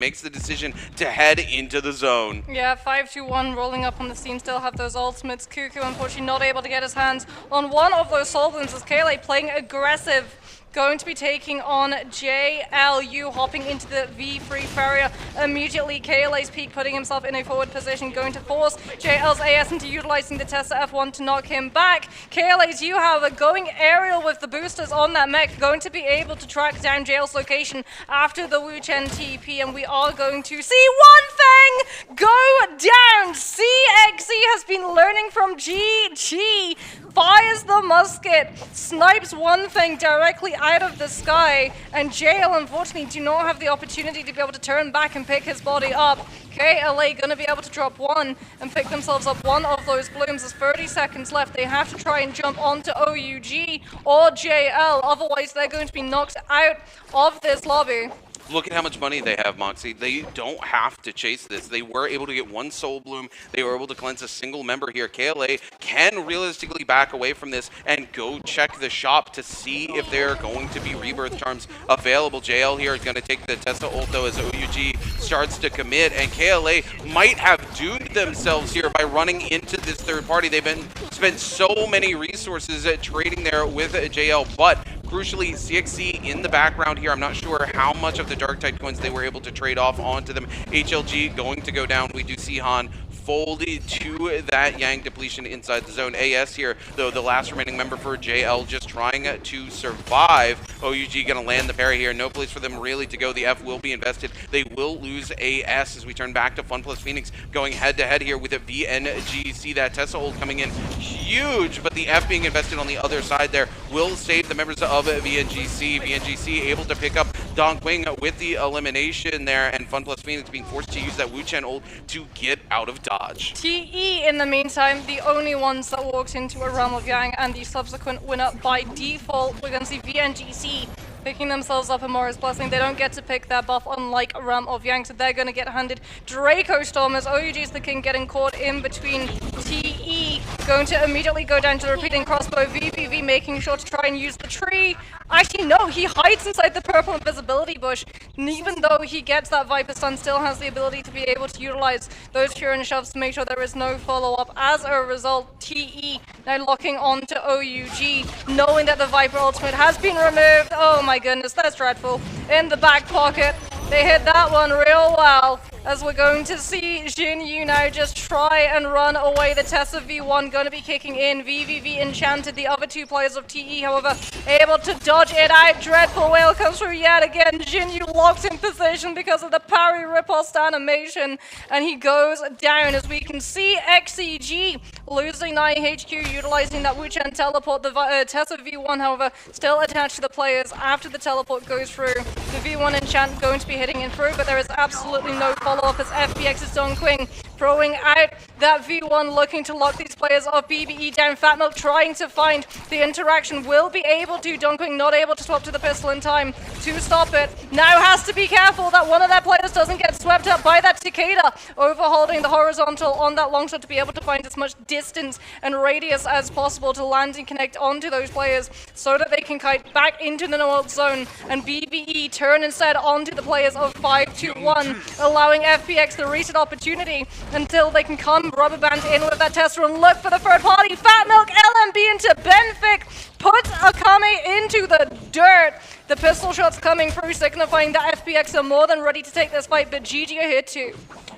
makes the decision to head into the zone. Yeah, 5-2-1 rolling up on the scene, still have those ultimates. Cuckoo unfortunately not able to get his hands on one of those soul blooms as KLA playing aggressive. Going to be taking on JLU, hopping into the V3 Farrier immediately. KLA's peak putting himself in a forward position, going to force JL's AS into utilizing the Tesla F1 to knock him back. KLA's U, however, going aerial with the boosters on that mech, going to be able to track down JL's location after the Wu Chen TP, and we are going to see one thing go down. CXE has been learning from GG. Fires the musket, snipes one thing directly out of the sky, and JL unfortunately do not have the opportunity to be able to turn back and pick his body up. KLA gonna be able to drop one and pick themselves up one of those blooms. There's 30 seconds left. They have to try and jump onto OUG or JL, otherwise they're going to be knocked out of this lobby. Look at how much money they have, Moxie. They don't have to chase this. They were able to get one soul bloom. They were able to cleanse a single member here. KLA can realistically back away from this and go check the shop to see if there are going to be rebirth charms available. JL here is going to take the Tesla ult though as OUG starts to commit, and KLA might have doomed themselves here by running into this third party. They've been spent so many resources at trading there with JL, but crucially, CXC in the background here. I'm not sure how much of the Dark Tide coins they were able to trade off onto them. HLG going to go down. We do see Han folded to that Yang depletion inside the zone. AS here, though, the last remaining member for JL, just trying to survive. OUG gonna land the parry here. No place for them really to go. The F will be invested. They will lose AS as we turn back to Fun Plus Phoenix going head to head here with a VNG. See that Tesla ult coming in huge, but the F being invested on the other side there will save the members of VNGC. VNGC able to pick up Dongqing with the elimination there, and Fun Plus Phoenix being forced to use that Wu Chen ult to get out of dodge. TE, in the meantime, the only ones that walked into a Realm of Yang, and the subsequent winner by default. We're going to see VNGC picking themselves up a Morris Blessing. They don't get to pick their buff unlike Realm of Yang, so they're going to get handed Draco Storm as OUG is the king getting caught in between. TE going to immediately go down to the repeating crossbow. VPV making sure to try and use the tree. Actually, no, he hides inside the purple invisibility bush. And even though he gets that Viper Stun, still has the ability to be able to utilize those Furin shoves to make sure there is no follow-up. As a result, TE now locking on to OUG, knowing that the Viper ultimate has been removed. Oh my goodness, that's dreadful. In the back pocket, they hit that one real well, as we're going to see Jin Yu now just try and run away. The Tessa V1 going to be kicking in. VVV enchanted. The other two players of TE, however, able to dodge it out. Dreadful Whale comes through yet again. Jin Yu locked in position because of the parry riposte animation, and he goes down. As we can see, XCG losing 9 HQ, utilizing that Wu Chen teleport. The Tessa V1, however, still attached to the players after the teleport goes through. The V1 enchant going to be hitting in through, but there is absolutely no follow-up as FBX's Dongqing throwing out that V1, looking to lock these players off. BBE down. Fat Milk trying to find the interaction. Will be able to. Dongqing not able to swap to the pistol in time to stop it. Now has to be careful that one of their players doesn't get swept up by that Cicada, overholding the horizontal on that long shot to be able to find as much distance and radius as possible to land and connect onto those players so that they can kite back into the no-ult zone, and BBE turn instead onto the players of 5-2-1, allowing FPX the reset opportunity until they can come rubber band in with that tester and look for the third party. Fat Milk LMB into Benfic, puts Akame into the dirt. The pistol shots coming through, signifying that FPX are more than ready to take this fight, but GG are here too.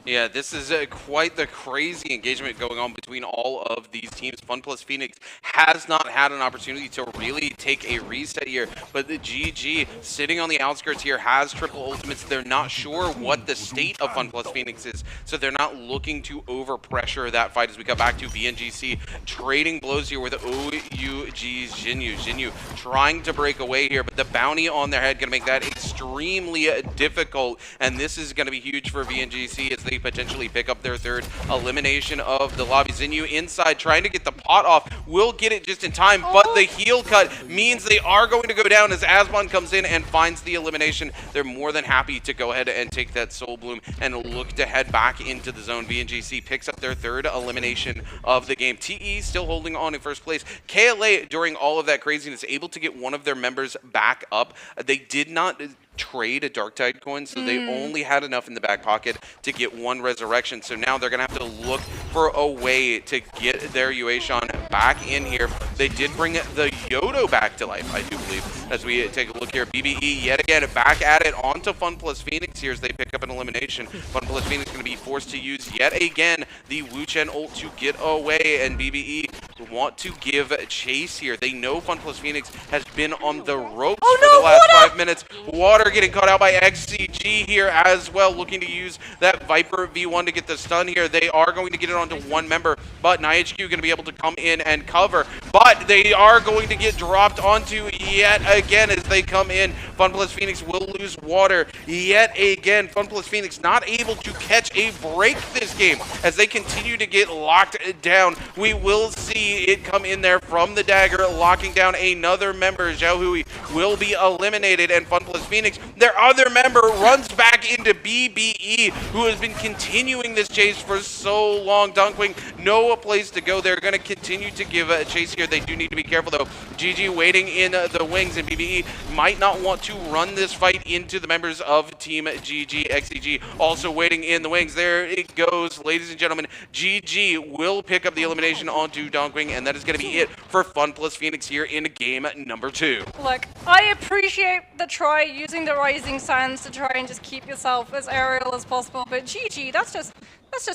Yeah, this is quite the crazy engagement going on between all of these teams. Fun Plus Phoenix has not had an opportunity to really take a reset here, but the GG sitting on the outskirts here has triple ultimates. They're not sure what the state of Fun Plus Phoenix is, so they're not looking to overpressure that fight as we come back to VNGC trading blows here with OUG's Jinyu. Jinyu trying to break away here, but the bounty on their head going to make that extremely difficult, and this is going to be huge for VNGC as they potentially pick up their third elimination of the lobby. Zinyu inside trying to get the pot off, will get it just in time, but the heel cut means they are going to go down as Asbon comes in and finds the elimination. They're more than happy to go ahead and take that Soul Bloom and look to head back into the zone. VNGC picks up their third elimination of the game. TE still holding on in first place. KLA during all of that craziness, able to get one of their members back up. They did not trade a Darktide coin, so they only had enough in the back pocket to get one resurrection. So now they're going to have to look for a way to get their Yueshon back in here. They did bring the Yodo back to life, I do believe, as we take a look here. BBE yet again back at it onto Fun Plus Phoenix here as they pick up an elimination. Fun Plus Phoenix going to be forced to use yet again the Wu Chen ult to get away, and BBE want to give chase here. They know Fun Plus Phoenix has been on the ropes for the last 5 minutes. Water getting caught out by XCG here as well, looking to use that Viper V1 to get the stun here. They are going to get it onto one member, but NiHQ going to be able to come in and cover, but they are going to get dropped onto yet again as they come in. Fun Plus Phoenix will lose water yet again. Fun Plus Phoenix not able to catch a break this game as they continue to get locked down. We will see it come in there from the dagger, locking down another member. Zhao Hui will be eliminated, and Fun Plus Phoenix, their other member, runs back into BBE, who has been continuing this chase for so long. Dunkwing, no place to go. They're going to continue to give a chase here. They do need to be careful, though. GG waiting in the wings, and BBE might not want to run this fight into the members of Team GG. XCG also waiting in the wings. There it goes, ladies and gentlemen. GG will pick up the elimination onto Dunkwing, and that is going to be it for Fun Plus Phoenix here in game number 2. Look, I appreciate the try using the Rising Sands to try and just keep yourself as aerial as possible, but GG, that's just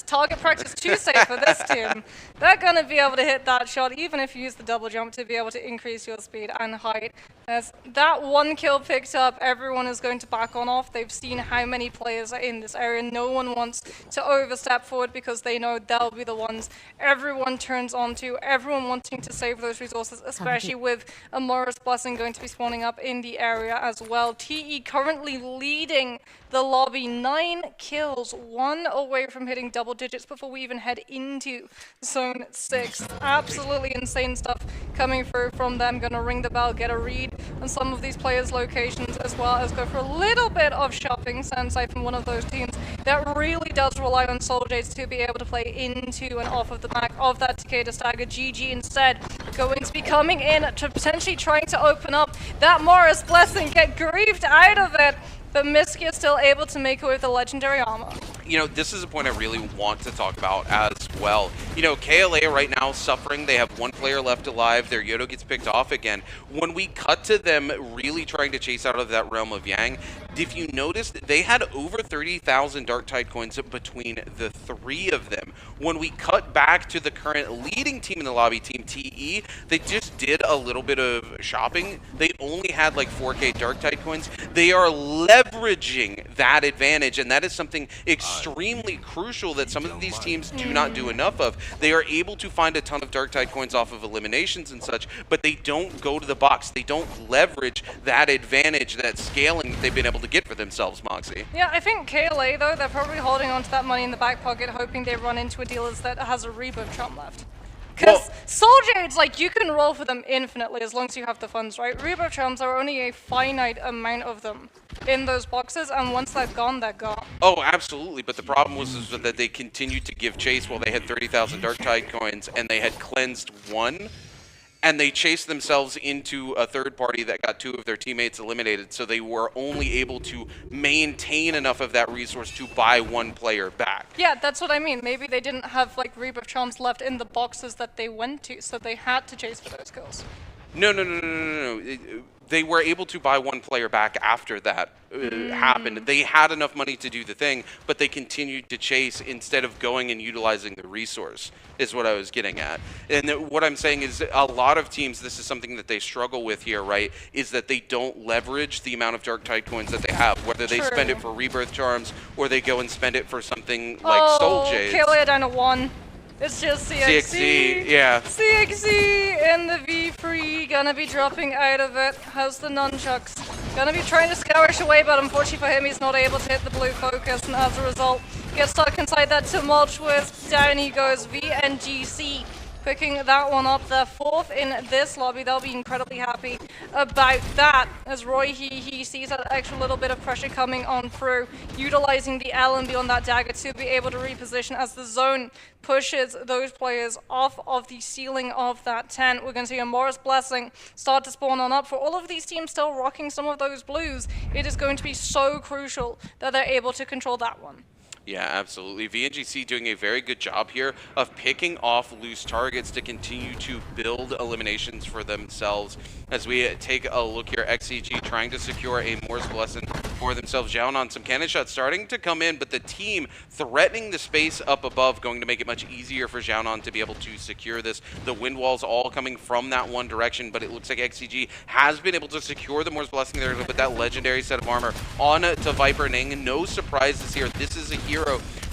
target practice too safe for this team. They're going to be able to hit that shot, even if you use the double jump to be able to increase your speed and height. As that one kill picked up, everyone is going to back on off. They've seen how many players are in this area. No one wants to overstep forward because they know they'll be the ones everyone turns on to, everyone wanting to save those resources, especially with a Morris Blessing going to be spawning up in the area as well. TE currently leading the lobby, 9 kills, 1 away from hitting double digits before we even head into Zone 6. Absolutely insane stuff coming through from them. Gonna ring the bell, get a read on some of these players' locations, as well as go for a little bit of shopping, Sensei, from one of those teams that really does rely on Soul Jades to be able to play into and off of the back of that Takeda stagger. GG instead going to be coming in to potentially trying to open up that Morris Blessing, get grieved out of it, but Misky is still able to make it with the legendary armor. You know, this is a point I really want to talk about as well. You know, KLA right now suffering. They have one player left alive. Their Yodo gets picked off again. When we cut to them really trying to chase out of that realm of Yang, if you noticed, they had over 30,000 Darktide coins between the 3 of them. When we cut back to the current leading team in the lobby, Team TE, they just did a little bit of shopping. They only had like 4K Darktide coins. They are leveraging that advantage, and that is something extremely crucial that some of these teams do not do enough of. They are able to find a ton of Darktide coins off of eliminations and such, but they don't go to the box. They don't leverage that advantage, that scaling that they've been able to get for themselves, Moxie. Yeah, I think KLA, though, they're probably holding on to that money in the back pocket, hoping they run into a dealer that has a rebirth trump left. Because Soul Jades, like, you can roll for them infinitely as long as you have the funds, right? Rebirth Charms are only a finite amount of them in those boxes, and once they're gone, they're gone. Oh, absolutely, but the problem was that they continued to give chase while they had 30,000 Darktide coins, and they had cleansed 1, and they chased themselves into a third party that got 2 of their teammates eliminated, so they were only able to maintain enough of that resource to buy 1 player back. Yeah, that's what I mean. Maybe they didn't have, like, Rebirth Charms left in the boxes that they went to, so they had to chase for those kills. No. They were able to buy 1 player back after that happened. They had enough money to do the thing, but they continued to chase instead of going and utilizing the resource, is what I was getting at. And what I'm saying is a lot of teams, this is something that they struggle with here, right, is that they don't leverage the amount of Darktide coins that they have, whether they spend it for Rebirth Charms or they go and spend it for something like Soul Jades. KLA down to 1. It's just CXC. Yeah. CXC and the V3 gonna be dropping out of it. How's the nunchucks? Gonna be trying to scourge away, but unfortunately for him, he's not able to hit the blue focus, and as a result, gets stuck inside that tumultuous. Down he goes. VNGC picking that one up. They're 4th in this lobby. They'll be incredibly happy about that, as Roy he sees that extra little bit of pressure coming on through, utilizing the L and B on that dagger to be able to reposition as the zone pushes those players off of the ceiling of that tent. We're going to see a Morris Blessing start to spawn on up. For all of these teams still rocking some of those blues, it is going to be so crucial that they're able to control that one. Yeah, absolutely. VNGC doing a very good job here of picking off loose targets to continue to build eliminations for themselves. As we take a look here, XCG trying to secure a Morse Blessing for themselves. Zhaonan on some cannon shots starting to come in, but the team threatening the space up above, going to make it much easier for Zhaonan to be able to secure this. The wind walls all coming from that one direction, but it looks like XCG has been able to secure the Morse Blessing there with that legendary set of armor on to Viper Ning. No surprises here. This is a hero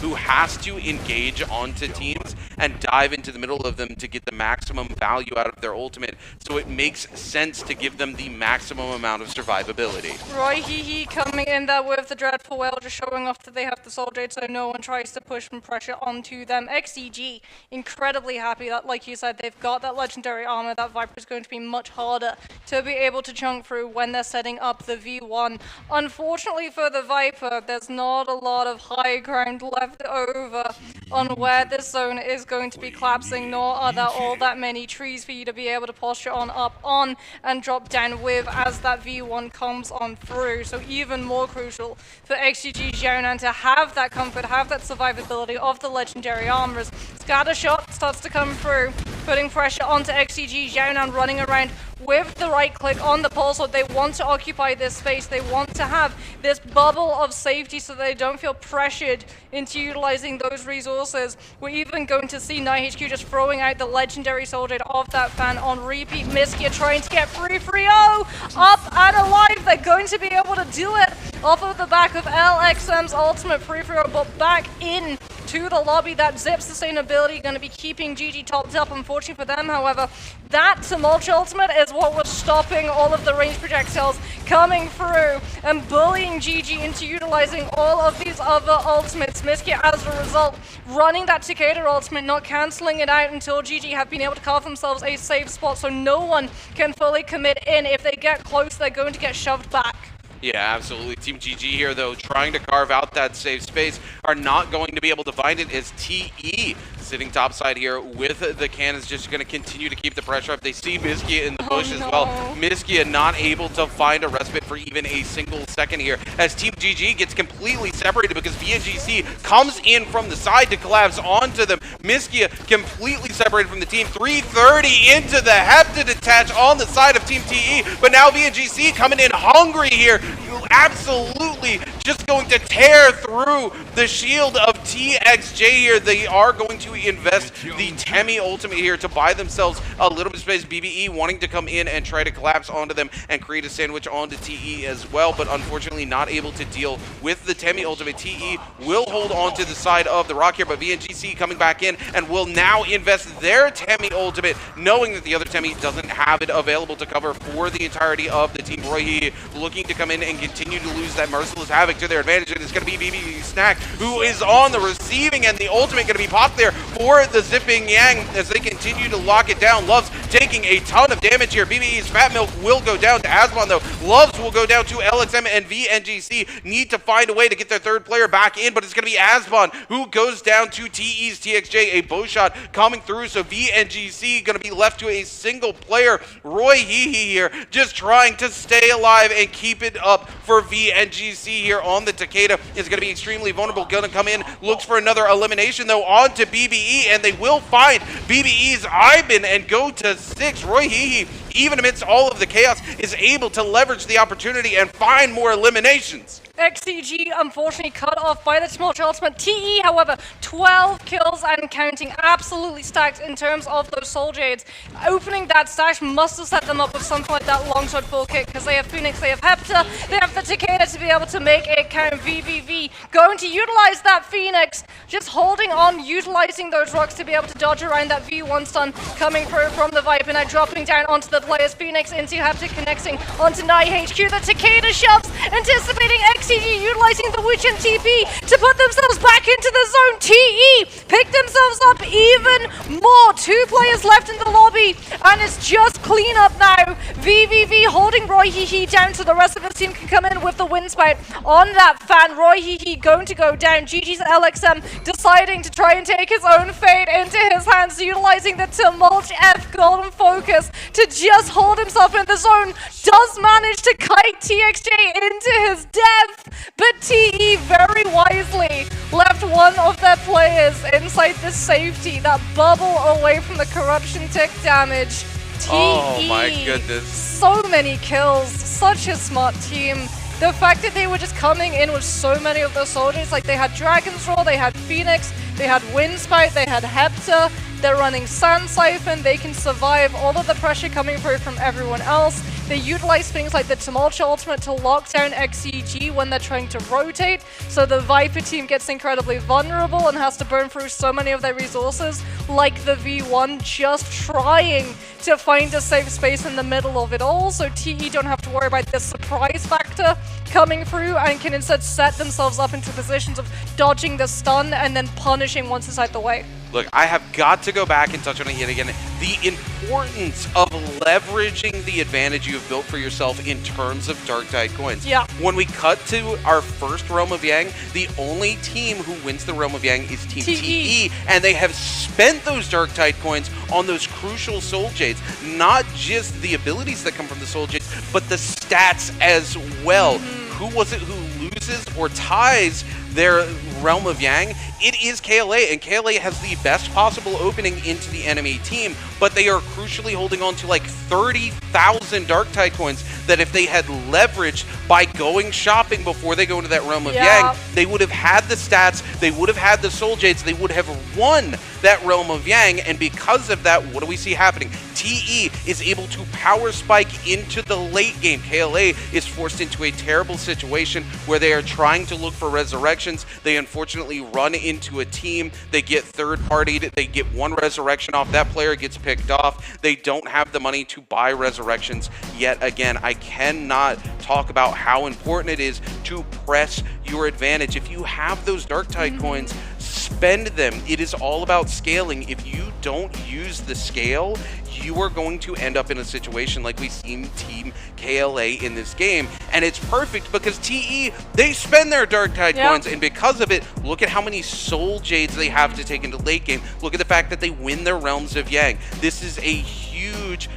who has to engage onto teams and dive into the middle of them to get the maximum value out of their ultimate, so it makes sense to give them the maximum amount of survivability. Roy he coming in there with the Dreadful Whale, just showing off that they have the Soul Jade, so no one tries to push some pressure onto them. XCG incredibly happy that, like you said, they've got that legendary armor. That Viper is going to be much harder to be able to chunk through when they're setting up the V1. Unfortunately for the Viper, there's not a lot of high ground left over on where this zone is going to be collapsing, nor are there all that many trees for you to be able to posture on up on and drop down with as that V1 comes on through. So even more crucial for XGG Zhaonan to have that comfort, have that survivability of the legendary armors. Scatter shot starts to come through, putting pressure onto XCG Zhaonan, running around with the right click on the pulse. So they want to occupy this space. They want to have this bubble of safety so they don't feel pressured into utilizing those resources. We're even going to see NightHQ just throwing out the legendary Soul Jade of that fan on repeat. Miskia trying to get 3-3-0 up and alive. They're going to be able to do it off of the back of LXM's ultimate 3-3-0, but back in to the lobby. That zip sustainability going to be keeping GG topped up. Unfortunately for them, however, that Tumultuous ultimate is what was stopping all of the range projectiles coming through and bullying GG into utilizing all of these other ultimates. Miskia, as a result, running that Takeda ultimate, not cancelling it out until GG have been able to carve themselves a safe spot, so no one can fully commit in. If they get close, they're going to get shoved back. Yeah, absolutely. Team GG here, though, trying to carve out that safe space, are not going to be able to find it, as TE sitting topside here with the cannons, just going to continue to keep the pressure up. They see Miskia in the bush as well. Miskia not able to find a respite for even a single second here, as Team GG gets completely separated because VNGC comes in from the side to collapse onto them. Miskia completely separated from the team. 330 into the Hep to detach on the side of Team TE, but now VNGC coming in hungry here. Absolutely just going to tear through the shield of TXJ here. They are going to invest the Temi ultimate here to buy themselves a little bit of space. BBE wanting to come in and try to collapse onto them and create a sandwich onto TE as well, but unfortunately not able to deal with the Temi ultimate. TE will hold on to the side of the rock here, but VNGC coming back in and will now invest their Temi ultimate, knowing that the other Temi doesn't have it available to cover for the entirety of the team. Roy looking to come in and continue to lose that merciless havoc to their advantage, and it's going to be BBE Snack who is on the receiving end. The ultimate going to be popped there for the Zipping Yang as they continue to lock it down. Loves taking a ton of damage here. BBE's Fat Milk will go down to Asmon, though. Loves will go down to LXM, and VNGC need to find a way to get their third player back in, but it's going to be Asmon who goes down to TE's TXJ. A bow shot coming through, so VNGC going to be left to a single player. Roy here just trying to stay alive and keep it up for VNGC here on the Takeda. Is going to be extremely vulnerable. Going to come in, looks for another elimination, though, on to BBE, and they will find BBE's Ivan and go to 6. Roy even amidst all of the chaos, is able to leverage the opportunity and find more eliminations. XCG unfortunately cut off by the Tumultuous ultimate. TE, however, 12 kills and counting, absolutely stacked in terms of those Soul Jades. Opening that stash must have set them up with something like that longsword full kick, because they have Phoenix, they have Hepta, Hepta. They have the Takeda to be able to make it count. VVV going to utilize that Phoenix, just holding on, utilizing those rocks to be able to dodge around that V1 stun coming through from the Viper, now dropping down onto the players. Phoenix into Hepta, connecting onto Night HQ. The Takeda shoves, anticipating XCG, utilizing the Witch and TP to put themselves back into the zone. TE pick themselves up even more. 2 players left in the lobby, and it's just clean up now. VVV holding Roy Hehe down so the rest of the team can come in with the wind spout on that fan. Roy Hehe going to go down. GG's LXM deciding to try and take his own fate into his hands, utilizing the Tumult F Golden Focus to just hold himself in the zone. Does manage to kite TXJ into his death, but TE very wisely left one of their players inside the safety, that bubble away from the corruption tick damage. TE, oh my goodness. So many kills, such a smart team. The fact that they were just coming in with so many of their soldiers, like they had Dragon's Roar, they had Phoenix, they had Windspout, they had Hepta, they're running Sand Siphon, they can survive all of the pressure coming through from everyone else. They utilize things like the Tumultuous Ultimate to lock down XCG when they're trying to rotate, so the Viper team gets incredibly vulnerable and has to burn through so many of their resources, like the V1 just trying to find a safe space in the middle of it all, so TE don't have to worry about the surprise factor coming through and can instead set themselves up into positions of dodging the stun and then punishing once it's out the way. Look, I have got to go back and touch on it yet again. The importance of leveraging the advantage you have built for yourself in terms of Dark Tide coins. Yeah. When we cut to our first Realm of Yang, the only team who wins the Realm of Yang is Team TE, and they have spent those Dark Tide coins on those crucial Soul Jades. Not just the abilities that come from the Soul Jades, but the stats as well. Who was it who loses or ties their Realm of Yang? It is KLA, and KLA has the best possible opening into the enemy team, but they are crucially holding on to like 30,000 Dark Tide coins that if they had leveraged by going shopping before they go into that Realm of Yang, they would have had the stats, they would have had the Soul Jades, they would have won that Realm of Yang, and because of that, what do we see happening? TE is able to power spike into the late game. KLA is forced into a terrible situation where they are trying to look for resurrections. They unfortunately run into a team. They get third-partied. They get one resurrection off. That player gets picked off. They don't have the money to buy resurrections yet again. I cannot talk about how important it is to press your advantage. If you have those Dark Tide coins, spend them. It is all about scaling. If you don't use the scale, you are going to end up in a situation like we seen Team KLA in this game. And it's perfect because TE, they spend their Dark Tide coins, and because of it, look at how many Soul Jades they have to take into late game. Look at the fact that they win their Realms of Yang. This is a huge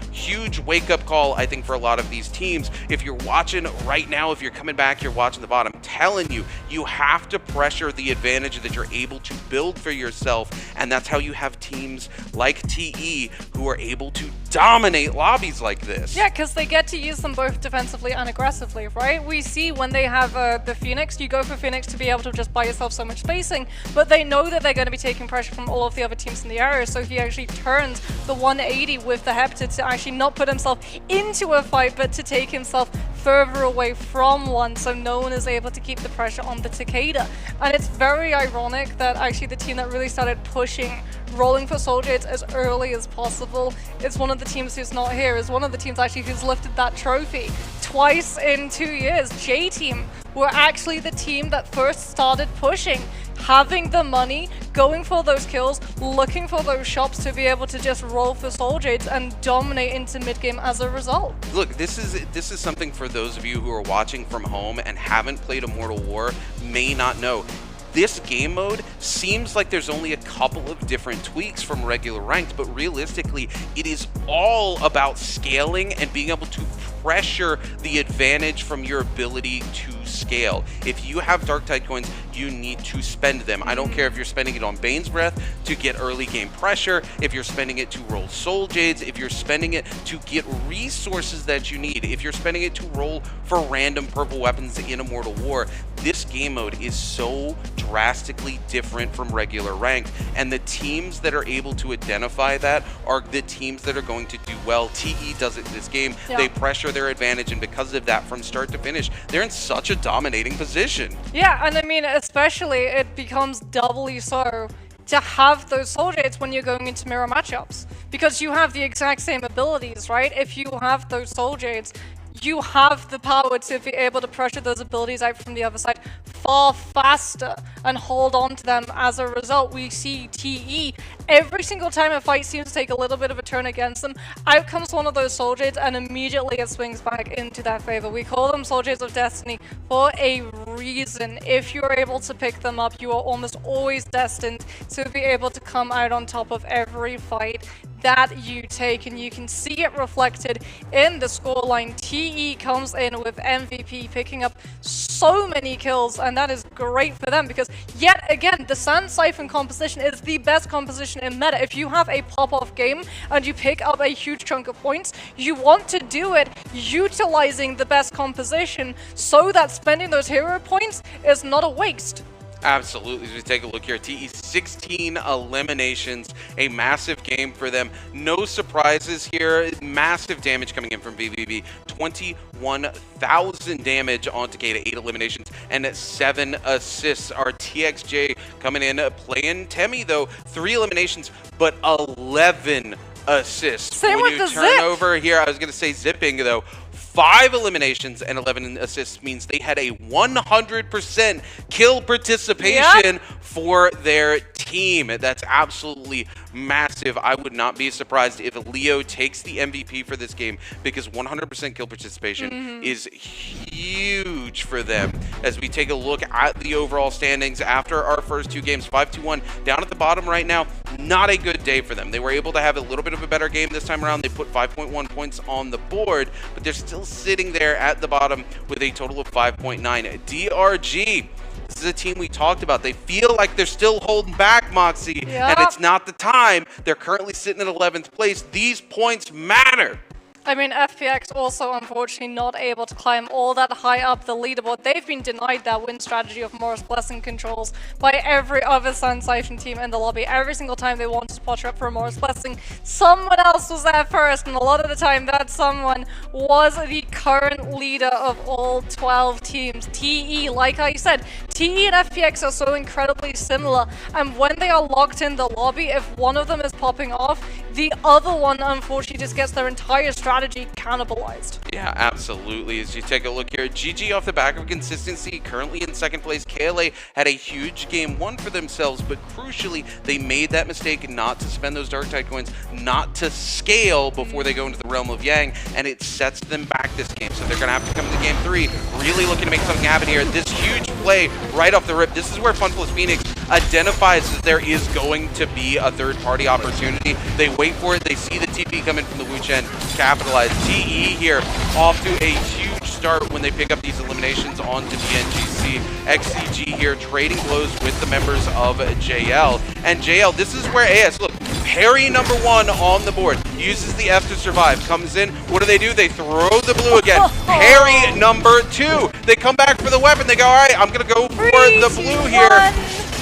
wake-up call, I think, for a lot of these teams. If you're watching right now, if you're coming back, you're watching the bottom, I'm telling you, you have to pressure the advantage that you're able to build for yourself, and that's how you have teams like TE who are able to dominate lobbies like this. Yeah, because they get to use them both defensively and aggressively, right? We see when they have the Phoenix, you go for Phoenix to be able to just buy yourself so much spacing, but they know that they're going to be taking pressure from all of the other teams in the area, so he actually turns the 180 with the Hepta to actually not put himself into a fight, but to take himself further away from one, so no one is able to keep the pressure on the Takeda. And it's very ironic that actually the team that really started pushing rolling for Soul Jades as early as possible is one of the teams who's not here, is one of the teams actually who's lifted that trophy twice in 2 years. J-Team were actually the team that first started pushing, having the money, going for those kills, looking for those shops to be able to just roll for Soul Jades and dominate into mid-game as a result. Look, this is something for those of you who are watching from home and haven't played Immortal War may not know. This game mode seems like there's only a couple of different tweaks from regular ranked, but realistically, it is all about scaling and being able to pressure the advantage from your ability to scale. If you have Dark Tide coins, you need to spend them. I don't care if you're spending it on Bane's Breath to get early game pressure, if you're spending it to roll Soul Jades, if you're spending it to get resources that you need, if you're spending it to roll for random purple weapons in Immortal War. This game mode is so drastically different from regular ranked, and the teams that are able to identify that are the teams that are going to do well. TE does it this game. Yeah. They pressure their advantage, and because of that, from start to finish, they're in such a dominating position. Yeah, and I mean, especially it becomes doubly so to have those soul jades when you're going into mirror matchups, because you have the exact same abilities, right? If you have those soul jades, you have the power to be able to pressure those abilities out from the other side far faster and hold on to them. As a result, we see TE every single time a fight seems to take a little bit of a turn against them, out comes one of those soul jades and immediately it swings back into their favor. We call them soul jades of destiny for a reason. If you're able to pick them up, you are almost always destined to be able to come out on top of every fight that you take, and you can see it reflected in the scoreline. TE comes in with MVP, picking up so many kills, and that is great for them because, yet again, the Sand Siphon composition is the best composition in meta. If you have a pop-off game and you pick up a huge chunk of points, you want to do it utilizing the best composition so that spending those hero points is not a waste. Absolutely. As we take a look here, TE 16 eliminations, a massive game for them. No surprises here. Massive damage coming in from VVV. 21,000 damage on Takeda, 8 eliminations and 7 assists. Our TXJ coming in, playing Temi though, 3 eliminations, but 11 assists. Same when with you the turn zip. over here, I was going to say zipping though. 5 eliminations and 11 assists means they had a 100% kill participation for their team. That's absolutely massive. I would not be surprised if Leo takes the MVP for this game because 100% kill participation is huge for them. As we take a look at the overall standings after our first 2 games, 5-2-1 down at the bottom right now. Not a good day for them. They were able to have a little bit of a better game this time around. They put 5.1 points on the board, but they're still sitting there at the bottom with a total of 5.9. DRG, this is a team we talked about. They feel like they're still holding back, Moxie, and it's not the time. They're currently sitting at 11th place. These points matter. I mean, FPX also unfortunately not able to climb all that high up the leaderboard. They've been denied that win strategy of Morris Blessing controls by every other Sand Siphon team in the lobby. Every single time they wanted to potter up for a Morris Blessing, someone else was there first, and a lot of the time that someone was the current leader of all 12 teams. TE, like I said, TE and FPX are so incredibly similar, and when they are locked in the lobby, if one of them is popping off, the other one unfortunately just gets their entire strategy cannibalized. Yeah, absolutely. As you take a look here, GG off the back of consistency, currently in 2nd place. KLA had a huge game 1 for themselves, but crucially, they made that mistake not to spend those Dark Tide coins, not to scale before they go into the Realm of Yang, and it sets them back this game. So they're going to have to come into game 3, really looking to make something happen here. This huge play right off the rip. This is where Funfless Phoenix identifies that there is going to be a third-party opportunity. They wait for it. They see the TP coming from the Wu Chen, capitalize. TE here off to a huge start when they pick up these eliminations onto BNGC. XCG here trading blows with the members of JL. And JL, this is where AS, look, parry number 1 on the board. Uses the F to survive. Comes in. What do? They throw the blue again. Parry number 2. They come back for the weapon. They go, all right, I'm going to go for the blue here.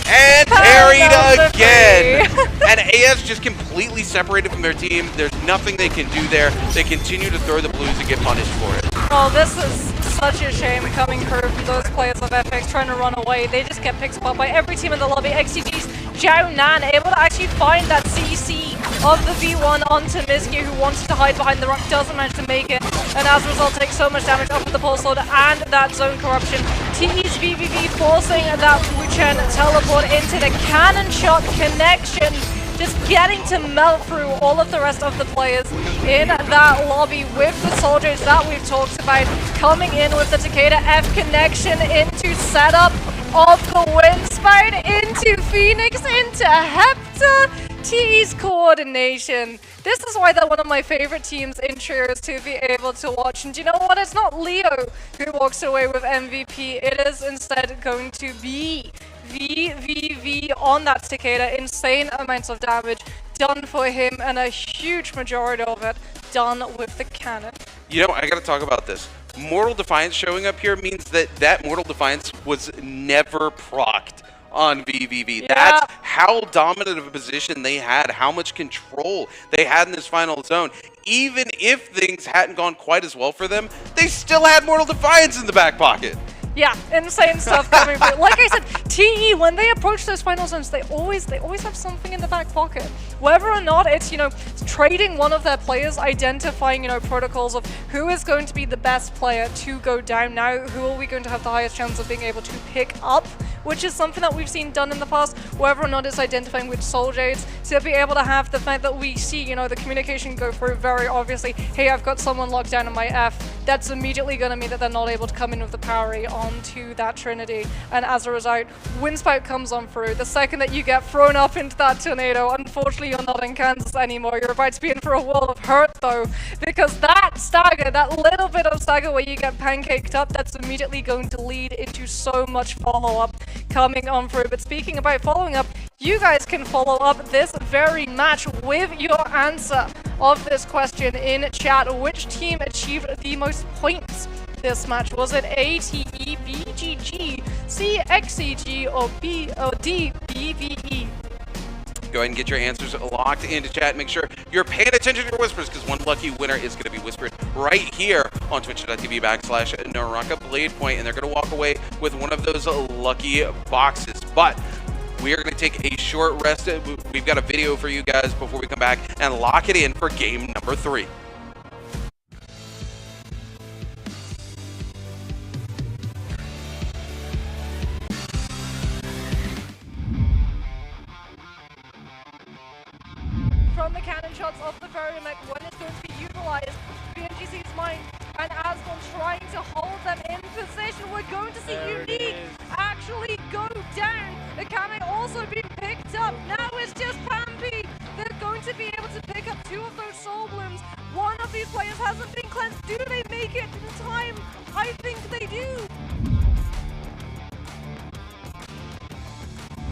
And parried again. And AS just completely separated from their team. There's nothing they can do there. They continue to throw the blues and get punished for it. Oh, this is such a shame coming through from those players of FX trying to run away. They just get picked apart by every team in the lobby. XCG's Zhao Nan able to actually find that CC of the V1 onto Miski, who wants to hide behind the rock, doesn't manage to make it, and as a result takes so much damage off of the Pulse Sword and that Zone Corruption. TE's VVV forcing that Wu Chen teleport into the cannon shot connection, just getting to melt through all of the rest of the players in that lobby with the soldiers that we've talked about, coming in with the Takeda F connection into setup of the wind spout, into Phoenix, into Hepta. TE's coordination. This is why they're one of my favorite teams in trios to be able to watch. And you know what? It's not Leo who walks away with MVP. It is instead going to be VVV on that Takeda. Insane amounts of damage done for him, and a huge majority of it done with the cannon. You know, I got to talk about this. Mortal Defiance showing up here means that Mortal Defiance was never procced on VVV. Yeah. That's how dominant of a position they had, how much control they had in this final zone. Even if things hadn't gone quite as well for them, they still had Mortal Defiance in the back pocket. Yeah, insane stuff coming through. Like I said, TE, when they approach those final zones, they always have something in the back pocket. Whether or not it's, trading one of their players, identifying, protocols of who is going to be the best player to go down now, who are we going to have the highest chance of being able to pick up, which is something that we've seen done in the past, whether or not it's identifying which soul jades, to be able to have the fact that we see, the communication go through very obviously, hey, I've got someone locked down in my F, that's immediately going to mean that they're not able to come in with the parry onto that Trinity, and as a result, Windspout comes on through. The second that you get thrown up into that tornado, unfortunately you're not in Kansas anymore, you're about to be in for a world of hurt though, because that stagger, that little bit of stagger where you get pancaked up, that's immediately going to lead into so much follow-up coming on through. But speaking about following up, you guys can follow up this very match with your answer of this question in chat. Which team achieved the most points this match? Was it A, T, E, B, G, G, C, X, E, G, or B, or D, B, V, E? Go ahead and get your answers locked into chat. Make sure you're paying attention to your whispers, because one lucky winner is going to be whispered right here on twitch.tv/Naraka Bladepoint, and they're going to walk away with one of those lucky boxes. But we are going to take a short rest. We've got a video for you guys before we come back and lock it in for game number 3. From the cannon shots of the Ferromech, when it's going to be utilized, BNGC's mind and Ascon trying to hold them in position. We're going to see Unique actually go down. The cannon also being picked up. Now it's just Pampy. They're going to be able to pick up 2 of those soul blooms. One of these players hasn't been cleansed. Do they make it in time? I think they do.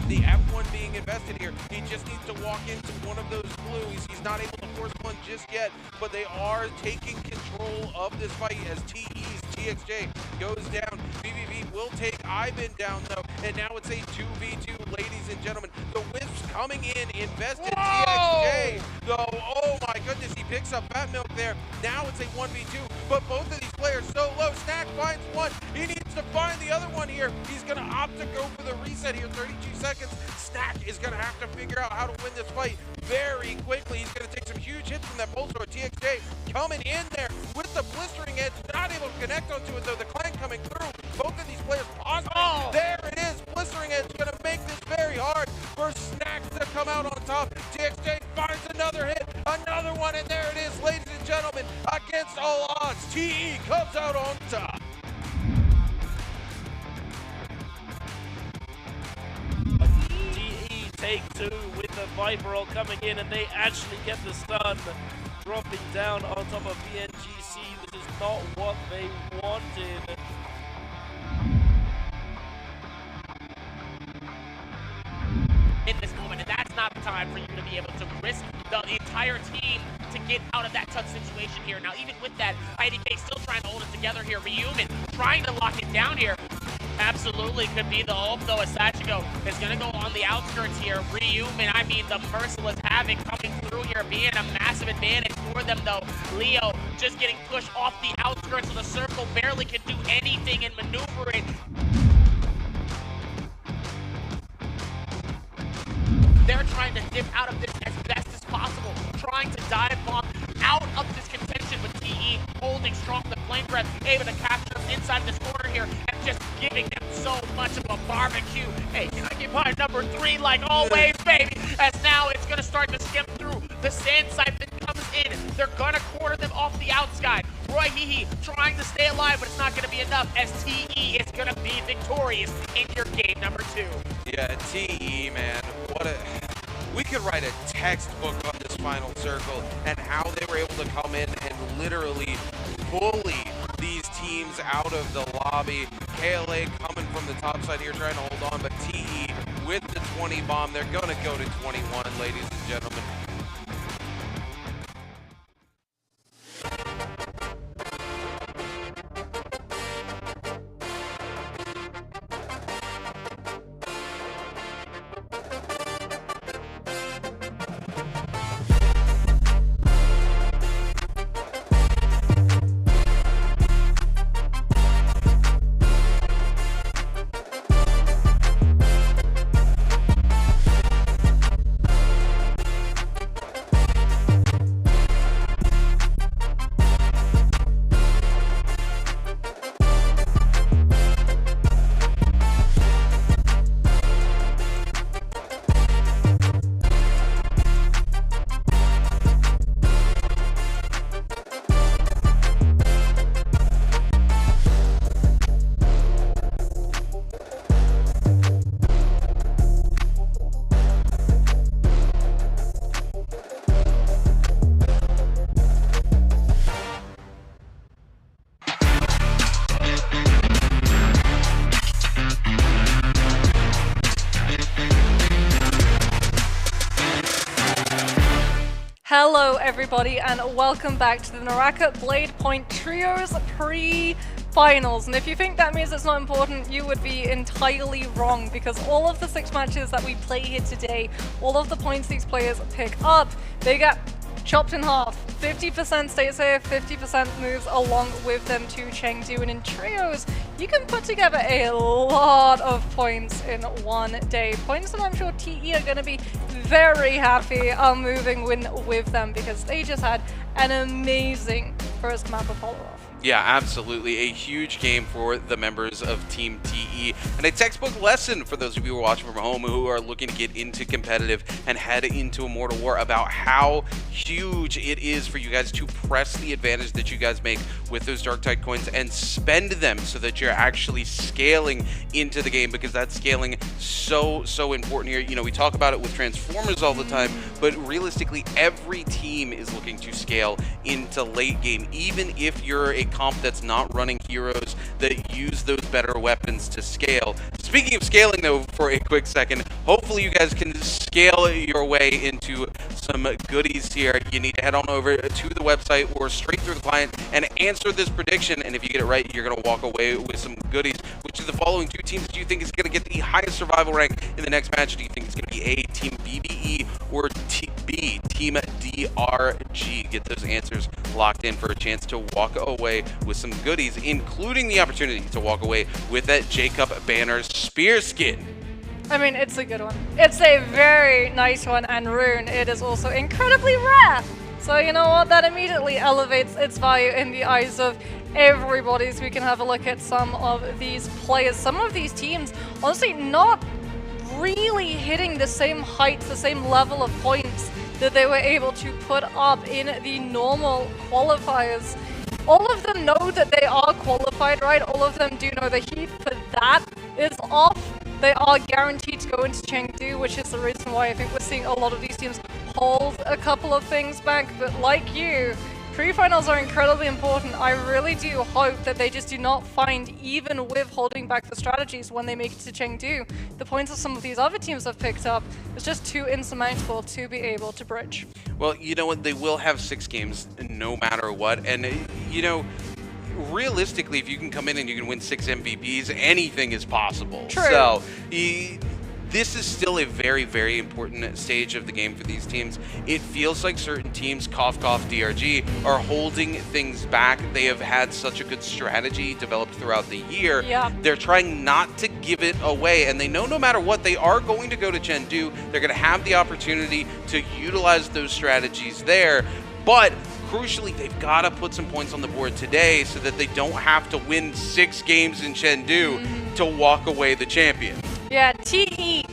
The F1 being invested here. He just needs to walk into one of those blues. He's not able to force one just yet, but they are taking control of this fight as TE's TXJ goes down. VVV will take Ivan down though, and now it's a 2v2, ladies and gentlemen. The Wisps coming in, invested TXJ though. Oh my goodness, he picks up Fat Milk there. Now it's a 1v2, but both of these players so low. Snack finds one. He needs to find the other one here. He's gonna opt to go for the reset here. 32 seconds. Snack is going to have to figure out how to win this fight very quickly. He's going to take some huge hits from that Pulsar. TXJ coming in there with the blistering edge. Not able to connect onto it though. The clan coming through. Both of these players positive. There it is. Blistering edge going to make this very hard for Snack to come out on top. TXJ finds another hit. Another one, and there it is, ladies and gentlemen. Against all odds, TE comes out on top. Take 2 with the Viper roll coming in, and they actually get the stun, dropping down on top of BNGC. This is not what they wanted. In this moment, and that's not the time for you to be able to risk the entire team to get out of that tough situation here. Now, even with that, IDK still trying to hold it together here. Rehuman trying to lock it down here. Absolutely could be the ult though, as Sachiko is going to go on the outskirts here. Rehuman, I mean the Merciless Havoc coming through here, being a massive advantage for them though. Leo just getting pushed off the outskirts of the circle, barely can do anything in maneuvering. They're trying to dip out of this as best as possible, trying to dive bomb out of this contention, but TE holding strong the flame breath, able to capture them inside this corner here and just giving them so much of a barbecue. Hey, can I get my number 3 like always, baby? As now it's going to start to skip through. The sand siphon comes in. They're going to corner them off the outside. Roy Hehe trying to stay alive, but it's not going to be enough as TE is going to be victorious in your game number 2. Yeah, TE, man, what a... We could write a textbook on this final circle and how they were able to come in and literally bully these teams out of the lobby. KLA coming from the top side here trying to hold on, but TE with the 20 bomb, they're going to go to 21, ladies and gentlemen. Hello everybody and welcome back to the Naraka Blade Point Trios pre-finals. And if you think that means it's not important, you would be entirely wrong, because all of the 6 matches that we play here today, all of the points these players pick up, they get chopped in half. 50% stay safe, 50% moves along with them to Chengdu, and in trios, you can put together a lot of points in one day. Points that I'm sure TE are going to be very happy moving with them, because they just had an amazing first map of Holoroth. Yeah, absolutely. A huge game for the members of Team TE, and a textbook lesson for those of you who are watching from home who are looking to get into competitive and head into Immortal War about how huge it is for you guys to press the advantage that you guys make with those Darktide coins and spend them so that you're actually scaling into the game, because that's scaling so important here. You know, we talk about it with Transformers all the time, but realistically every team is looking to scale into late game, even if you're a comp that's not running heroes that use those better weapons to scale. Speaking of scaling though, for a quick second, hopefully you guys can scale your way into some goodies here. You need to head on over to the website or straight through the client and answer this prediction, and if you get it right, you're going to walk away with some goodies. Which of the following 2 teams do you think is going to get the highest survival rank in the next match? Do you think it's going to be A, Team BBE, or B, Team DRG? Get those answers locked in for a chance to walk away with some goodies, including the opportunity to walk away with that Jacob Banner spear skin. I mean, it's a good one. It's a very nice one, and Rune, it is also incredibly rare. So you know what, that immediately elevates its value in the eyes of everybody. So we can have a look at some of these players. Some of these teams, honestly, not really hitting the same heights, the same level of points that they were able to put up in the normal qualifiers. All of them know that they are qualified, right? All of them do know the heat for that is off. They are guaranteed to go into Chengdu, which is the reason why I think we're seeing a lot of these teams hold a couple of things back. But like you, pre-finals are incredibly important. I really do hope that they just do not find, even with holding back the strategies when they make it to Chengdu, the points that some of these other teams have picked up is just too insurmountable to be able to bridge. Well, you know what? They will have 6 games no matter what. And, you know, realistically, if you can come in and you can win 6 MVPs, anything is possible. True. So, this is still a very important stage of the game for these teams. It feels like certain teams, cough DRG, are holding things back. They have had such a good strategy developed throughout the year. Yeah. They're trying not to give it away, and they know no matter what, they are going to go to Chengdu. They're going to have the opportunity to utilize those strategies there, but crucially, they've got to put some points on the board today so that they don't have to win 6 games in Chengdu to walk away the champion. Yeah, TE,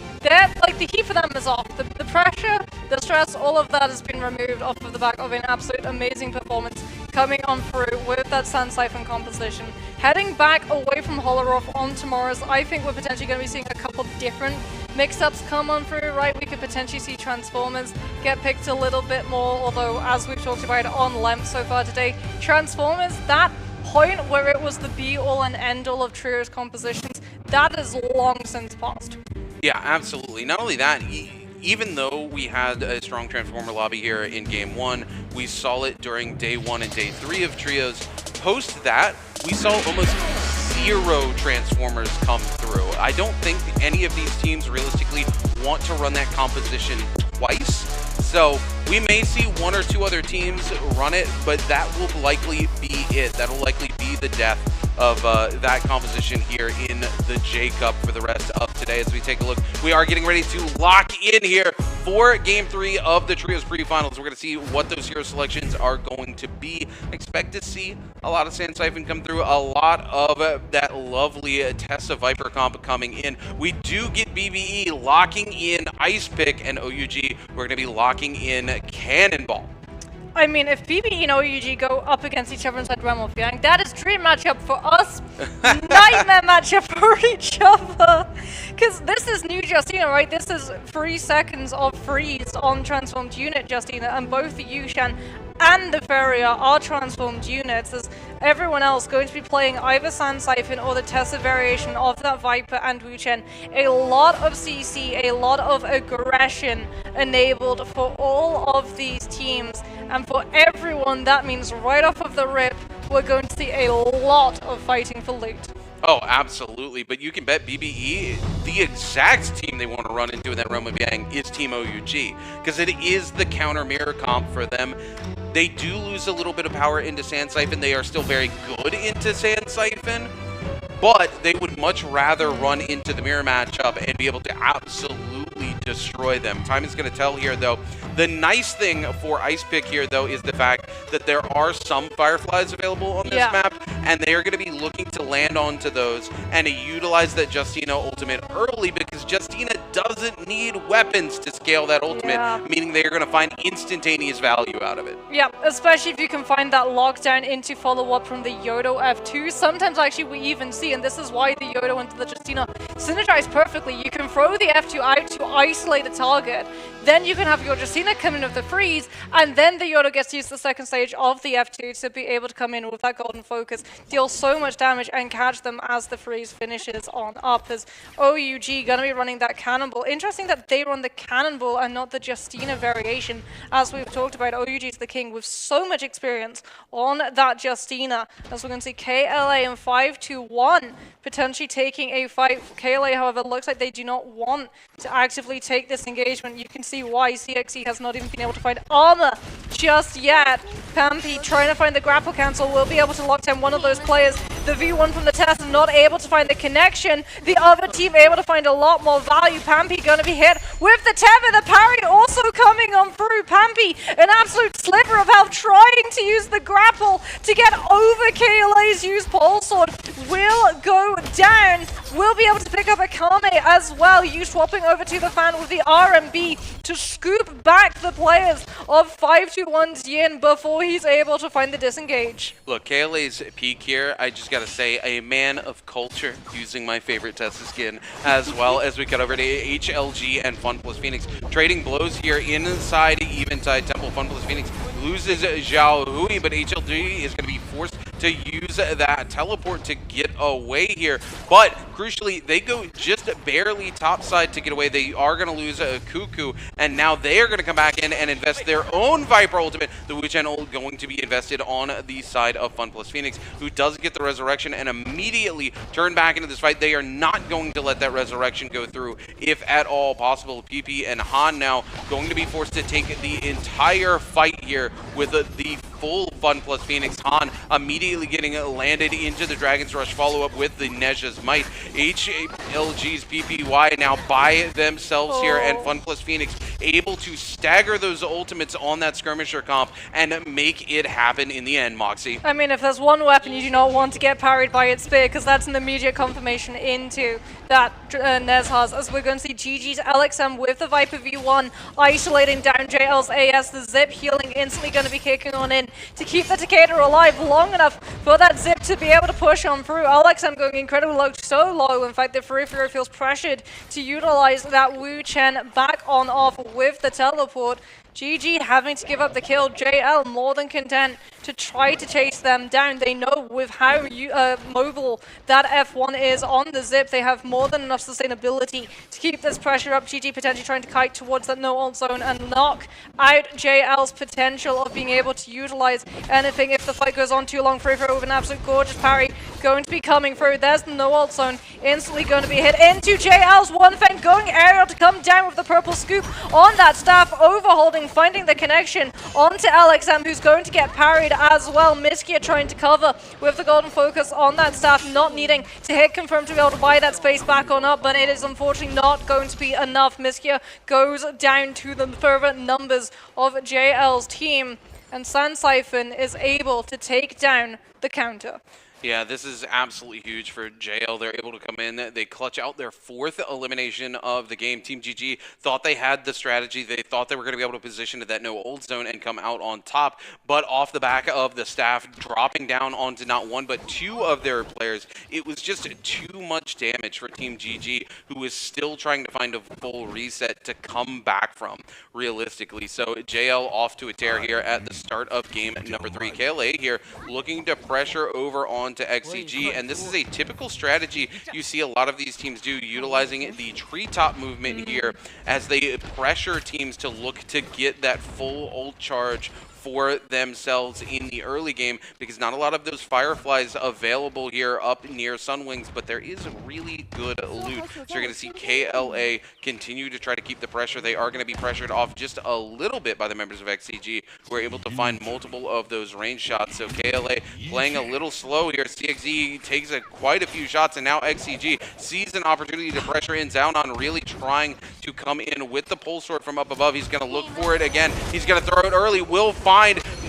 like the heat for them is off. The pressure, the stress, all of that has been removed off of the back of an absolute amazing performance coming on through with that Sand Siphon composition. Heading back away from Holoroth on tomorrow's, I think we're potentially going to be seeing a couple different mix-ups come on through, right? We could potentially see Transformers get picked a little bit more, although as we've talked about on length so far today, Transformers, that point where it was the be-all and end-all of trios compositions, that is long since passed. Yeah, absolutely. Not only that, even though we had a strong Transformer lobby here in Game 1, we saw it during Day 1 and Day 3 of Trios. Post that, we saw almost 0 Transformers come through. I don't think any of these teams realistically want to run that composition twice. So we may see 1 or 2 other teams run it, but that will likely be it. That'll likely be the death of that composition here in the J Cup for the rest of today. As we take a look, we are getting ready to lock in here for Game 3 of the Trios pre-finals. We're going to see what those hero selections are going to be. Expect to see a lot of Sand Siphon come through, a lot of that lovely Tessa Viper comp coming in. We do get BBE locking in Ice Pick, and OUG, we're going to be locking in Cannonball. I mean, if BBE and OUG go up against each other inside Realm of Yang, that is dream matchup for us, nightmare matchup for each other. Because this is new Justina, right? This is 3 seconds of freeze on transformed unit Justina, and both the Yushan and the Feria are transformed units, as everyone else going to be playing either Sand Siphon or the Tessa variation of that Viper and Wuchen. A lot of CC, a lot of aggression enabled for all of these teams. And for everyone, that means right off of the rip, we're going to see a lot of fighting for loot. Oh, absolutely. But you can bet BBE, the exact team they want to run into in that realm of Yang is Team OUG, because it is the counter mirror comp for them. They do lose a little bit of power into Sand Siphon. They are still very good into Sand Siphon, but they would much rather run into the mirror matchup and be able to absolutely destroy them. Time is going to tell here, though. The nice thing for Ice Pick here, though, is the fact that there are some Fireflies available on this map, and they are going to be looking to land onto those and to utilize that Justina ultimate early, because Justina doesn't need weapons to scale that ultimate, meaning they are going to find instantaneous value out of it. Yeah, especially if you can find that lockdown into follow-up from the Yodo F2. Sometimes actually we even see, and this is why the Yodo and the Justina synergize perfectly. You can throw the F2 out to isolate a target, then you can have your Justina come in with the freeze, and then the Yodo gets to use the second stage of the F2 to be able to come in with that golden focus, deal so much damage, and catch them as the freeze finishes on up. As OUG gonna be running that cannonball. Interesting that they run the cannonball and not the Justina variation. As we've talked about, OUG is the king with so much experience on that Justina. As we're gonna see KLA in 5-2-1 potentially taking a fight. KLA, however, looks like they do not want to actively take this engagement. You can see why CXE has not even been able to find armor just yet. Pampy trying to find the grapple cancel, will be able to lock down one of those players. The V1 from the test not able to find the connection. The other team able to find a lot more value. Pampy gonna be hit with the tether. The parry also coming on through. Pampy, an absolute sliver of health, trying to use the grapple to get over KLA's use pole sword. Will go down. Will be able to pick up a Kame as well. You swapping over to the fan with the RMB to scoop back the players of 5-2-1's Yin before he's able to find the disengage. Look, KLA's peak here, I just gotta say, a man of culture, using my favorite Tessa skin, as well as we cut over to HLG and Fun Plus Phoenix. Trading blows here inside Eventide Temple. Fun Plus Phoenix loses Zhao Hui, but HLG is gonna be forced to use that teleport to get away here. But crucially, they go just barely topside to get away. They are going to lose a Cuckoo, and now they are going to come back in and invest their own Viper ultimate. The Wu Chen ult going to be invested on the side of Fun Plus Phoenix, who does get the resurrection and immediately turn back into this fight. They are not going to let that resurrection go through, if at all possible. PP and Han now going to be forced to take the entire fight here with the full Fun Plus Phoenix. Han immediately getting landed into the Dragon's Rush follow-up with the Nezha's Might. HLG's PPY now by themselves here, and Fun Plus Phoenix able to stagger those ultimates on that skirmisher comp and make it happen in the end, Moxie. I mean, if there's one weapon you do not want to get parried by its spear, because that's an immediate confirmation into that Nez has, as we're going to see GG's LXM with the Viper V1 isolating down JL's AS. The Zip healing instantly going to be kicking on in to keep the Takeda alive long enough for that Zip to be able to push on through. LXM going incredibly low, so low in fact that Fury feels pressured to utilize that Wu Chen back on off with the teleport. GG having to give up the kill. JL more than content to try to chase them down. They know with how mobile that F1 is on the Zip, they have more than enough sustainability to keep this pressure up. GG potentially trying to kite towards that no ult zone and knock out JL's potential of being able to utilize anything if the fight goes on too long. Free throw with an absolute gorgeous parry going to be coming through. There's the no ult zone instantly going to be hit into JL's one thing, going aerial to come down with the purple scoop on that staff, overholding, finding the connection onto LXM, who's going to get parried as well. Miskia trying to cover with the golden focus on that staff, not needing to hit confirm to be able to buy that space back on up, but it is unfortunately not going to be enough. Miskia goes down to the further numbers of JL's team, and Sand Siphon is able to take down the counter. Yeah, this is absolutely huge for JL. They're able to come in. They clutch out their fourth elimination of the game. Team GG thought they had the strategy. They thought they were going to be able to position to that no ult zone and come out on top. But off the back of the staff dropping down onto not one but two of their players, it was just too much damage for Team GG, who is still trying to find a full reset to come back from, realistically. So JL off to a tear here at the start of game number 3. KLA here looking to pressure over on onto XCG, and this is a typical strategy you see a lot of these teams do, utilizing the treetop movement here as they pressure teams to look to get that full ult charge for themselves in the early game, because not a lot of those Fireflies available here up near Sunwings, but there is really good loot. So you're going to see KLA continue to try to keep the pressure. They are going to be pressured off just a little bit by the members of XCG, who are able to find multiple of those range shots. So KLA playing a little slow here. CXZ takes quite a few shots, and now XCG sees an opportunity to pressure in. Zaunon really trying to come in with the pole sword from up above. He's going to look for it again. He's going to throw it early. Will find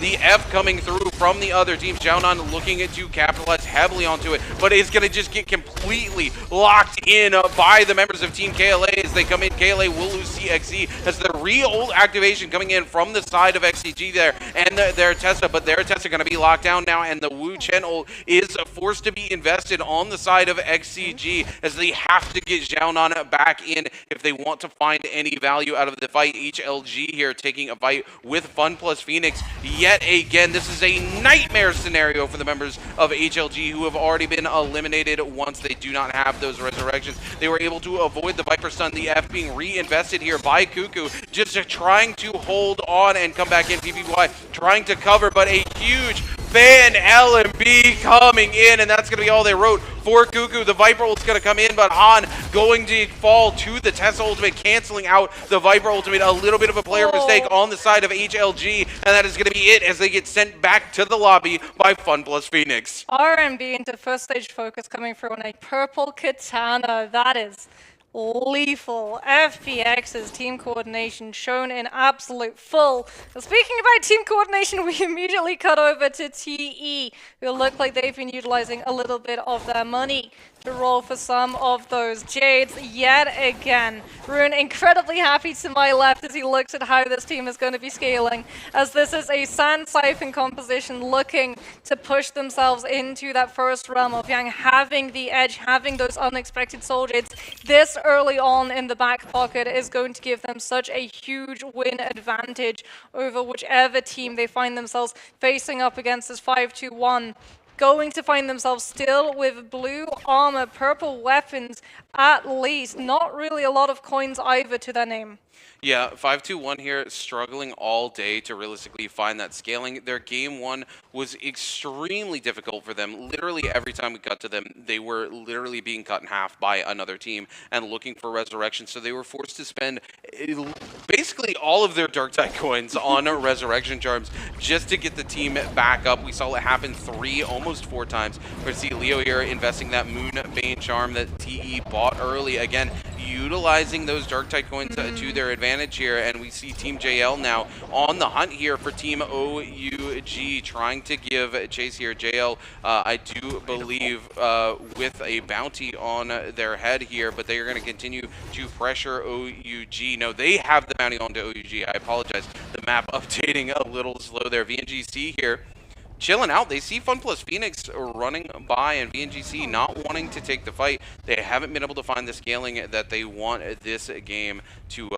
the F coming through from the other team. Zaunon looking to capitalize heavily onto it, but it's going to just get completely locked in by the members of Team KLA as they come in. KLA will lose CXZ as the re-ult activation coming in from the side of XCG there, and their Tessa, but their Tessa going to be locked down now, and the Wu Chen ult is forced to be invested on the side of XCG as they have to get Zaunon back in if they want to find any value out of the fight. HLG here taking a fight with Fun plus Phoenix yet again. This is a nightmare scenario for the members of HLG, who have already been eliminated once they do not have those resurrections. They were able to avoid the Viper stun, the F being reinvested here by Cuckoo, just trying to hold on and come back in. PPY trying to cover, but a huge Fan LMB coming in, and that's going to be all they wrote for Cuckoo. The Viper ult's going to come in, but Han going to fall to the Tessa ultimate, canceling out the Viper ultimate. A little bit of a player mistake on the side of HLG, and that is going to be it as they get sent back to the lobby by Fun plus Phoenix. RMB into first stage focus coming through on a purple katana. That is lethal. FPX's team coordination shown in absolute full. Speaking about team coordination, we immediately cut over to TE, who look like they've been utilizing a little bit of their money to roll for some of those Jades yet again. Rune incredibly happy to my left as he looks at how this team is going to be scaling, as this is a Sand Siphon composition looking to push themselves into that first realm of Yang, having the edge, having those unexpected soul Jades this early on in the back pocket is going to give them such a huge win advantage over whichever team they find themselves facing up against as 5-2-1. Going to find themselves still with blue armor, purple weapons at least. Not really a lot of coins either to their name. Yeah, 5-2-1 here, struggling all day to realistically find that scaling. Their game one was extremely difficult for them. Literally every time we got to them, they were literally being cut in half by another team and looking for resurrection. So they were forced to spend basically all of their Dark Tide coins on resurrection charms just to get the team back up. We saw it happen almost four times. We're see Leo here investing that Moon Bane charm that TE bought early. Again, utilizing those Dark Tide coins to their advantage here, and we see Team JL now on the hunt here for Team OUG, trying to give chase here. JL, I do believe, with a bounty on their head here, but they are going to continue to pressure OUG. No, they have the bounty onto OUG. I apologize. The map updating a little slow there. VNGC here chilling out. They see Fun plus Phoenix running by, and VNGC not wanting to take the fight. They haven't been able to find the scaling that they want this game to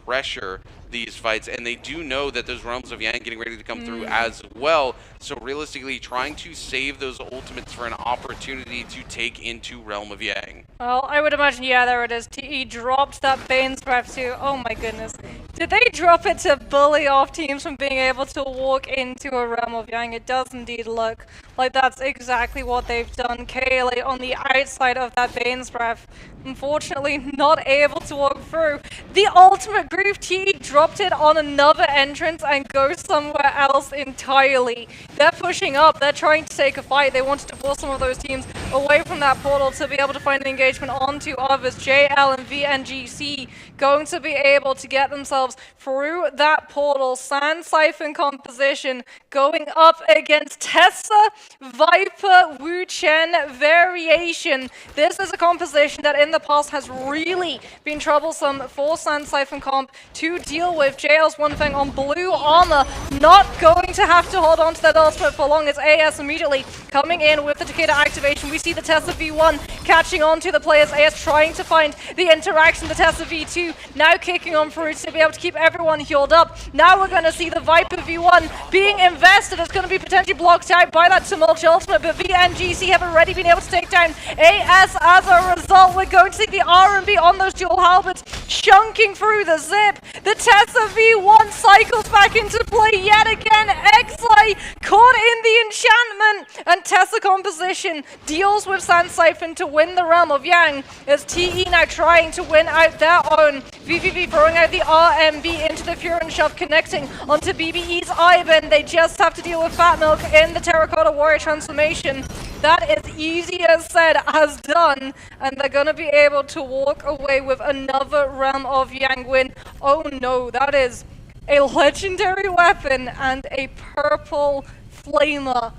pressure these fights, and they do know that those Realms of Yang getting ready to come through as well. So realistically, trying to save those ultimates for an opportunity to take into Realm of Yang. Well, I would imagine, yeah, there it is. TE dropped that Bane's Breath too. Oh my goodness. Did they drop it to bully off teams from being able to walk into a Realm of Yang? It does indeed look like that's exactly what they've done. KLA on the outside of that Bane's Breath, unfortunately not able to walk through. The ultimate groove, TE dropped it on another entrance and goes somewhere else entirely. They're pushing up, they're trying to take a fight. They wanted to force some of those teams away from that portal to be able to find an engagement onto others. JL and VNGC going to be able to get themselves through that portal. Sand Siphon composition going up against Tessa, Viper, Wu Chen variation. This is a composition that in the past has really been troublesome for Sand Siphon comp to deal with. JL's one thing on blue armor, not going to have to hold on to that ultimate for long as AS immediately coming in with the Takeda activation. We see the Tessa V1 catching on to the players. AS trying to find the interaction. The Tessa V2 now kicking on through to be able to keep everyone healed up. Now we're going to see the Viper V1 being invested. It's going to be potentially blocked out by that Tumultuous ultimate, but VNGC have already been able to take down AS as a result. We're going to see the R&B on those dual halberds chunking through the zip. The Tessa V1 cycles back into play yet again. Xlay caught in the enchantment, and Tessa composition deals with Sand Siphon to win the Realm of Yang, as TE now trying to win out their own. VVV throwing out the RMB into the Fury and Shove, connecting onto BBE's Ivan. They just have to deal with Fat Milk in the Terracotta Warrior transformation. That is easier said as done, and they're going to be able to walk away with another Realm of Yang win. Oh no, that is a legendary weapon and a purple flamer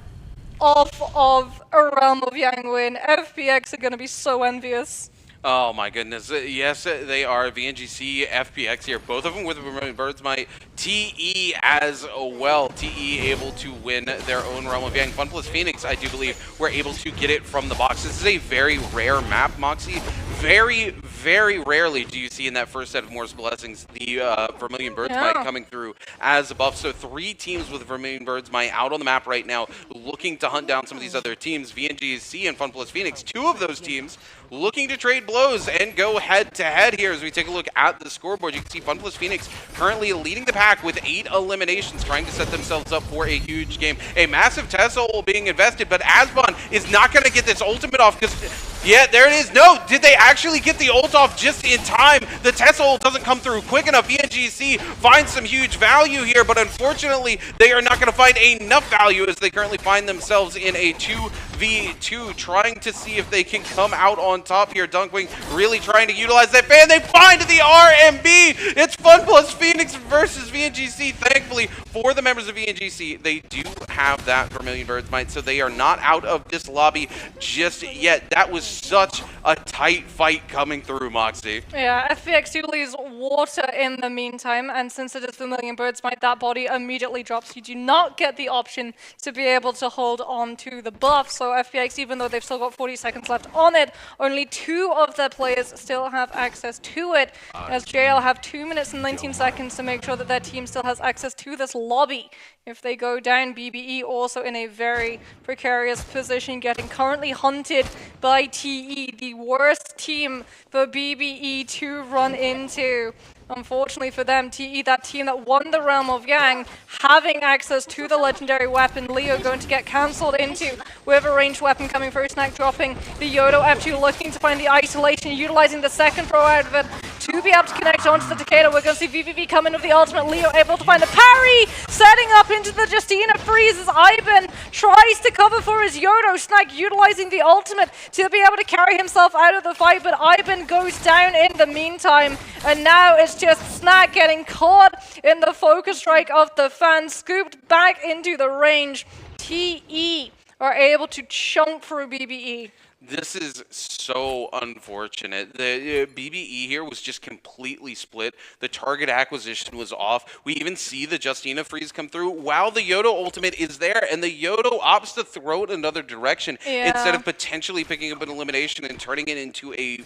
off of a Realm of Yang win. FPX are going to be so envious. Oh my goodness, yes they are. VNGC, FPX here, both of them with Vermilion Bird's Might. TE as well, TE able to win their own Realm of Yang. FunPlus Phoenix, I do believe, were able to get it from the box. This is a very rare map, Moxie. Very, very rarely do you see in that first set of Morse Blessings the Vermilion Bird's Might coming through as a buff. So 3 teams with Vermilion Bird's Might out on the map right now, looking to hunt down some of these other teams. VNGC and FunPlus Phoenix, 2 of those teams looking to trade blows and go head-to-head here. As we take a look at the scoreboard, you can see FunPlus Phoenix currently leading the pack with 8 eliminations, trying to set themselves up for a huge game. A massive Tesla being invested, but Asbon is not going to get this ultimate off because, yeah, there it is. No, did they actually get the ult off just in time? The Tesla ult doesn't come through quick enough. VNGC finds some huge value here, but unfortunately, they are not going to find enough value as they currently find themselves in a 2v2, trying to see if they can come out on top here. Dunkwing really trying to utilize that fan. They find the RMB. It's FunPlus Phoenix versus VNGC. Thankfully for the members of VNGC, they do have that Vermilion Bird's Might, so they are not out of this lobby just yet. That was such a tight fight coming through, Moxie. Yeah, FPX do lose water in the meantime, and since it is Vermilion Bird's Might, that body immediately drops. You do not get the option to be able to hold on to the buff, so FPX, even though they've still got 40 seconds left on it, only 2 of their players still have access to it, as JL have 2 minutes and 19 seconds to make sure that their team still has access to this lobby. If they go down, BBE also in a very precarious position, getting currently hunted by TE, the worst team for BBE to run into. Unfortunately for them, TE, that team that won the Realm of Yang, having access to the legendary weapon, Leo going to get cancelled into with a ranged weapon coming through, Snack dropping the Yodo F2, looking to find the isolation, utilizing the second throw out of it to be able to connect onto the Takeda. We're going to see VVV come in with the ultimate. Leo able to find the parry, setting up into the Justina, freezes. Ivan tries to cover for his Yodo. Snack utilizing the ultimate to be able to carry himself out of the fight, but Ivan goes down in the meantime, and now it's just Snack getting caught in the focus strike of the fan, scooped back into the range. TE are able to chunk through BBE. This is so unfortunate. The BBE here was just completely split. The target acquisition was off. We even see the Justina freeze come through while the Yodo ultimate is there, and the Yodo opts to throw it another direction instead of potentially picking up an elimination and turning it into a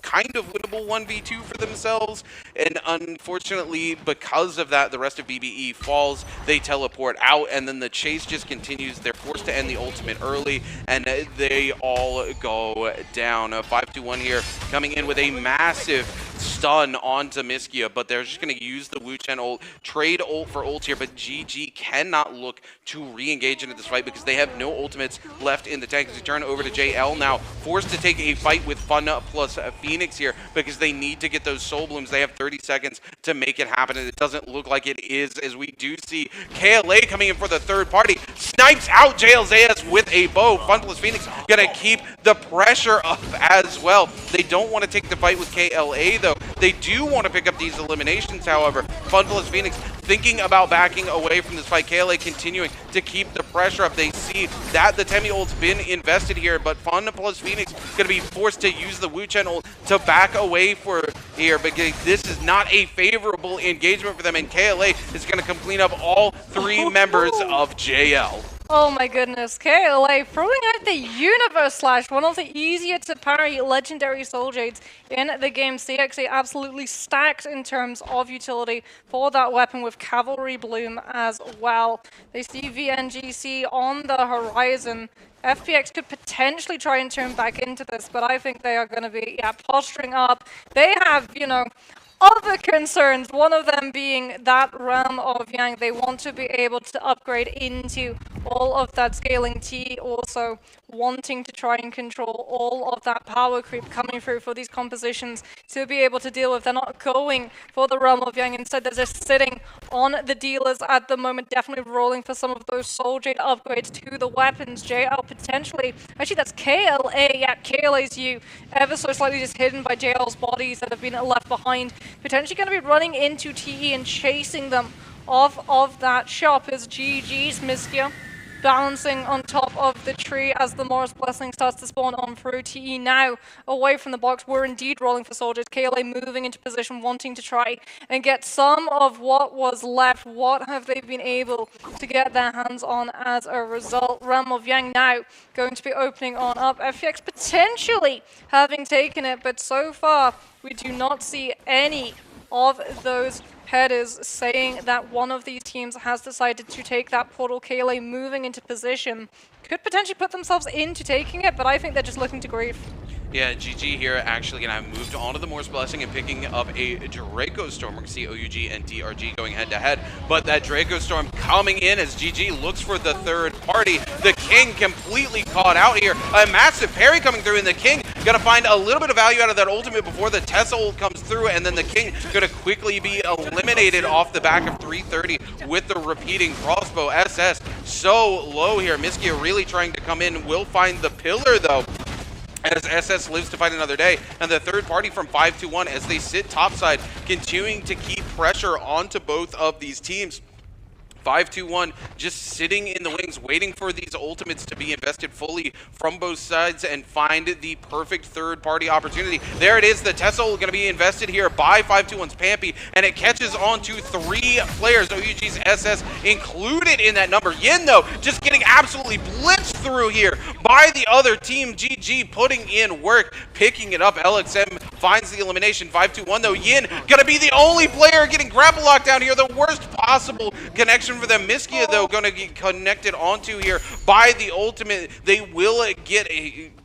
kind of winnable 1v2 for themselves. And unfortunately, because of that, the rest of BBE falls. They teleport out, and then the chase just continues. They're forced to end the ultimate early, and they all go down. 5-2-1 here, coming in with a massive stun onto Miskia, but they're just going to use the Wu Chen ult, trade ult for ult here, but GG cannot look to re-engage into this fight because they have no ultimates left in the tank. As we turn over to JL now, forced to take a fight with FunPlus Phoenix here because they need to get those soul blooms. They have 30 seconds to make it happen, and it doesn't look like it is, as we do see KLA coming in for the third party, snipes out JL's AS with a bow. FunPlus Phoenix gonna keep the pressure up as well. They don't want to take the fight with KLA though. They do want to pick up these eliminations, however. FunPlus Phoenix thinking about backing away from this fight. KLA continuing to keep the pressure up. They see that the Temi ult's been invested here, but FunPlus Phoenix going to be forced to use the Wu Chen ult to back away for here, because this is not a favorable engagement for them, and KLA is going to come clean up all 3 members of JL. Oh my goodness, KLA throwing out the Universe Slash, one of the easier to parry legendary Soul Jades in the game. CXA absolutely stacked in terms of utility for that weapon with Cavalry Bloom as well. They see VNGC on the horizon. FPX could potentially try and turn back into this, but I think they are going to be, posturing up. They have, other concerns, one of them being that realm of Yang. They want to be able to upgrade into all of that scaling. T also wanting to try and control all of that power creep coming through for these compositions to be able to deal with. They're not going for the realm of Yang. Instead, they're just sitting on the dealers at the moment, definitely rolling for some of those Soul Jade upgrades to the weapons. JL potentially, actually that's KLA, KLA's you, ever so slightly just hidden by JL's bodies that have been left behind. Potentially going to be running into TE and chasing them off of that shop as GG's Miskia balancing on top of the tree as the Morris Blessing starts to spawn on through. TE now away from the box. We're indeed rolling for soldiers. KLA moving into position, wanting to try and get some of what was left. What have they been able to get their hands on as a result? Realm of Yang now going to be opening on up. FPX potentially having taken it, but so far we do not see any of those headers saying that one of these teams has decided to take that portal. KLA moving into position could potentially put themselves into taking it, but I think they're just looking to grief. Yeah, GG here actually gonna have moved on to the Morse Blessing and picking up a Draco Storm. We're gonna see OUG and DRG going head to head, but that Draco Storm coming in as GG looks for the third party. The King completely caught out here. A massive parry coming through, and the King gonna find a little bit of value out of that ultimate before the Tesla ult comes through, and then the King gonna quickly be eliminated off the back of 330 with the repeating crossbow. SS so low here. Miskia really trying to come in, will find the pillar though, as SS lives to fight another day. And the third party from 5-2-1 as they sit topside, continuing to keep pressure onto both of these teams. 5-2-1 just sitting in the wings, waiting for these ultimates to be invested fully from both sides and find the perfect third-party opportunity. There it is, the Tesla going to be invested here by 5-2-1's Pampy, and it catches on to 3 players. OUG's SS included in that number. Yin, though, just getting absolutely blitzed through here by the other team. GG putting in work, picking it up. LXM finds the elimination. 5-2-1, though. Yin going to be the only player getting grapple locked down here. The worst possible connection for them. Miskia, though, going to get connected onto here by the ultimate. They will get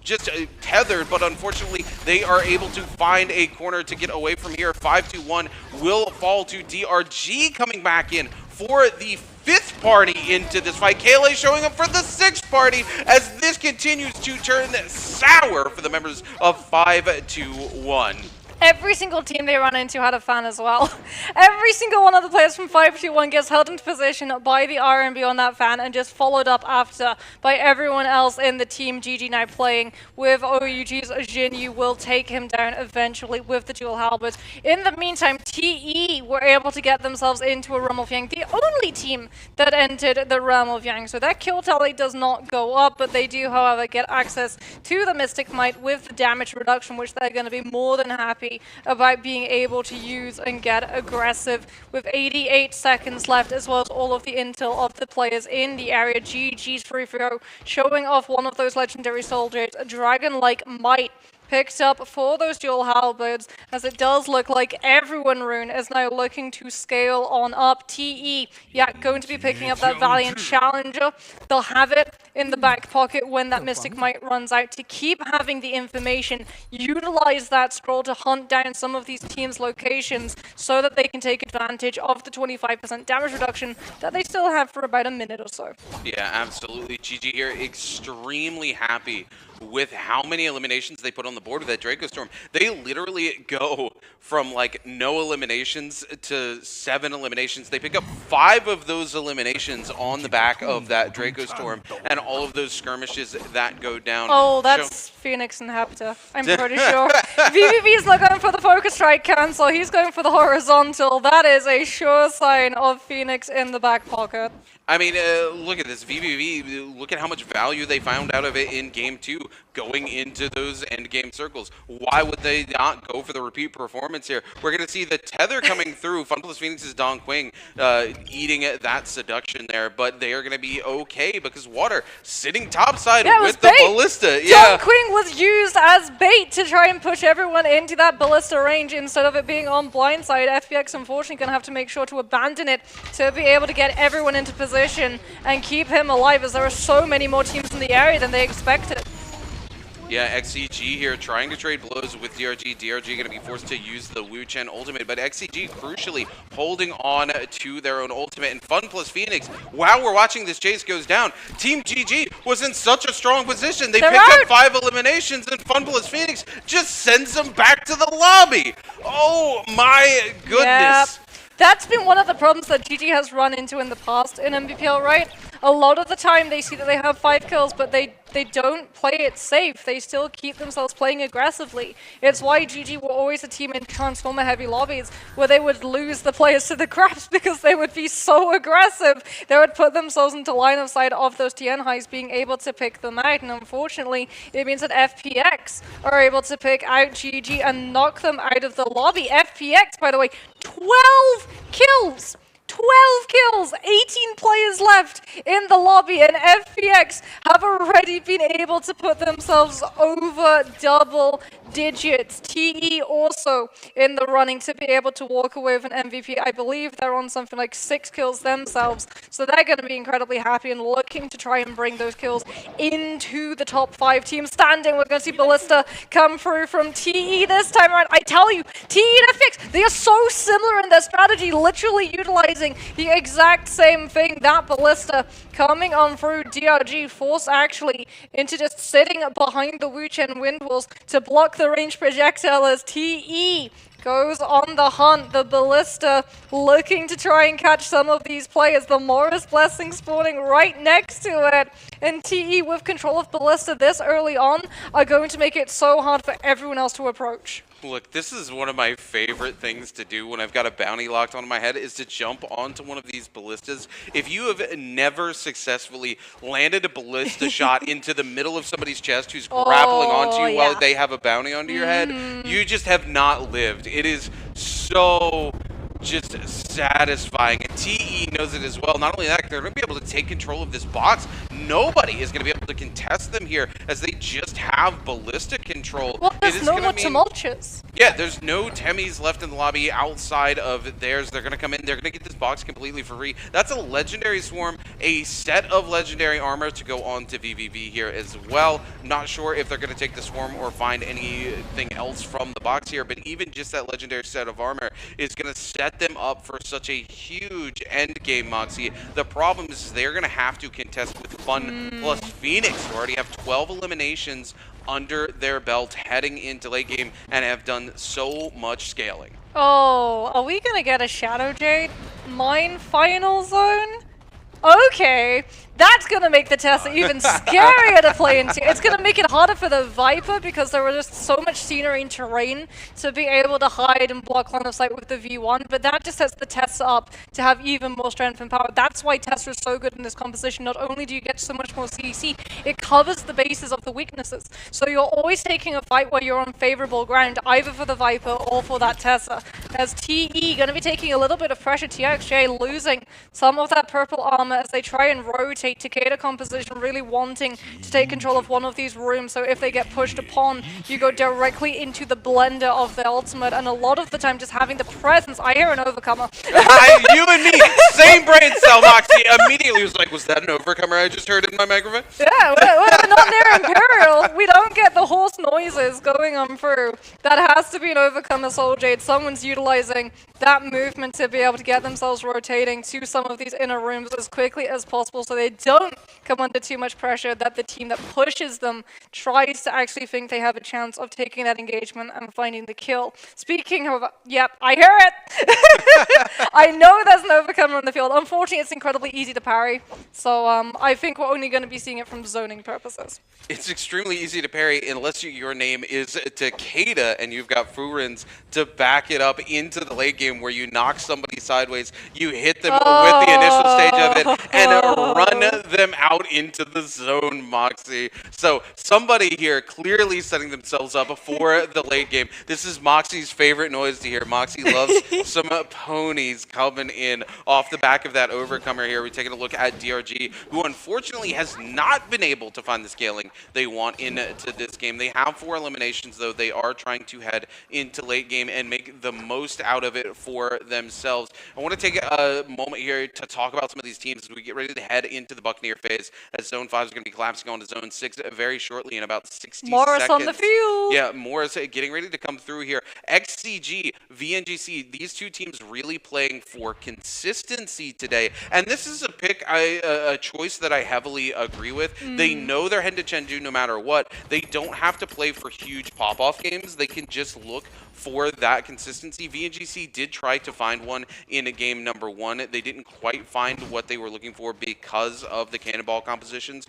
just tethered, but unfortunately they are able to find a corner to get away from here. 5-2-1 will fall to DRG coming back in for the 5th party into this fight. KLA showing up for the 6th party as this continues to turn sour for the members of 5-2-1. Every single team they ran into had a fan as well. Every single one of the players from 5-2-1 gets held into position by the RMB on that fan and just followed up after by everyone else in the team. GG now playing with OUG's Jin. You will take him down eventually with the dual halberds. In the meantime, TE were able to get themselves into a Realm of Yang, the only team that entered the Realm of Yang. So their kill tally does not go up, but they do, however, get access to the Mystic Might with the damage reduction, which they're going to be more than happy about being able to use and get aggressive. With 88 seconds left, as well as all of the intel of the players in the area. GG's free throw showing off one of those legendary soldiers, a dragon-like might picked up for those dual halberds, as it does look like everyone Rune is now looking to scale on up. TE, going to be picking up that Valiant Challenger. They'll have it in the back pocket when that Mystic Might runs out to keep having the information, utilize that scroll to hunt down some of these teams' locations so that they can take advantage of the 25% damage reduction that they still have for about a minute or so. Yeah, absolutely. GG here extremely happy with how many eliminations they put on the board with that Draco Storm. They literally go from like no eliminations to 7 eliminations. They pick up 5 of those eliminations on the back of that Draco Storm. And all of those skirmishes that go down. Oh, that's Phoenix Inhabitor, I'm pretty sure. VVV's not going for the focus strike cancel, he's going for the horizontal. That is a sure sign of Phoenix in the back pocket. I mean, look at this. VVV, look at how much value they found out of it in Game 2, going into those endgame circles. Why would they not go for the repeat performance here? We're going to see the tether coming through. Fun Plus Phoenix's Don Quing eating that seduction there, but they are going to be okay because Water sitting topside with the ballista. Don Quing was used as bait to try and push everyone into that ballista range instead of it being on blindside. FPX unfortunately going to have to make sure to abandon it to be able to get everyone into position and keep him alive, as there are so many more teams in the area than they expected. Yeah, XCG here trying to trade blows with DRG. DRG going to be forced to use the Wu Chen ultimate, but XCG crucially holding on to their own ultimate. And Fun Plus Phoenix, while we're watching this chase goes down, Team GG was in such a strong position. They picked up 5 eliminations, and Fun Plus Phoenix just sends them back to the lobby. Oh my goodness. Yep. That's been one of the problems that GG has run into in the past in MVPL, right? A lot of the time they see that they have 5 kills, but they don't play it safe. They still keep themselves playing aggressively. It's why GG were always a team in Transformer-heavy lobbies where they would lose the players to the craps because they would be so aggressive. They would put themselves into line of sight of those TN highs being able to pick them out. And unfortunately, it means that FPX are able to pick out GG and knock them out of the lobby. FPX, by the way, 12 kills! 12 kills, 18 players left in the lobby, and FPX have already been able to put themselves over double digits. TE also in the running to be able to walk away with an MVP. I believe they're on something like 6 kills themselves, so they're going to be incredibly happy and looking to try and bring those kills into the top 5 teams standing. We're going to see Ballista come through from TE this time around. I tell you, TE and FPX, they are so similar in their strategy, literally utilizing the exact same thing. That Ballista coming on through DRG, forced actually into just sitting behind the Wu Chen wind walls to block the range projectile as TE goes on the hunt. The Ballista looking to try and catch some of these players. The Morris Blessing spawning right next to it. And TE with control of Ballista this early on are going to make it so hard for everyone else to approach. Look, this is one of my favorite things to do when I've got a bounty locked onto my head, is to jump onto one of these ballistas. If you have never successfully landed a ballista shot into the middle of somebody's chest who's grappling onto you while they have a bounty onto your head, you just have not lived. It is so just satisfying, and TE knows it as well. Not only that, they're going to be able to take control of this box. Nobody is going to be able to contest them here, as they just have ballista control. Well, there's no more tumultuous. Yeah, there's no Temmies left in the lobby outside of theirs. They're going to come in. They're going to get this box completely for free. That's a legendary swarm, a set of legendary armor to go on to VVV here as well. Not sure if they're going to take the swarm or find anything else from the box here, but even just that legendary set of armor is going to set them up for such a huge end game, Moxie. The problem is they're going to have to contest with Fun Plus Phoenix, who already have 12 eliminations under their belt heading into late game and have done so much scaling. Oh, are we going to get a Shadow Jade mine final zone? Okay, that's going to make the Tesla even scarier to play into. It's going to make it harder for the Viper because there was just so much scenery and terrain to be able to hide and block line of sight with the V1, but that just sets the Tesla up to have even more strength and power. That's why Tesla is so good in this composition. Not only do you get so much more CC, it covers the bases of the weaknesses. So you're always taking a fight where you're on favorable ground, either for the Viper or for that Tesla. As TE going to be taking a little bit of pressure, TXJ losing some of that purple armor as they try and rotate Takeda composition, really wanting to take control of one of these rooms. So if they get pushed upon, you go directly into the blender of the ultimate, and a lot of the time just having the presence. I hear an overcomer. You and me, same brain cell, Moxie. Immediately was like, was that an overcomer I just heard in my microphone? Yeah, we're not near Imperial. We don't get the horse noises going on through. That has to be an overcomer Soul Jade. Someone's utilizing that movement to be able to get themselves rotating to some of these inner rooms as quickly as possible, so they don't come under too much pressure, that the team that pushes them tries to actually think they have a chance of taking that engagement and finding the kill. Speaking of, yep, I hear it! I know there's an overcomer on the field. Unfortunately, it's incredibly easy to parry, so I think we're only going to be seeing it from zoning purposes. It's extremely easy to parry unless your name is Takeda and you've got Furins to back it up into the late game where you knock somebody sideways, you hit them with the initial stage of it, and run them out into the zone, Moxie. So somebody here clearly setting themselves up for the late game. This is Moxie's favorite noise to hear. Moxie loves some ponies coming in off the back of that overcomer here. We're taking a look at DRG, who unfortunately has not been able to find the scaling they want into this game. They have 4 eliminations, though. They are trying to head into late game and make the most out of it for themselves. I want to take a moment here to talk about some of these teams as we get ready to head into the Buccaneer phase, as Zone 5 is going to be collapsing onto Zone 6 very shortly in about 60 Morris seconds. on the field! Yeah, Morris getting ready to come through here. XCG, VNGC, these two teams really playing for consistency today. And this is a pick, a choice that I heavily agree with. They know they're heading to Chengdu no matter what. They don't have to play for huge pop-off games. They can just look for that consistency. VNGC did try to find one in a game number 1. They didn't quite find what they were looking for because of the cannonball compositions,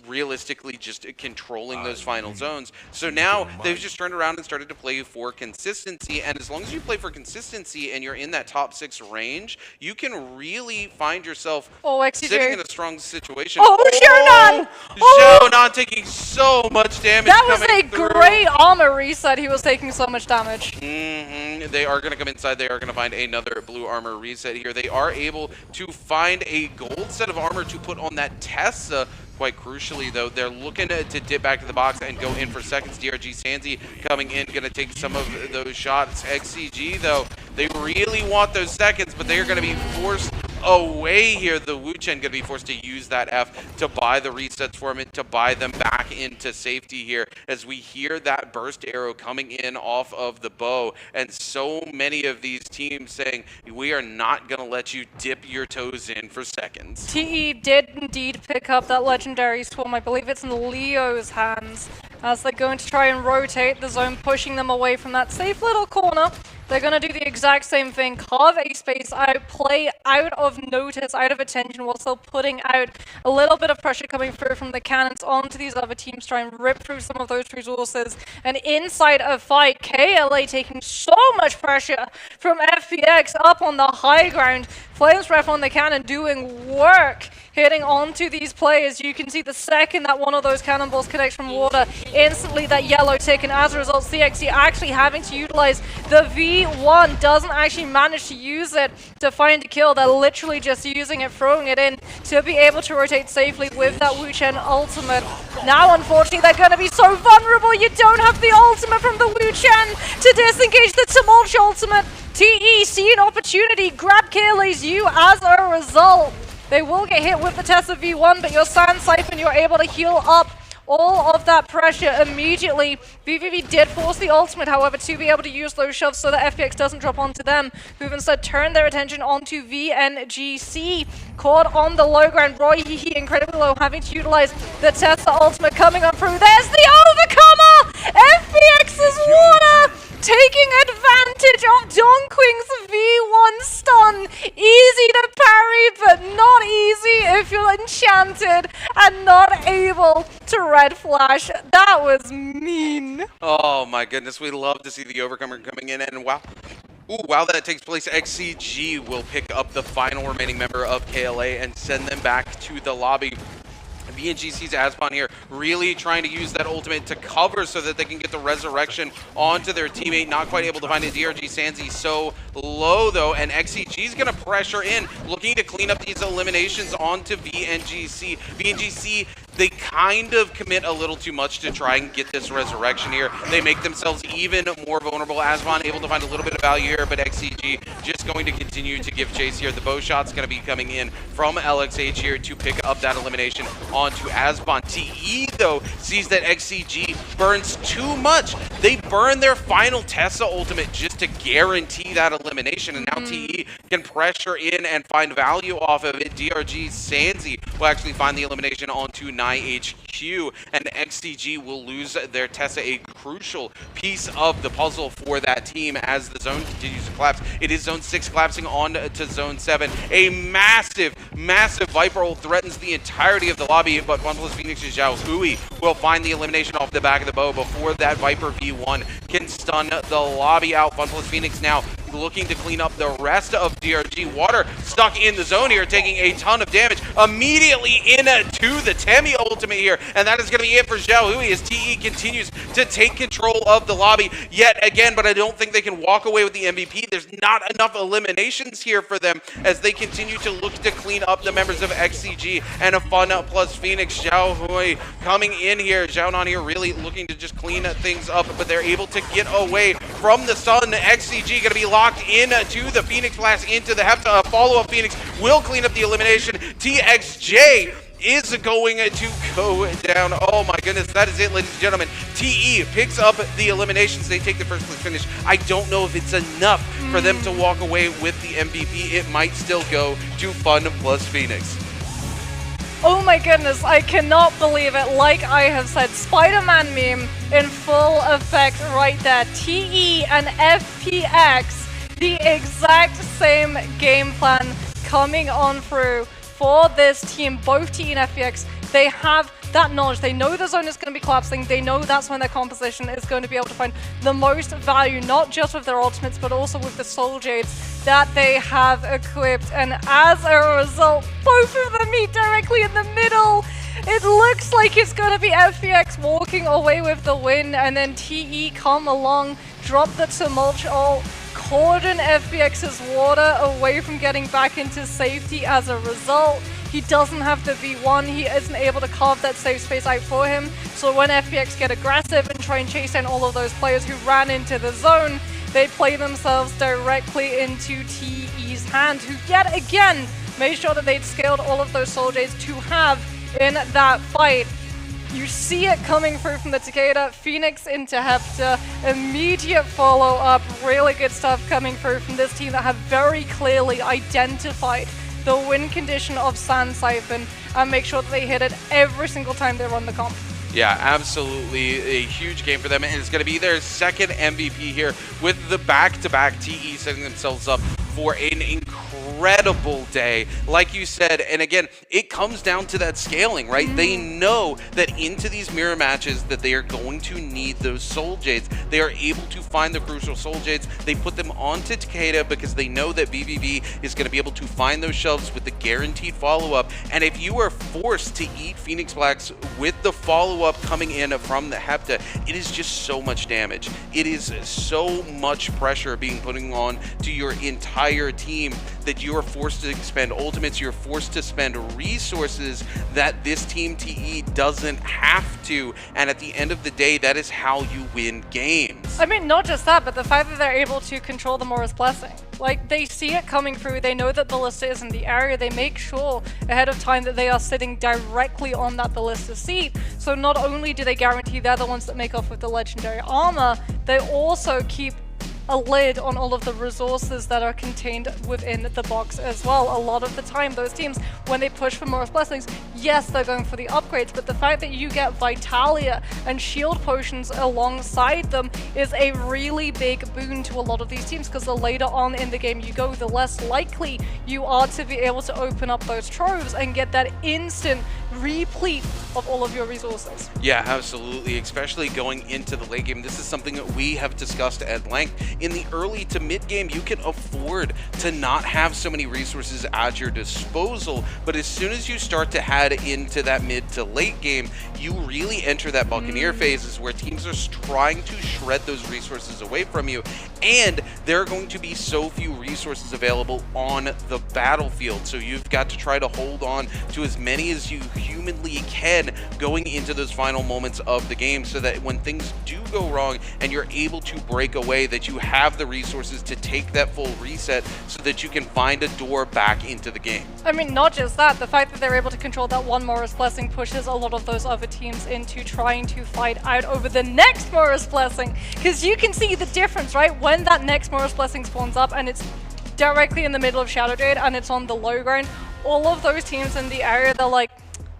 realistically just controlling those final zones. So now they've just turned around and started to play for consistency, and as long as you play for consistency and you're in that top 6 range, you can really find yourself sitting in a strong situation. Xiaonan taking so much damage. That was a great armor reset. He was taking so much damage. They are going to come inside. They are going to find another blue armor reset here. They are able to find a gold set of armor to put on that Tessa. Quite crucially, though, they're looking to dip back to the box and go in for seconds. DRG Sanzi coming in, going to take some of those shots. XCG, though, they really want those seconds, but they are going to be forced away here. The Wu Chen going to be forced to use that F to buy the resets for him and to buy them back into safety here as we hear that burst arrow coming in off of the bow, and so many of these teams saying, we are not going to let you dip your toes in for seconds. TE did indeed pick up that legendary swarm. I believe it's in Leo's hands as they're going to try and rotate the zone, pushing them away from that safe little corner. They're going to do the exact same thing, carve a space out, play out of notice, out of attention, while still putting out a little bit of pressure coming through from the cannons onto these other teams, try and rip through some of those resources. And inside a fight, KLA taking so much pressure from FPX up on the high ground. Flames Ref on the cannon doing work, hitting onto these players. You can see the second that one of those cannonballs connects from water, instantly that yellow tick, and as a result, CXC actually having to utilize the V1, doesn't actually manage to use it to find a kill. They're literally just using it, throwing it in to be able to rotate safely with that Wu Chen ultimate. Now, unfortunately, they're going to be so vulnerable. You don't have the ultimate from the Wu Chen to disengage the Tumultuous ultimate. TE see an opportunity, grab KLA's U as a result. They will get hit with the Tessa V1, but your Sand Siphon, you're able to heal up all of that pressure immediately. VVV did force the ultimate, however, to be able to use those shoves so that FPX doesn't drop onto them, who've instead turned their attention onto VNGC. Caught on the low ground, Roy Hihi incredibly low, having to utilize the Tessa ultimate coming on through. There's the overcomer! FPX's water! Taking advantage of Donkwing's V1 stun. Easy to parry, but not easy if you're enchanted and not able to red flash. That was mean. Oh my goodness, we love to see the overcomer coming in, and wow. While that takes place, XCG will pick up the final remaining member of KLA and send them back to the lobby. VNGC's Asbon here really trying to use that ultimate to cover so that they can get the resurrection onto their teammate. Not quite able to find it. DRG Sanzi so low, though, and XCG's going to pressure in, looking to clean up these eliminations onto VNGC. VNGC, they kind of commit a little too much to try and get this resurrection here. They make themselves even more vulnerable. Asbon able to find a little bit of value here, but XCG just going to continue to give chase here. The bow shot's going to be coming in from LXH here to pick up that elimination onto Asbon. TE, though, sees that XCG burns too much. They burn their final Tessa ultimate just to guarantee that elimination, and now TE can pressure in and find value off of it. DRG Sanzi will actually find the elimination onto NiHQ, and XCG will lose their Tessa, a crucial piece of the puzzle for that team as the zone continues to collapse. It is Zone 6 collapsing on to Zone 7. A massive Viper ult threatens the entirety of the lobby, but OnePlus Phoenix's Zhao Hui will find the elimination off the back of the bow before that Viper V1 can stun the lobby out. OnePlus Phoenix now looking to clean up the rest of DRG. Water stuck in the zone here, taking a ton of damage immediately into the Temi ultimate here, and that is going to be it for Zhao Hui as TE continues to take control of the lobby yet again, but I don't think they can walk away with the MVP. There's not enough eliminations here for them as they continue to look to clean up the members of XCG and a Fun plus Phoenix. Zhao Hui coming in here, Zhao Non here really looking to just clean things up, but they're able to get away from the sun. XCG going to be locked into the Phoenix Blast, into the Hepta. Follow-up Phoenix will clean up the elimination. TXJ is going to go down. Oh my goodness, that is it, ladies and gentlemen. TE picks up the eliminations. They take the first place finish. I don't know if it's enough for them to walk away with the MVP. It might still go to Fun plus Phoenix. Oh my goodness, I cannot believe it. Like I have said, Spider-Man meme in full effect right there. TE and FPX, the exact same game plan coming on through for this team. Both TE and FPX, they have that knowledge. They know the zone is going to be collapsing. They know that's when their composition is going to be able to find the most value, not just with their ultimates, but also with the Soul Jades that they have equipped. And as a result, both of them meet directly in the middle. It looks like it's going to be FPX walking away with the win, and then TE come along, drop the Tumult ult, cordon FPX's water away from getting back into safety as a result. He doesn't have the V1, he isn't able to carve that safe space out for him. So when FPX get aggressive and try and chase down all of those players who ran into the zone, they play themselves directly into TE's hand, who yet again made sure that they'd scaled all of those Soul Jades to have in that fight. You see it coming through from the Takeda, Phoenix into Hepta, immediate follow-up, really good stuff coming through from this team that have very clearly identified the win condition of Sand Siphon and make sure that they hit it every single time they run the comp. Yeah, absolutely a huge game for them, and it's going to be their second MVP here with the back-to-back TE setting themselves up for an incredible day, like you said. And again, it comes down to that scaling, right? They know that into these mirror matches that they are going to need those Soul Jades. They are able to find the crucial Soul Jades. They put them onto Takeda because they know that BBB is going to be able to find those shelves with the guaranteed follow-up. And if you are forced to eat Phoenix Blacks with the follow-up coming in from the Hepta, it is just so much damage. It is so much pressure being put on to your entire team that you are forced to spend ultimates, you're forced to spend resources that this team TE doesn't have to, and at the end of the day, that is how you win games. I mean, not just that, but the fact that they're able to control the Morris Blessing. Like, they see it coming through, they know that Ballista is in the area, they make sure ahead of time that they are sitting directly on that Ballista seat. So not only do they guarantee they're the ones that make off with the legendary armor, they also keep a lid on all of the resources that are contained within the box as well. A lot of the time, those teams, when they push for Morris Blessings, yes, they're going for the upgrades, but the fact that you get Vitalia and shield potions alongside them is a really big boon to a lot of these teams, because the later on in the game you go, the less likely you are to be able to open up those troves and get that instant replete of all of your resources. Yeah, absolutely, especially going into the late game. This is something that we have discussed at length. In the early to mid game, you can afford to not have so many resources at your disposal, but as soon as you start to head into that mid to late game, you really enter that Buccaneer phases where teams are trying to shred those resources away from you, and there are going to be so few resources available on the battlefield, so you've got to try to hold on to as many as you humanly can going into those final moments of the game, so that when things do go wrong and you're able to break away, that you have the resources to take that full reset so that you can find a door back into the game. I mean, not just that, the fact that they're able to control that one Morris Blessing pushes a lot of those other teams into trying to fight out over the next Morris Blessing, because you can see the difference, right? When that next Morris Blessing spawns up and it's directly in the middle of Shadow Jade and it's on the low ground, all of those teams in the area, they're like,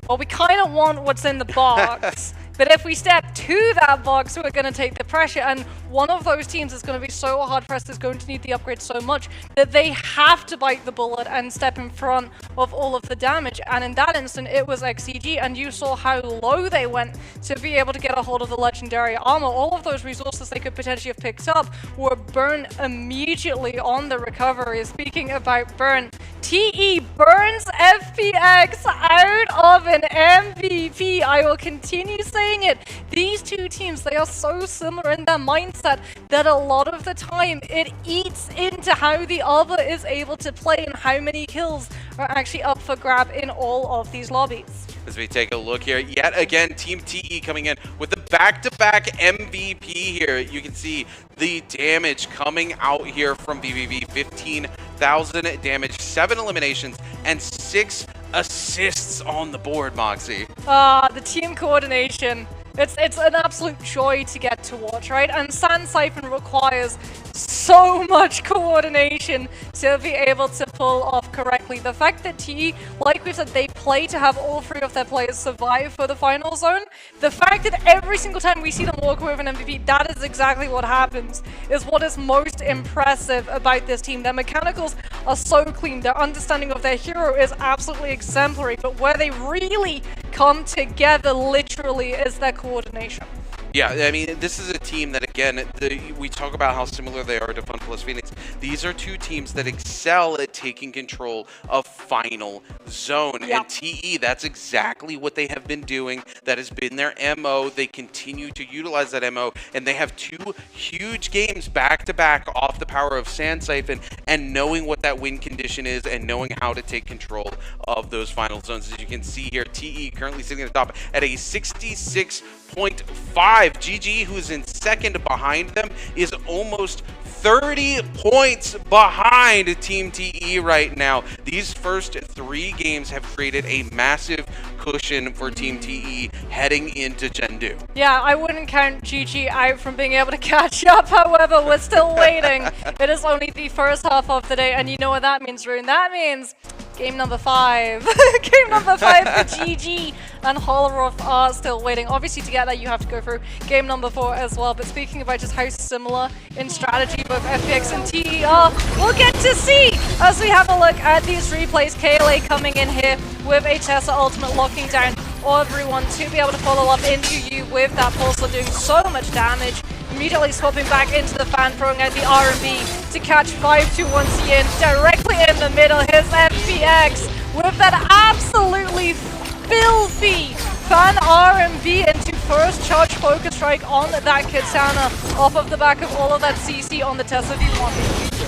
well, we kind of want what's in the box. But if we step to that box, we're going to take the pressure. And one of those teams is going to be so hard pressed, is going to need the upgrade so much that they have to bite the bullet and step in front of all of the damage. And in that instant, it was XCG. And you saw how low they went to be able to get a hold of the legendary armor. All of those resources they could potentially have picked up were burned immediately on the recovery. Speaking about burn, TE burns FPX out of an MVP. I will continue saying it. These two teams, they are so similar in their mindset that a lot of the time it eats into how the other is able to play and how many kills are actually up for grab in all of these lobbies. As we take a look here, yet again, Team TE coming in with the back-to-back MVP here. You can see the damage coming out here from BBB. 15,000 damage, 7 eliminations, and 6 assists on the board, Moxie. The team coordination. It's an absolute joy to get to watch, right? And Sand Siphon requires so much coordination to be able to pull off correctly. The fact that TE, like we said, they play to have all 3 of their players survive for the final zone. The fact that every single time we see them walk away with an MVP, that is exactly what happens, is what is most impressive about this team. Their mechanicals are so clean. Their understanding of their hero is absolutely exemplary. But where they really come together, literally, is their coordination. Yeah, I mean, this is a team that, again, we talk about how similar they are to Fun Plus Phoenix. These are two teams that excel at taking control of final zone. Yep. And TE, that's exactly what they have been doing. That has been their MO. They continue to utilize that MO, and they have 2 huge games back-to-back off the power of Sand Siphon, and knowing what that win condition is and knowing how to take control of those final zones. As you can see here, TE currently sitting at the top at a 66.5. GG, who's in second behind them, is almost 30 points behind Team TE right now. These first 3 games have created a massive cushion for Team TE heading into Chengdu. Yeah, I wouldn't count GG out from being able to catch up, however, we're still waiting. It is only the first half of the day, and you know what that means, Rune? That means game number 5. Game number 5 for GG and Holoroth are still waiting. Obviously, to get that, you have to go through game number 4 as well. But speaking about just how similar in strategy both FPX and TE are, we'll get to see as we have a look at these replays. KLA coming in here with a Tesla ultimate, locking down everyone to be able to follow up into you with that pulsar, doing so much damage. Immediately swapping back into the fan, throwing out the R&B to catch 5-2 once again, directly in the middle. Here's FPX with that absolutely filthy fan R&B into first charge focus strike on that Katana off of the back of all of that CC on the Tesla V1.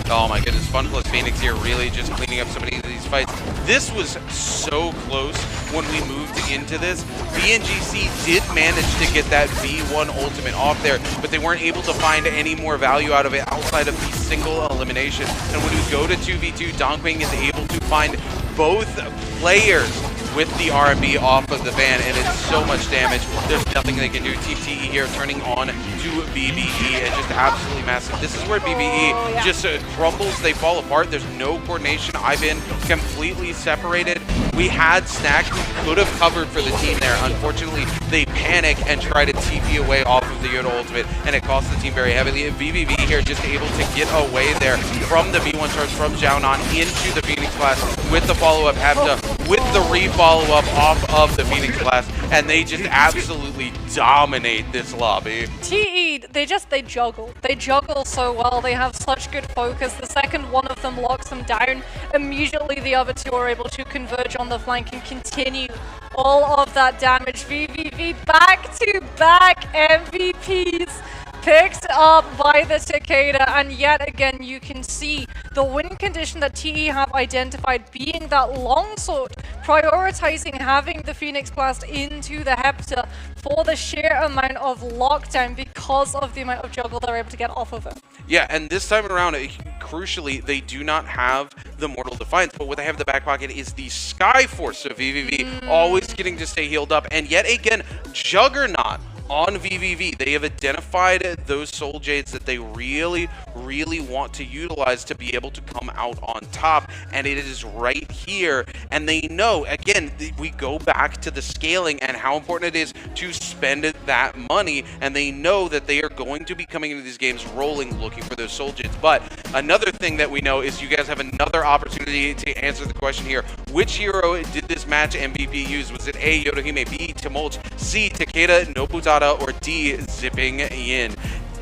Oh my goodness, Fun Plus Phoenix here really just cleaning up so many of these fights. This was so close when we moved into this. BNGC did manage to get that V1 ultimate off there, but they weren't able to find any more value out of it outside of the single elimination. And when we go to 2v2, Dongping is able to find both players with the R&B off of the van, and it's so much damage. There's nothing they can do. Team TE here turning on to BBE, and just absolutely massive. This is where BBE just crumbles. They fall apart. There's no coordination. I've been completely separated. We had Snack who could have covered for the team there. Unfortunately, they panic and try to TP away off of the Yoda ultimate, and it costs the team very heavily. And BBB here just able to get away there from the V1 charge from Xiaonan into the Phoenix Blast with the follow-up Hapta, with the re-follow-up off of the Phoenix Blast, and they just absolutely dominate this lobby. TE, they juggle. They juggle so well. They have such good focus. The second one of them locks them down, immediately the other 2 are able to converge on the flank and continue all of that damage. VVV back-to-back MVPs. picked up by the Takeda, and yet again you can see the win condition that TE have identified being that longsword, prioritizing having the Phoenix Blast into the Hepta for the sheer amount of lockdown because of the amount of juggle they're able to get off of it. Yeah, and this time around, crucially, they do not have the Mortal Defiance, but what they have in the back pocket is the Skyforce of VVV, always getting to stay healed up, and yet again, Juggernaut on VVV. They have identified those Soul Jades that they really want to utilize to be able to come out on top, and it is right here. And they know, again, we go back to the scaling and how important it is to spend that money, and they know that they are going to be coming into these games rolling, looking for those Soul Jades. But another thing that we know is you guys have another opportunity to answer the question here. Which hero did this match MVP use? Was it A, Yodohime, B, Tumult, C, Takeda, Nobutada, or D, Zipping Yin?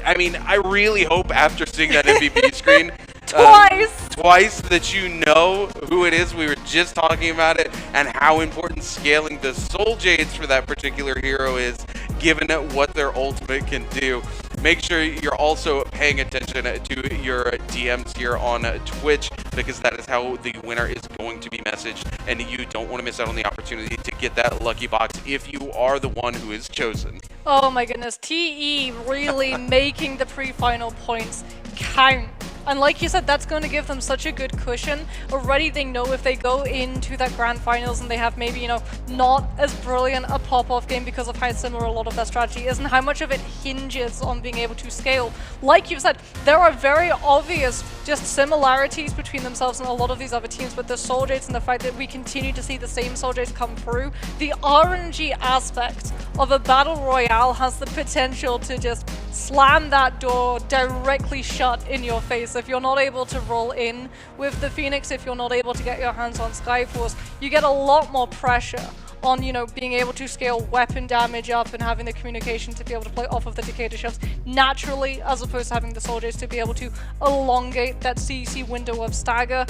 I mean, I really hope after seeing that MVP screen twice that you know who it is. We were just talking about it and how important scaling the Soul Jades for that particular hero is, given what their ultimate can do. Make sure you're also paying attention to your DMs here on Twitch, because that is how the winner is going to be messaged, and you don't want to miss out on the opportunity to get that lucky box if you are the one who is chosen. Oh my goodness, TE really making the pre-final points count. And like you said, that's going to give them such a good cushion. Already they know if they go into that grand finals and they have maybe, you know, not as brilliant a pop-off game because of how similar a lot of their strategy is and how much of it hinges on being able to scale. Like you said, there are very obvious just similarities between themselves and a lot of these other teams with the Soul Jades, and the fact that we continue to see the same Soul Jades come through. The RNG aspect of a battle royale has the potential to just slam that door directly shut in your face. If you're not able to roll in with the Phoenix, if you're not able to get your hands on Skyforce, you get a lot more pressure on, you know, being able to scale weapon damage up and having the communication to be able to play off of the Takeda shots naturally, as opposed to having the soldiers to be able to elongate that CC window of stagger.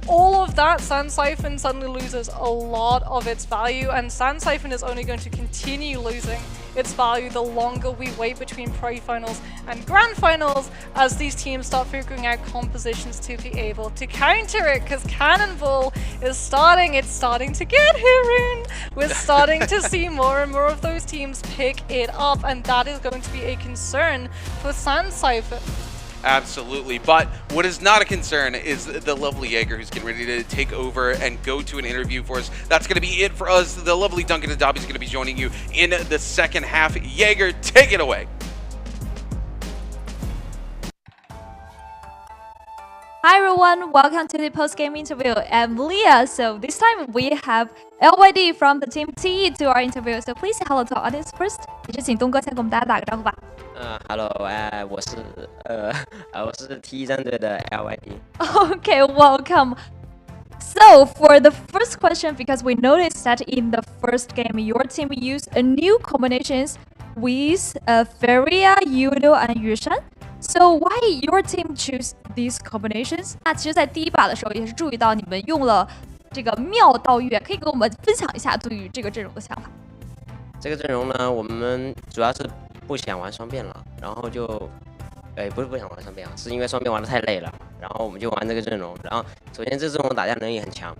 All of that, Sand Siphon suddenly loses a lot of its value, and Sand Siphon is only going to continue losing its value the longer we wait between pre-finals and grand finals, as these teams start figuring out compositions to be able to counter it, because Cannonball is starting to get here in. We're starting to see more and more of those teams pick it up, and that is going to be a concern for Sand Siphon. Absolutely, but what is not a concern is the lovely Jaeger, who's getting ready to take over and go to an interview for us. That's going to be it for us. The lovely Duncan Adabi is going to be joining you in the second half. Jaeger, take it away. Hi everyone, welcome to the post-game interview. I'm Leah. So this time we have LYD from the team TE to our interview. So please say hello to our audience first. 也是请东哥先给我们大家打个招呼吧。Hello， 我是 T 战队的 LYD。Okay, welcome. So for the first question, because we noticed that in the first game, your team used a new combinations with Feria, Yudo, and Yushan. So why your team choose these combinations? 那其实，在第一把的时候也是注意到你们用了这个妙道月，可以给我们分享一下对于这个阵容的想法。这个阵容呢，我们主要是不想玩双变了，然后就，不是不想玩双变啊，是因为双变玩的太累了，然后我们就玩这个阵容。然后首先这阵容打架能力很强，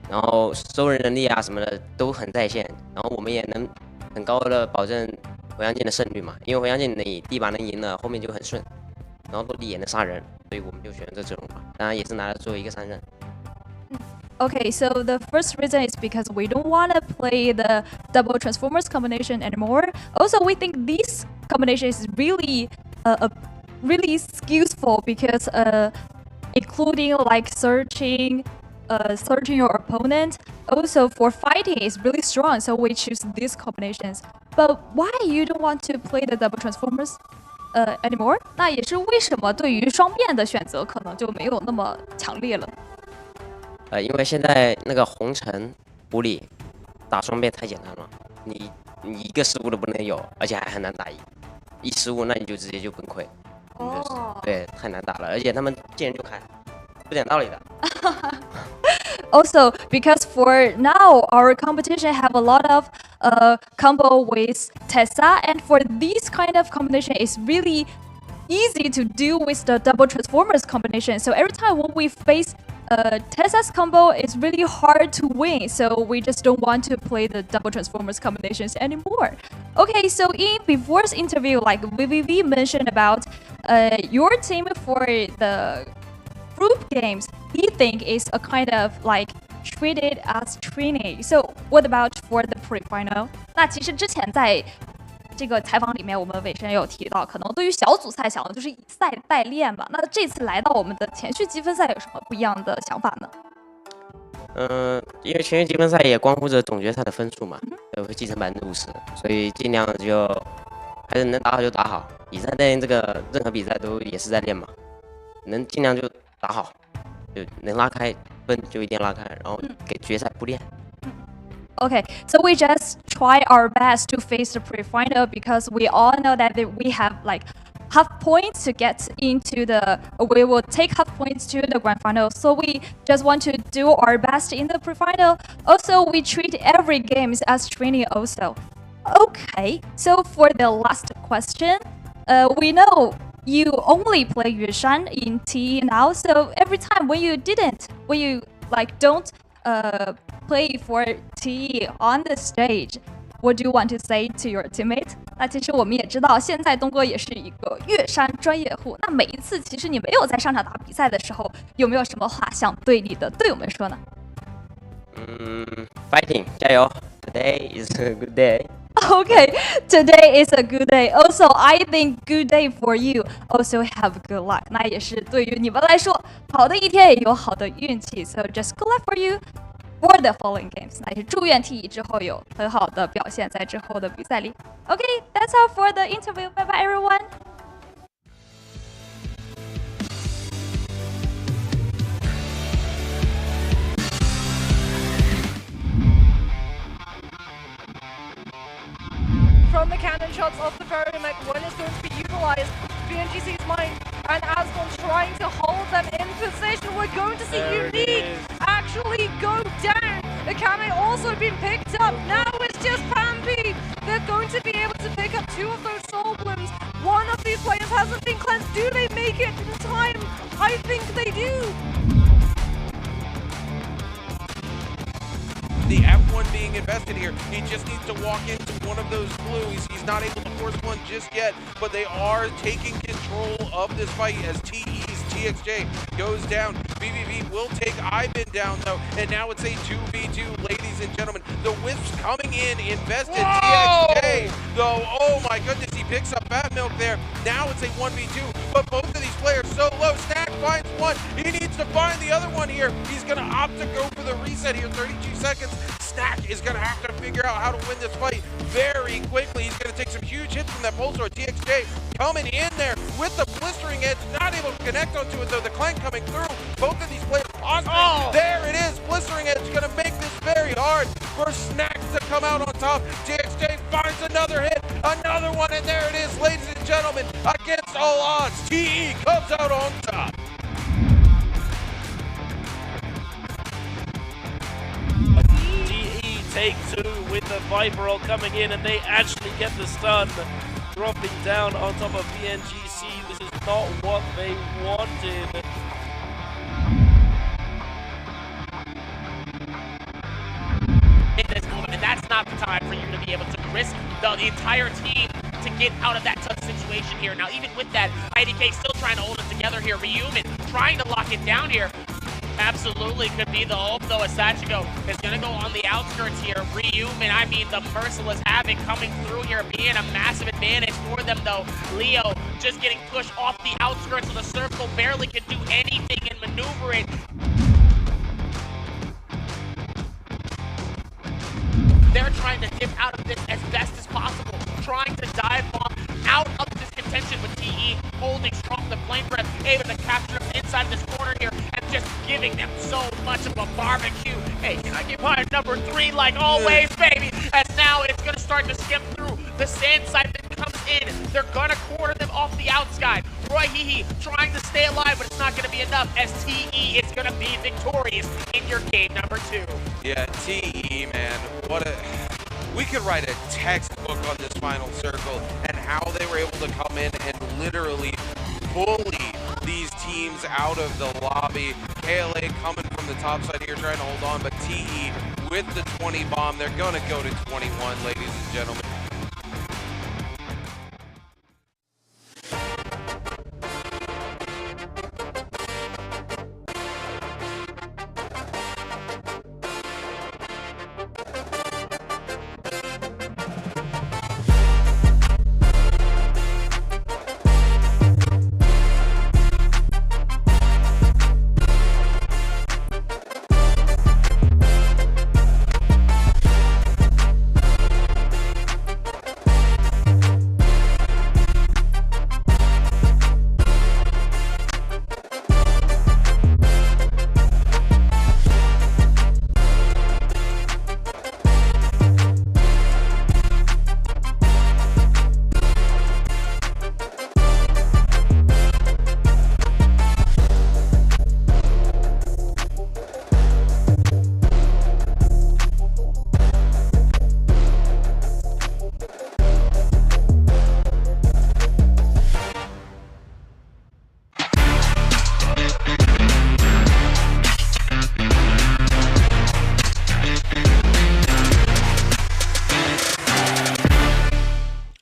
然后收人能力啊什么的都很在线，然后我们也能很高的保证回阳剑的胜率嘛，因为回阳剑你第一把能赢了，后面就很顺，然后落地也能杀人，所以我们就选这阵容嘛，当然也是拿来作为一个三刃。Okay, so the first reason is because we don't want to play the double transformers combination anymore. Also, we think this combination is really, really skillful because, including like searching your opponent. Also, for fighting is really strong, so we choose these combinations. But why you don't want to play the double transformers anymore? 那也是为什么对于双变的选择可能就没有那么强烈了。因为现在那个红尘补里打双变太简单了，你一个失误都不能有，而且还很难打赢，一失误那你就直接就崩溃。对，太难打了，而且他们见人就开，不讲道理的。Also, because for now our competition have a lot of combo with Tessa, and for this kind of combination is really easy to do with the double transformers combination. So every time when we face Tessa's combo, it's really hard to win. So we just don't want to play the double transformers combinations anymore. Okay, so in before's interview, like VVV mentioned about your team for the group games, he think is a kind of like treated as training. So what about for the pre-final? 那其实之前在这个采访里面，我们尾声也有提到，可能对于小组赛想的就是以赛代练吧。那这次来到我们的前序积分赛，有什么不一样的想法呢？因为前序积分赛也关乎着总决赛的分数嘛，会继承50%，所以尽量就还是能打好就打好。比赛练这个任何比赛都也是在练嘛，能尽量就打好，就能拉开分就一定拉开，然后给决赛铺垫。Okay, so we just try our best to face the pre-final because we all know that we have like half points to get into we will take half points to the grand final. So we just want to do our best in the pre-final. Also, we treat every game as training also. Okay, so for the last question, we know you only play Yueshan in TE now. So every time when you don't play for TE on the stage, what do you want to say to your teammate? 那其实我们也知道，现在东哥也是一个越山专业户。那每一次其实你没有在上场打比赛的时候，有没有什么话想对你的队友们说呢？Fighting， 加油 ！Today is a good day. Okay, today is a good day. Also, I think good day for you. Also have good luck. 那也是对于你们来说，好的一天也有好的运气。So just good luck for you for the following games. 那也是祝愿 TE 之后有很好的表现在之后的比赛里。Okay, that's all for the interview. Bye bye, everyone. From the cannon shots of the Ferromech, when it's going to be utilized, BNGC's mind and Ascon trying to hold them in position. We're going to see Unique actually go down. The Kame also been picked up. Now it's just Pampi. They're going to be able to pick up 2 of those soul blooms. One of these players hasn't been cleansed. Do they make it in time? I think they do. The F1 being invested here. He just needs to walk into one of those blues. He's not able to force one just yet, but they are taking control of this fight as TE's TXJ goes down. VVV will take Ivan down though, and now it's a 2v2, ladies and gentlemen. The Wisps coming in, invested. TXJ though, oh my goodness, he picks up Fat Milk there. Now it's a 1v2, but both of these players so low. Snack finds one. He needs to find the other one here. He's gonna opt to go for the reset here, 32 seconds. Snack is going to have to figure out how to win this fight very quickly. He's going to take some huge hits from that Pulsar. TXJ coming in there with the blistering edge. Not able to connect onto it though. The clank coming through. Both of these players positive. There it is. Blistering edge going to make this very hard for Snack to come out on top. TXJ finds another hit. Another one. And there it is, ladies and gentlemen. Against all odds, TE comes out on top. Take 2 with the Viper roll coming in, and they actually get the stun, dropping down on top of BNGC. This is not what they wanted. In this moment, and that's not the time for you to be able to risk the entire team to get out of that tough situation here. Now, even with that, IDK still trying to hold it together here. Ryumin trying to lock it down here. Absolutely could be the ult though, as Sachiko is going to go on the outskirts here. Ryumin, I mean the Merciless Havoc coming through here, being a massive advantage for them though. Leo just getting pushed off the outskirts of the circle, barely can do anything in maneuvering. They're trying to dip out of this as best as possible, trying to dive bomb out of this contention with TE, holding strong the flame breath, able to capture them inside this corner here, and just giving them so much of a barbecue. Hey, can I get my number 3 like always, baby? As now it's going to start to skim through the sand side that comes in. They're going to corner them off the outside. Roy Hehe trying to stay alive, but it's not going to be enough as TE is going to be victorious in your game number 2. Yeah, TE, man, what a... We could write a textbook on this final circle and how they were able to come in and literally bully these teams out of the lobby. KLA coming from the top side here trying to hold on, but TE with the 20 bomb, they're going to go to 21, ladies and gentlemen.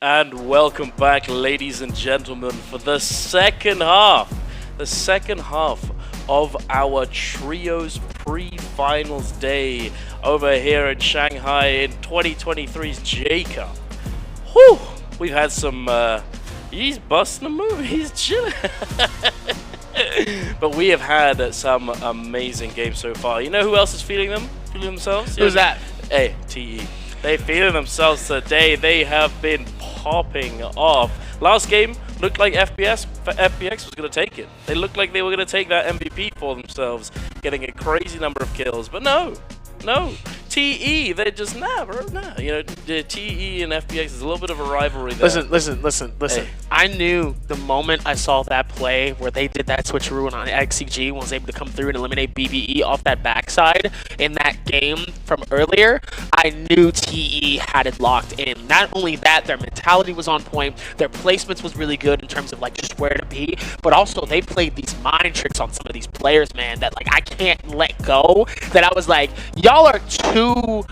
And welcome back, ladies and gentlemen, for the second half of our Trios pre-finals day over here in Shanghai in 2023's J-Cup. Whew, we've had some, he's busting a move, he's chilling. But we have had some amazing games so far. You know who else is feeling themselves? Who's that? Hey, TE. They feeling themselves today. They have been popping off. Last game looked like FPX was going to take it. They looked like they were going to take that MVP for themselves, getting a crazy number of kills. But no. TE, they just bro. You know, the TE and FPX is a little bit of a rivalry there. Listen. Hey. I knew the moment I saw that play where they did that switcheroo on XCG and was able to come through and eliminate BBE off that backside in that game from earlier, I knew TE had it locked in. Not only that, their mentality was on point, their placements was really good in terms of like just where to be, but also they played these mind tricks on some of these players, man, that like I can't let go, that I was like, y'all are too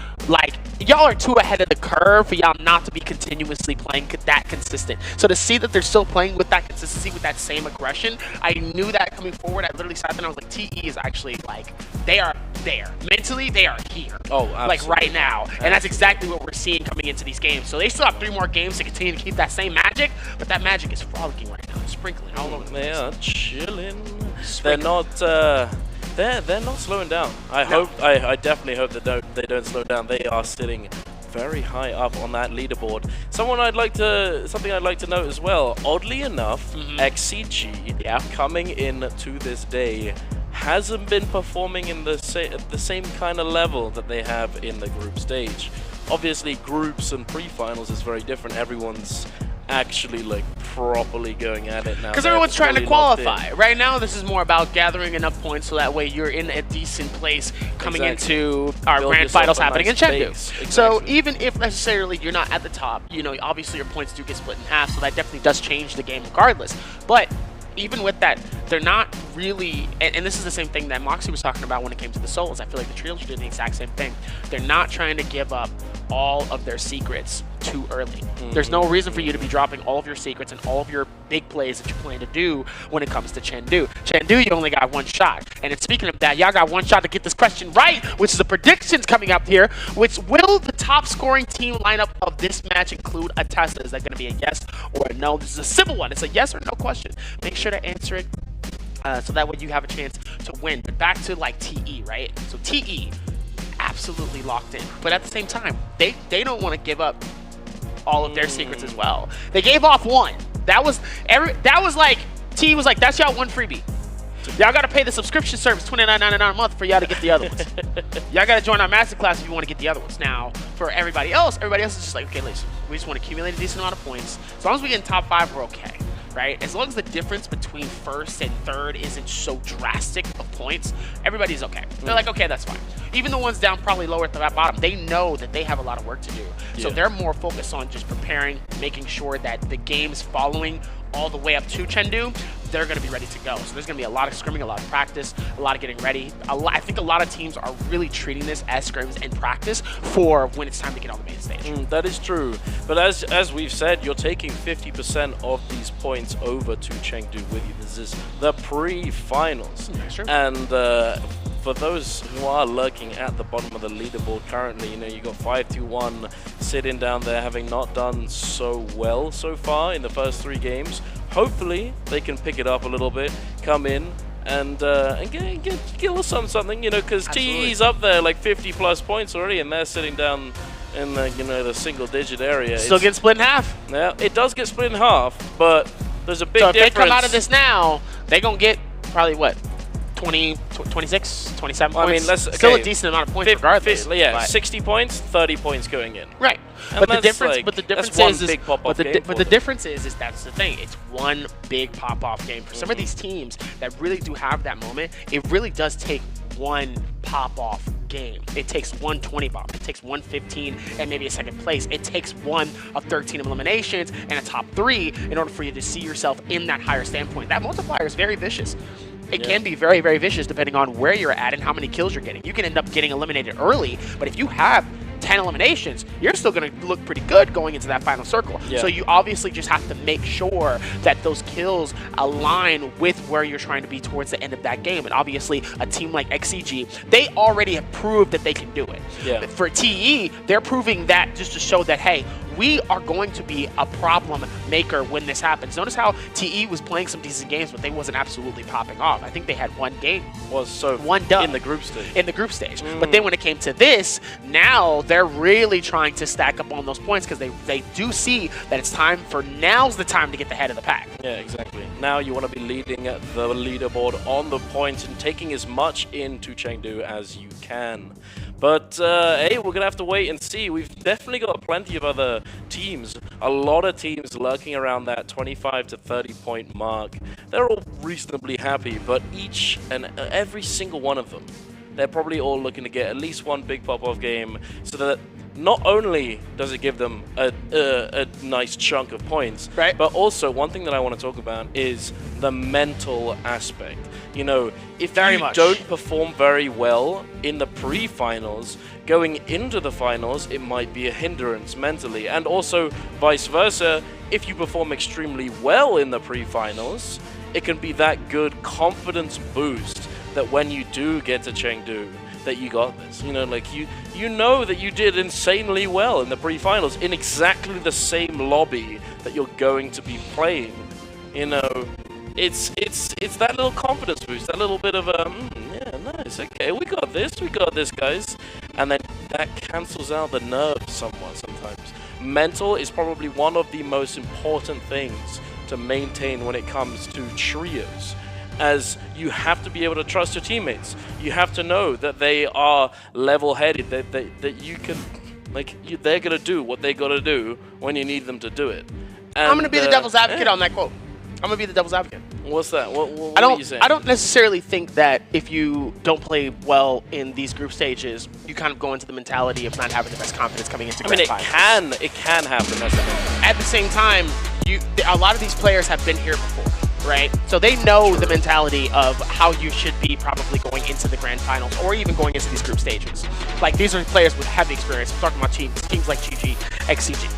ahead of the curve for y'all not to be continuously playing that consistent. So to see that they're still playing with that consistency, with that same aggression, I knew that coming forward. I literally sat there and I was like, TE is actually like, they are there. Mentally, they are here. Oh, absolutely. Like right now. And that's exactly what we're seeing coming into these games. So they still have 3 more games to continue to keep that same magic, but that magic is frolicking right now, sprinkling all over the place. They are chilling. They're not... They're not slowing down. I definitely hope that they don't slow down. They are sitting very high up on that leaderboard. Something I'd like to note as well. Oddly enough, XCG coming in to this day hasn't been performing in the same kind of level that they have in the group stage. Obviously, groups and pre-finals is very different. Everyone's actually like properly going at it now. Because everyone's trying to qualify. Right now, this is more about gathering enough points so that way you're in a decent place coming into our grand finals happening in Chengdu. Exactly. So even if necessarily you're not at the top, you know, obviously your points do get split in half, so that definitely does change the game regardless. But even with that, they're not really, and this is the same thing that Moxie was talking about when it came to the Souls. I feel like the Trios are doing the exact same thing. They're not trying to give up all of their secrets too early. There's no reason for you to be dropping all of your secrets and all of your big plays that you plan to do when it comes to Chengdu. Chengdu, you only got 1 shot. And then speaking of that, y'all got 1 shot to get this question right, which is the predictions coming up here, which will the top scoring team lineup of this match include a Tesla? Is that going to be a yes or a no? This is a simple one. It's a yes or no question. Make sure to answer it so that way you have a chance to win. But back to like TE, right? So TE, absolutely locked in. But at the same time, they don't want to give up all of their secrets as well. They gave off 1. That was like, T was like, that's y'all 1 freebie. Y'all gotta pay the subscription service $29.99 a month for y'all to get the other ones. Y'all gotta join our masterclass if you want to get the other ones. Now, for everybody else is just like, okay, listen, we just want to accumulate a decent amount of points. As long as we get in top 5, we're okay. right? As long as the difference between first and third isn't so drastic of points, everybody's okay. They're like, okay, that's fine. Even the ones down probably lower at the bottom, they know that they have a lot of work to do. So they're more focused on just preparing, making sure that the games following all the way up to Chengdu, they're going to be ready to go. So there's going to be a lot of scrimming, a lot of practice, a lot of getting ready. I think a lot of teams are really treating this as scrims and practice for when it's time to get on the main stage. That is true. But as we've said, you're taking 50% of these points over to Chengdu with you. This is the pre-finals. And for those who are lurking at the bottom of the leaderboard currently, you got 5-2-1 sitting down there, having not done so well so far in the first 3 games. Hopefully they can pick it up a little bit, come in and get a little something, because TE's up there like 50+ points already, and they're sitting down in the single-digit area. Still getting split in half. Yeah, it does get split in half, but there's a big difference. So if they come out of this now, they're gonna get probably what? 20, 26, 27 points. I mean, that's still a decent amount of points regardless. Yeah, 60 points, 30 points going in. Right. And But the difference is that's the thing. It's one big pop-off game. For some of these teams that really do have that moment, it really does take one pop-off game. It takes one 20 bomb. It takes one 15 and maybe a second place. It takes one of 13 eliminations and a top 3 in order for you to see yourself in that higher standpoint. That multiplier is very vicious. It can be very, very vicious depending on where you're at and how many kills you're getting. You can end up getting eliminated early, but if you have 10 eliminations, you're still going to look pretty good going into that final circle. So you obviously just have to make sure that those kills align with where you're trying to be towards the end of that game. And obviously, a team like XCG, they already have proved that they can do it. For TE, they're proving that just to show that, hey, we are going to be a problem maker when this happens. Notice how TE was playing some decent games, but they wasn't absolutely popping off. I think they had one game. One dub. In the group stage. In the group stage. But then when it came to this, now they're really trying to stack up on those points because they do see that it's time for now's the time to get the head of the pack. Yeah, exactly. Now you want to be leading the leaderboard on the points and taking as much into Chengdu as you can. But, hey, we're going to have to wait and see. We've definitely got plenty of other teams. A lot of teams lurking around that 25 to 30 point mark. They're all reasonably happy, but each and every single one of them, they're probably all looking to get at least one big pop-off game so that not only does it give them a nice chunk of points, but also one thing that I want to talk about is the mental aspect. If you don't perform very well in the pre-finals, going into the finals, it might be a hindrance mentally. And also vice versa, if you perform extremely well in the pre-finals, it can be that good confidence boost that when you do get to Chengdu, that you got this. You know that you did insanely well in the pre-finals in exactly the same lobby that you're going to be playing. It's that little confidence boost, that little bit of yeah, nice, okay, we got this, guys. And then that cancels out the nerves somewhat sometimes. Mental is probably one of the most important things to maintain when it comes to trios, as you have to be able to trust your teammates. You have to know that they are level-headed, that you can, they're gonna do what they gotta do when you need them to do it. And, I'm gonna be the devil's advocate on that quote. I'm gonna be the devil's advocate. What's that? What are you saying? I don't necessarily think that if you don't play well in these group stages, you kind of go into the mentality of not having the best confidence coming into grand finals. It can happen. At the same time, a lot of these players have been here before, right? So they know the mentality of how you should be probably going into the grand finals or even going into these group stages. Like, these are players with heavy experience. We're talking about teams like GG, XCG,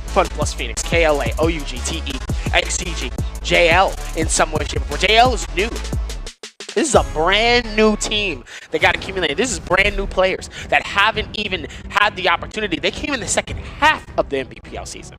Fun Plus Phoenix, KLA, OUG, TE, XCG, JL in some way, shape, or form. JL is new. This is a brand new team that got accumulated. This is brand new players that haven't even had the opportunity. They came in the second half of the NBPL season.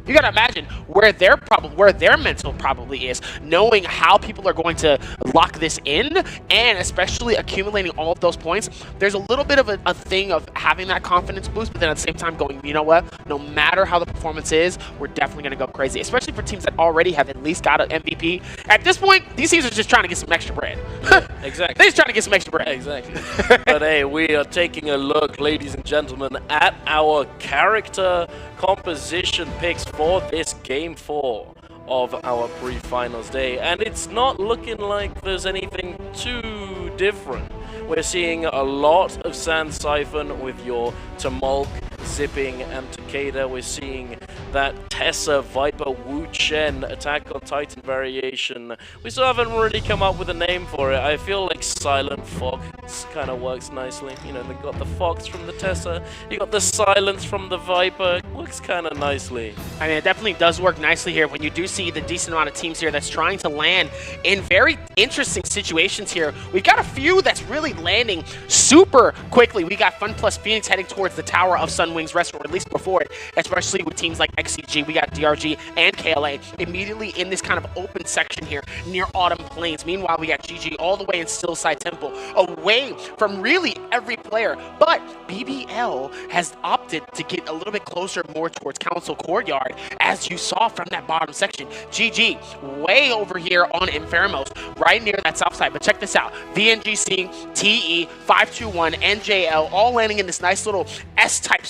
You gotta imagine where their mental probably is, knowing how people are going to lock this in, and especially accumulating all of those points. There's a little bit of a thing of having that confidence boost, but then at the same time going, you know what? No matter how the performance is, we're definitely gonna go crazy. Especially for teams that already have at least got an MVP. At this point, these teams are just trying to get some extra bread. Yeah, exactly. They're just trying to get some extra bread. Exactly. But hey, we are taking a look, ladies and gentlemen, at our character composition picks for this Game 4 of our pre-finals day, and it's not looking like there's anything too different. We're seeing a lot of Sand Siphon with your Tumulk, Zipping, and Takeda. We're seeing that Tessa, Viper, Wu Chen, Attack on Titan variation. We still haven't really come up with a name for it. I feel like Silent Fox kind of works nicely. You know, they got the Fox from the Tessa, you got the Silence from the Viper. Works kind of nicely. I mean, it definitely does work nicely here when you do see the decent amount of teams here that's trying to land in very interesting situations here. We've got a few that's really landing super quickly. We got Fun Plus Phoenix heading towards the Tower of Sunwing's Restaurant, or at least before it, especially with teams like XCG. We got DRG and KLA immediately in this kind of open section here near Autumn Plains. Meanwhile, we got GG all the way in Stillside Temple, away from really every player. But BBL has opted to get a little bit closer more towards Council Courtyard, as you saw from that bottom section. GG way over here on Infermos, right near that south side. But check this out. VNGC, TE, 521, NJL, all landing in this nice little S-type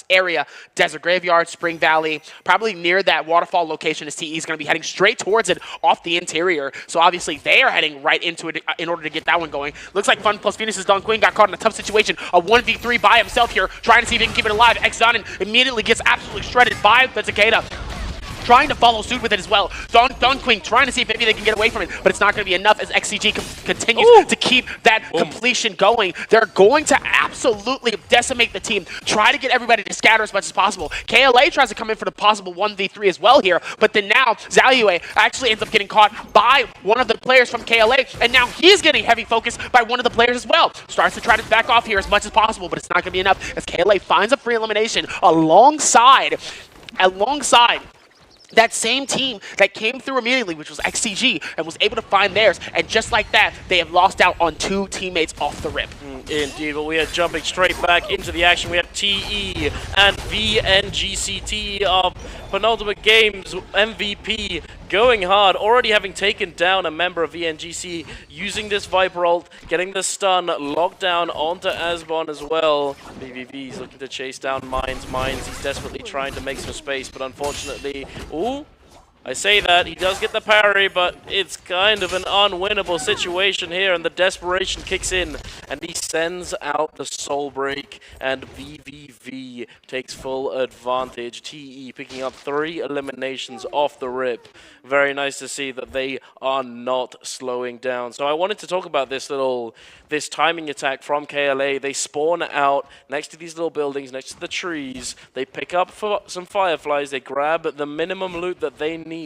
area. Desert Graveyard, Spring Valley, probably near that waterfall location, as TE is going to be heading straight towards it off the interior. So obviously they are heading right into it in order to get that one going. Looks like Fun Plus Phoenix's Don Quinn got caught in a tough situation. A 1v3 by himself here, trying to see if he can keep it alive. X-Donin immediately gets absolutely shredded by the Takeda, trying to follow suit with it as well. Don Queen trying to see if maybe they can get away from it, but it's not going to be enough as XCG continues to keep that completion going. They're going to absolutely decimate the team, try to get everybody to scatter as much as possible. KLA tries to come in for the possible 1v3 as well here, but then now Zalue actually ends up getting caught by one of the players from KLA, and now he's getting heavy focus by one of the players as well. Starts to try to back off here as much as possible, but it's not going to be enough as KLA finds a free elimination alongside that same team that came through immediately, which was XCG, and was able to find theirs. And just like that, they have lost out on 2 teammates off the rip. Indeed, but we are jumping straight back into the action. We have TE and VNGC. TE of Penultimate Games MVP going hard, already having taken down a member of VNGC, using this Viper ult, getting the stun, locked down onto Asbon as well. BVV is looking to chase down Mines. He's desperately trying to make some space, but unfortunately, ooh, I say that, he does get the parry, but it's kind of an unwinnable situation here, and the desperation kicks in, and he sends out the Soul Break, and VVV takes full advantage. TE picking up 3 eliminations off the rip. Very nice to see that they are not slowing down. So I wanted to talk about this timing attack from KLA. They spawn out next to these little buildings, next to the trees. They pick up some fireflies, they grab the minimum loot that they need,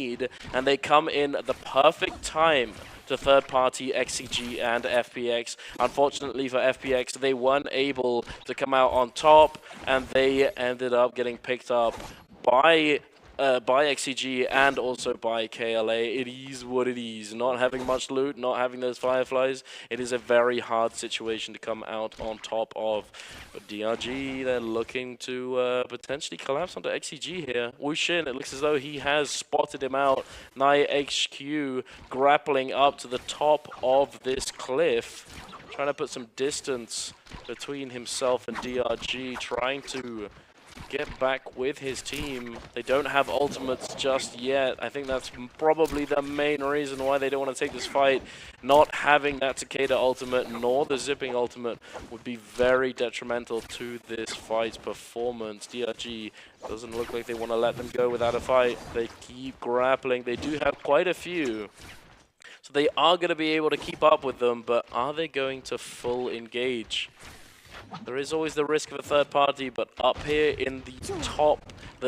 and they come in at the perfect time to third-party XCG and FPX. Unfortunately for FPX, they weren't able to come out on top, and they ended up getting picked up by XCG and also by KLA. It is what it is. Not having much loot, not having those fireflies, it is a very hard situation to come out on top of. But DRG, they're looking to potentially collapse onto XCG here. Wu Xin, it looks as though he has spotted him out. Nai HQ grappling up to the top of this cliff, trying to put some distance between himself and DRG, trying to get back with his team. They don't have ultimates just yet. I think that's probably the main reason why they don't want to take this fight. Not having that Takeda ultimate nor the zipping ultimate would be very detrimental to this fight's performance. DRG doesn't look like they want to let them go without a fight. They keep grappling. They do have quite a few, so they are going to be able to keep up with them, but are they going to full engage? There is always the risk of a third party, but up here in the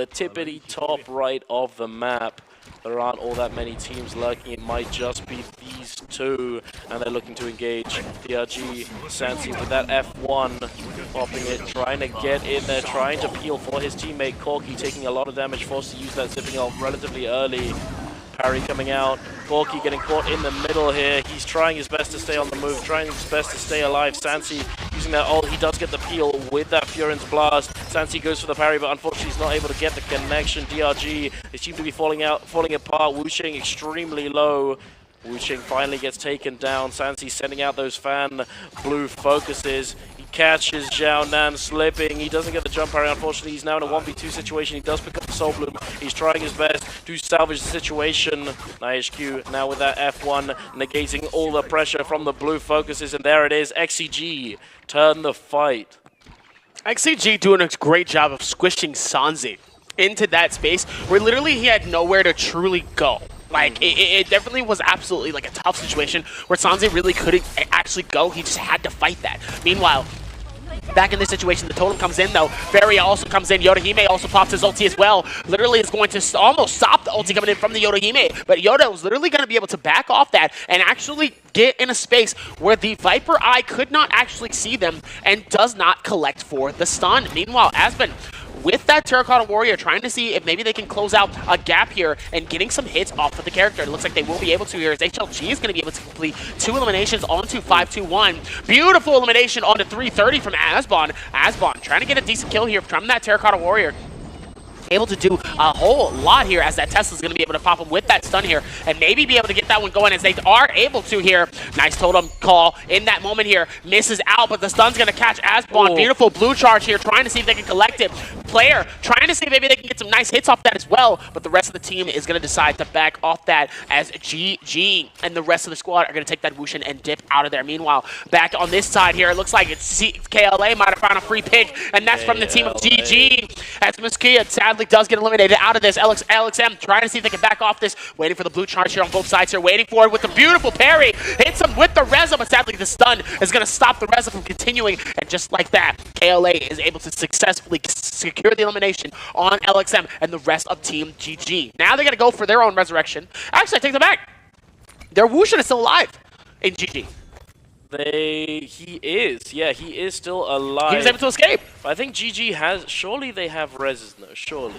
tippity top right of the map, there aren't all that many teams lurking. It might just be these 2, and they're looking to engage. DRG, Sansi with that F1, popping it, trying to get in there, trying to peel for his teammate. Corky taking a lot of damage, forced to use that zipping ult relatively early. Parry coming out. Corky getting caught in the middle here. He's trying his best to stay on the move, trying his best to stay alive. Sansi using that ult. He does get the peel with that Furin's Blast. Sansi goes for the parry, but unfortunately he's not able to get the connection. DRG, they seem to be falling apart. Wu Xing extremely low. Wu Xing finally gets taken down. Sansi sending out those fan blue focuses. He catches Zhao Nan slipping. He doesn't get the jump parry, unfortunately. He's now in a 1v2 situation. He does pick up the Soul Bloom. He's trying his best to salvage the situation. HQ now with that F1 negating all the pressure from the blue focuses, and there it is. XCG turn the fight. XCG doing a great job of squishing Sanzi into that space where literally he had nowhere to truly go. Like, it definitely was absolutely like a tough situation where Sanzi really couldn't actually go. He just had to fight that. Meanwhile, back in this situation, the totem comes in though. Varia also comes in. Yodohime also pops his ulti as well. Literally is going to almost stop the ulti coming in from the Yodohime. But Yoda was literally going to be able to back off that and actually get in a space where the Viper Eye could not actually see them and does not collect for the stun. Meanwhile, Aspen, with that Terracotta Warrior, trying to see if maybe they can close out a gap here and getting some hits off of the character. It looks like they will be able to here as HLG is going to be able to complete 2 eliminations onto 5-2-1. Beautiful elimination onto 330 from Asbon. Asbon trying to get a decent kill here from that Terracotta Warrior. Able to do a whole lot here as that Tesla's going to be able to pop him with that stun here and maybe be able to get that one going as they are able to here. Nice totem call in that moment here. Misses out, but the stun's going to catch Asbon. Oh. Beautiful blue charge here, trying to see if they can collect it. Player trying to see if maybe they can get some nice hits off that as well, but the rest of the team is going to decide to back off that as GG and the rest of the squad are going to take that Wushin and dip out of there. Meanwhile, back on this side here, it looks like it's KLA might have found a free pick, and that's from the team of GG as Muskia sadly does get eliminated out of this. LXM trying to see if they can back off this, waiting for the blue charge here on both sides here, waiting for it with the beautiful parry, hits him with the Reza, but sadly the stun is going to stop the Reza from continuing, and just like that, KLA is able to successfully secure the elimination on LXM and the rest of Team GG. Now they're going to go for their own resurrection. Actually, I take that back. Their Wushin is still alive in GG. He is still alive. He was able to escape. But I think GG has, surely they have reses now, surely.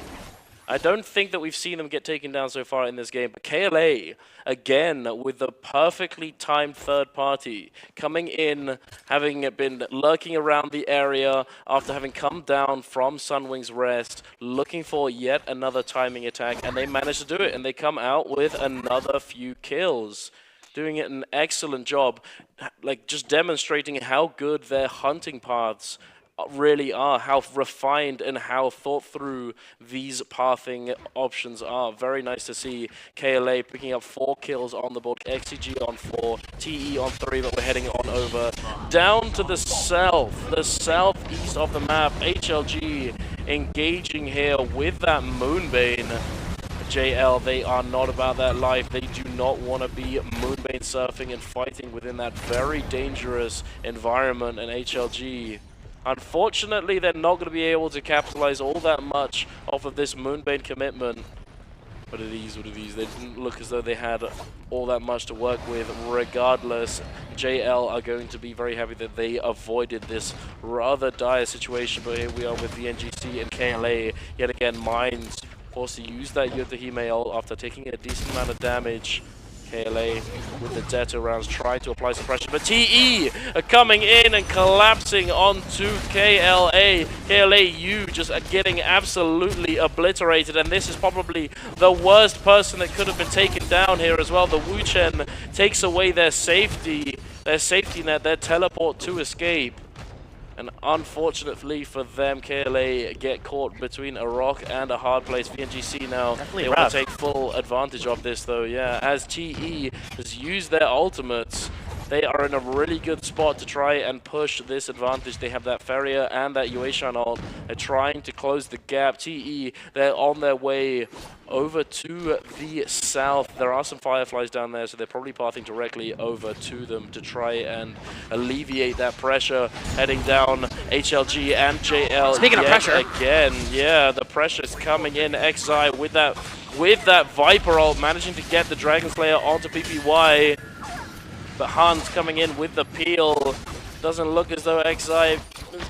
I don't think that we've seen them get taken down so far in this game, but KLA, again, with the perfectly timed third party, coming in, having been lurking around the area after having come down from Sunwing's rest, looking for yet another timing attack, and they manage to do it, and they come out with another few kills. Doing an excellent job, like just demonstrating how good their hunting paths really are, how refined and how thought through these pathing options are. Very nice to see KLA picking up 4 kills on the board, XCG on 4, TE on 3, but we're heading on over down to the southeast of the map. HLG engaging here with that Moonbane. JL, they are not about that life. They do not want to be Moonbane surfing and fighting within that very dangerous environment. And HLG, unfortunately, they're not going to be able to capitalize all that much off of this Moonbane commitment. What are these? They didn't look as though they had all that much to work with. Regardless, JL are going to be very happy that they avoided this rather dire situation. But here we are with the NGC and KLA yet again. Mines forced to use that Yodohime ult after taking a decent amount of damage. KLA with the Zeta rounds trying to apply some pressure, but TE are coming in and collapsing onto KLA. KLAU just getting absolutely obliterated, and this is probably the worst person that could have been taken down here as well. The Wuchen takes away their safety net, their teleport to escape. And unfortunately for them, KLA get caught between a rock and a hard place. VNGC now, they want to take full advantage of this though, yeah. As TE has used their ultimates, they are in a really good spot to try and push this advantage. They have that Feria and that Yueshan ult. They're trying to close the gap. TE, they're on their way over to the south. There are some Fireflies down there, so they're probably pathing directly over to them to try and alleviate that pressure. Heading down, HLG and JL. Speaking of pressure. Again, yeah, the pressure's coming in. XI with that Viper ult, managing to get the Dragon Slayer onto PPY. But Hans coming in with the peel. Doesn't look as though XI is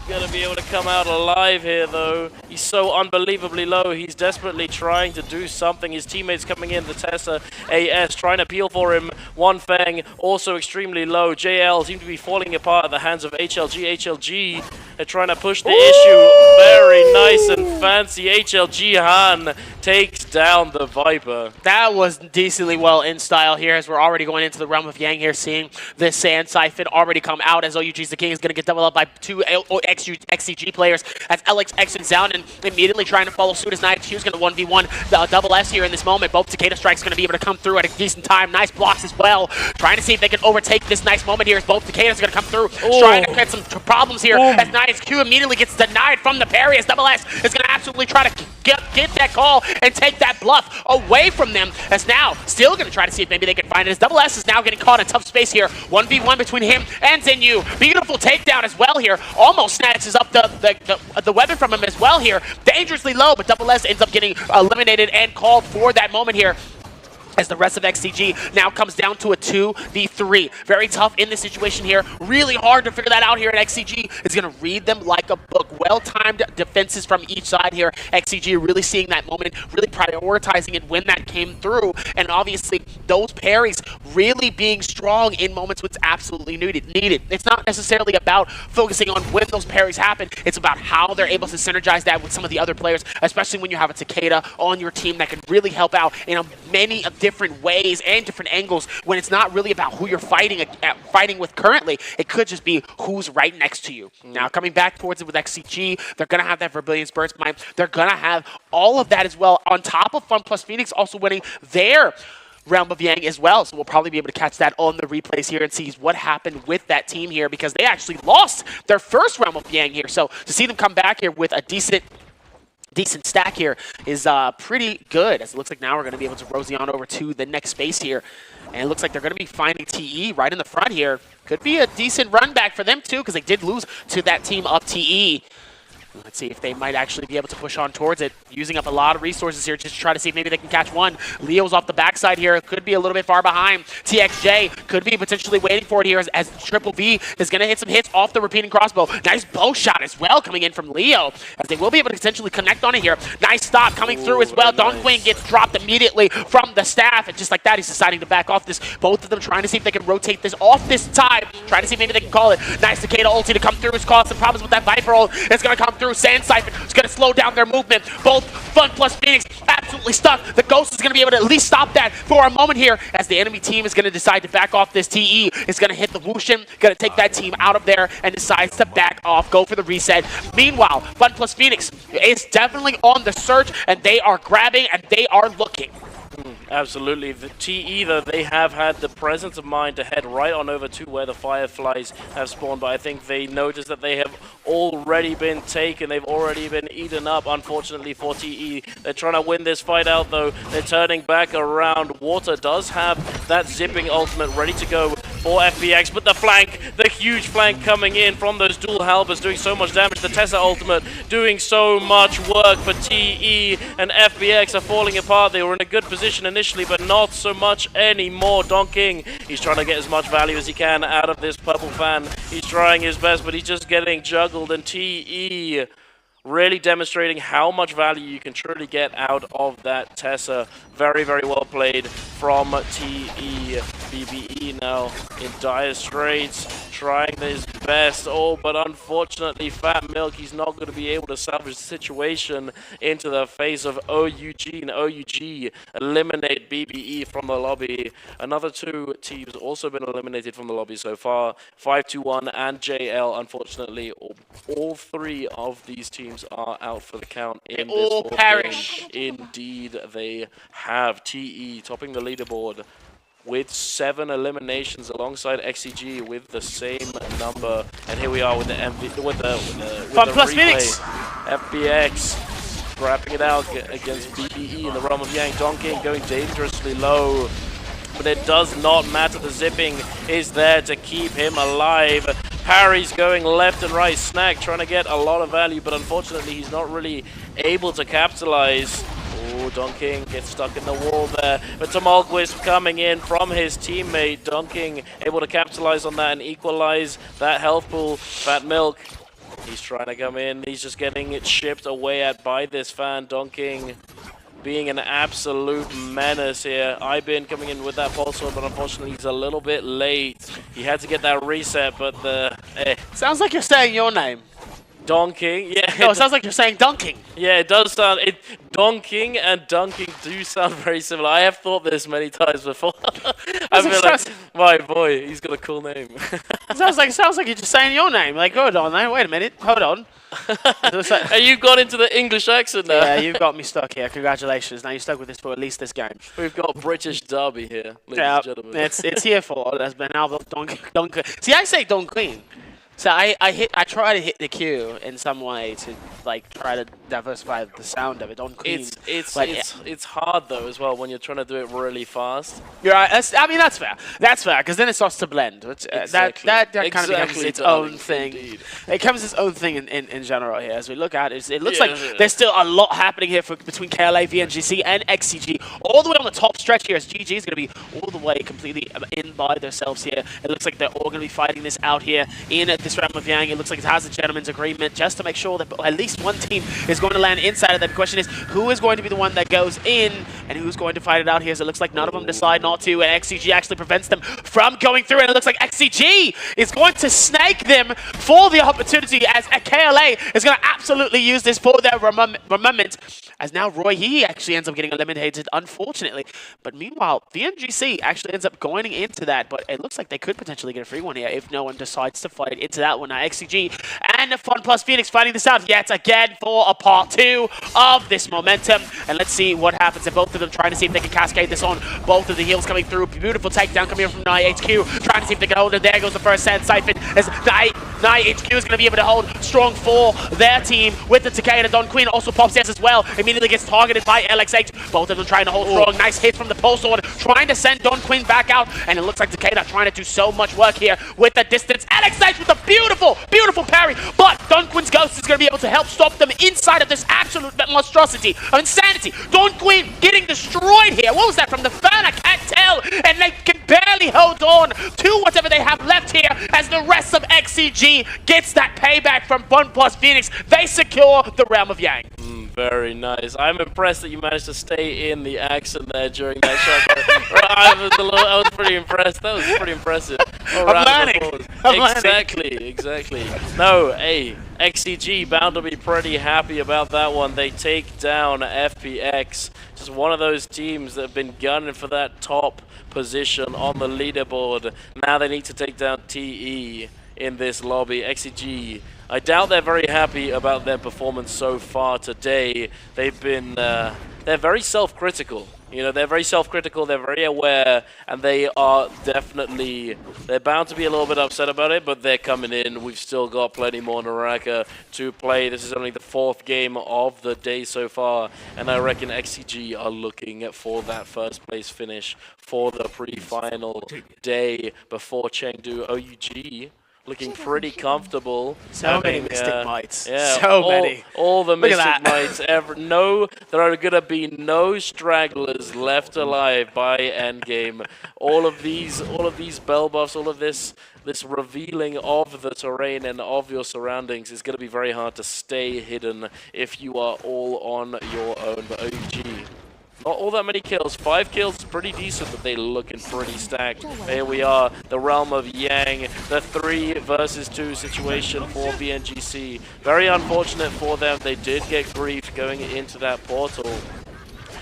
going to be able to come out alive here, though. He's so unbelievably low. He's desperately trying to do something. His teammates coming in, the Tessa AS, trying to peel for him. One Fang, also extremely low. JL seem to be falling apart at the hands of HLG. HLG They're trying to push the issue. Very nice and fancy. HLG Han takes down the Viper. That was decently well in style here as we're already going into the realm of Yang here, seeing this Sand Siphon already come out as OUG's the King is going to get doubled up by two XCG players as LXX and Zounden immediately trying to follow suit as NiHQ is going to 1v1 the double S here in this moment. Both Takeda Strikes going to be able to come through at a decent time. Nice blocks as well. Trying to see if they can overtake this nice moment here as both Takeda's going to come through. Trying to get some problems here as NiHQ immediately gets denied from the parry as double S is going to absolutely try to get that call and take that bluff away from them as now still going to try to see if maybe they can find it as double S is now getting caught in tough space here. 1v1 between him and Zenyu. Beautiful takedown as well here. Almost snatches up the weapon from him as well here. Dangerously low, but double S ends up getting eliminated and called for that moment here. As the rest of XCG now comes down to a 2v3. Very tough in this situation here. Really hard to figure that out here at XCG. It's going to read them like a book. Well-timed defenses from each side here. XCG really seeing that moment, really prioritizing it when that came through. And obviously, those parries really being strong in moments when it's absolutely needed. It's not necessarily about focusing on when those parries happen. It's about how they're able to synergize that with some of the other players, especially when you have a Takeda on your team that can really help out in many different ways and different angles when it's not really about who you're fighting with currently. It could just be who's right next to you. Now, coming back towards it with XCG, they're going to have that Verbilion's Burst Mine. They're going to have all of that as well, on top of Fun Plus Phoenix also winning their Realm of Yang as well. So we'll probably be able to catch that on the replays here and see what happened with that team here because they actually lost their first Realm of Yang here. So to see them come back here with a decent stack here is pretty good, as it looks like now we're going to be able to rosy on over to the next space here. And it looks like they're going to be finding TE right in the front here. Could be a decent run back for them too, because they did lose to that team up TE. Let's see if they might actually be able to push on towards it, using up a lot of resources here just to try to see if maybe they can catch one. Leo's off the backside here, could be a little bit far behind. TXJ could be potentially waiting for it here as Triple V is going to hit some hits off the repeating crossbow. Nice bow shot as well coming in from Leo, as they will be able to potentially connect on it here. Nice stop coming through as well. Nice. Dongquing gets dropped immediately from the staff, and just like that, he's deciding to back off this. Both of them trying to see if they can rotate this off this time, trying to see if maybe they can call it. Nice Takeda ulti to come through. It's caused some problems with that Viper ult. It's going to come through. Sand Siphon is going to slow down their movement. Both Fun plus Phoenix absolutely stuck. The Ghost is going to be able to at least stop that for a moment here, as the enemy team is going to decide to back off this TE. Is going to hit the Wushin, going to take that team out of there, and decides to back off, go for the reset. Meanwhile, Fun plus Phoenix is definitely on the search, and they are grabbing and they are looking. Absolutely. The TE, though, they have had the presence of mind to head right on over to where the Fireflies have spawned, but I think they noticed that they have already been taken. They've already been eaten up, unfortunately, for TE. They're trying to win this fight out, though. They're turning back around. Water does have that zipping ultimate ready to go for FPX, but the flank, the huge flank coming in from those dual halberds doing so much damage. The Tessa ultimate doing so much work for TE, and FPX are falling apart. They were in a good position initially, but not so much anymore. Dongking, he's trying to get as much value as he can out of this purple fan. He's trying his best, but he's just getting juggled, and TE really demonstrating how much value you can truly get out of that Tessa. Very, very well played from TE. BBE now in dire straits, trying his best. Oh, but unfortunately, Fat Milk, he's not going to be able to salvage the situation into the face of OUG, and OUG eliminate BBE from the lobby. Another two teams also been eliminated from the lobby so far. 521 and JL, unfortunately, all three of these teams are out for the count in this fourth game. Indeed, they have. TE topping the leaderboard with 7 eliminations alongside XCG with the same number. And here we are with the Fun plus Phoenix. FBX wrapping it out against BBE in the realm of Yang. Dongking going dangerously low, but it does not matter. The zipping is there to keep him alive. Parry's going left and right. Snag trying to get a lot of value, but unfortunately he's not really able to capitalize. Oh, Dongking gets stuck in the wall there, but Tumultwisp coming in from his teammate. Dongking able to capitalize on that and equalize that health pool. Fat Milk, he's trying to come in. He's just getting it shipped away at by this fan. Dongking being an absolute menace here. Ibin coming in with that pulse sword, but unfortunately he's a little bit late. He had to get that reset, but the Sounds like you're saying your name. Donking, yeah. No, it sounds like you're saying dunking. Yeah, it does sound. Donking and dunking do sound very similar. I have thought this many times before. I feel like, my boy, he's got a cool name. sounds like you're just saying your name. Like, hold on, man, wait a minute, hold on. And you've got into the English accent now. Yeah, you've got me stuck here. Congratulations. Now you're stuck with this for at least this game. We've got British Derby here, ladies and gentlemen. It's here for us, but now dunk. See, I say dunking. So I try to hit the Q in some way to like try to diversify the sound of it. It's hard though as well when you're trying to do it really fast. You're right. I mean that's fair. That's fair because then it starts to blend. Which, exactly. That kind of becomes its own thing. Indeed. It becomes its own thing in general here. As we look at it, it looks like there's still a lot happening here between KLA, VNGC, and XCG all the way on the top stretch here. As GG is going to be all the way completely in by themselves here. It looks like they're all going to be fighting this out here in this round of Yang. It looks like it has a gentleman's agreement just to make sure that at least one team is going to land inside of that. The question is, who is going to be the one that goes in and who's going to fight it out here? So it looks like none of them decide not to, and XCG actually prevents them from going through, and it looks like XCG is going to snake them for the opportunity as KLA is going to absolutely use this for their remembrance, as now Roy He actually ends up getting eliminated, unfortunately. But meanwhile, the NGC actually ends up going into that, but it looks like they could potentially get a free one here if no one decides to fight into that one. Now XCG and Fun Plus Phoenix fighting this out yet again for a part 2 of this momentum, and let's see what happens. And both of them trying to see if they can cascade this on both of the heels coming through. Beautiful takedown coming in from Nye HQ, trying to see if they can hold it. There goes the first sand siphon as Nye HQ is going to be able to hold strong for their team with the Takeda. Don Queen also pops this as well, immediately gets targeted by LXH. Both of them trying to hold strong. Nice hit from the pulse sword, trying to send Don Queen back out, and it looks like Takeda trying to do so much work here with the distance. LXH with a beautiful parry, but Don Quinn's ghost is going to be able to help stop them inside of this absolute monstrosity of insanity. Don Quinn getting destroyed here. What was that from the fan? I can't tell, and they can barely hold on to whatever they have left here as the rest of XCG gets that payback from Fun Plus Phoenix. They secure the Realm of Yang. Very nice. I'm impressed that you managed to stay in the accent there during that shot. I was pretty impressed. That was pretty impressive. I'm learning. Exactly. No, hey, XCG bound to be pretty happy about that one. They take down FPX. Just one of those teams that have been gunning for that top position on the leaderboard. Now they need to take down TE in this lobby. XCG, I doubt they're very happy about their performance so far today. They've been, they're very self-critical. You know, they're very self-critical, they're very aware, and they are definitely, they're bound to be a little bit upset about it, but they're coming in. We've still got plenty more Naraka to play. This is only the 4th game of the day so far, and I reckon XCG are looking for that first place finish for the pre-final day before Chengdu. OUG looking pretty comfortable. So many Mystic Mites. Yeah, so many. All the Mystic Mites ever. No, there are going to be no stragglers left alive by endgame. All of these bell buffs, all of this revealing of the terrain and of your surroundings is going to be very hard to stay hidden if you are all on your own. But OG, not all that many kills. 5 kills is pretty decent, but they're looking pretty stacked. Here we are, the Realm of Yang, the 3 versus 2 situation for VNGC. Very unfortunate for them. They did get grief going into that portal.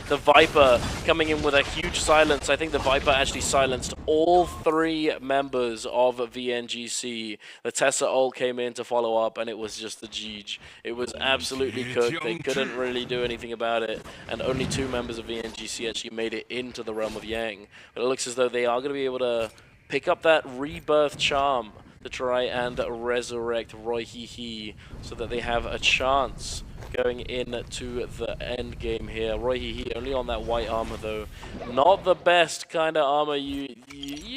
The Viper coming in with a huge silence. I think the Viper actually silenced all 3 members of VNGC. The Tessa ult came in to follow up, and it was just the Jeej. It was absolutely cooked. They couldn't really do anything about it, and only 2 members of VNGC actually made it into the Realm of Yang. But it looks as though they are going to be able to pick up that rebirth charm to try and resurrect Roy He so that they have a chance going into the end game here. Roy He only on that white armor though. Not the best kind of armor you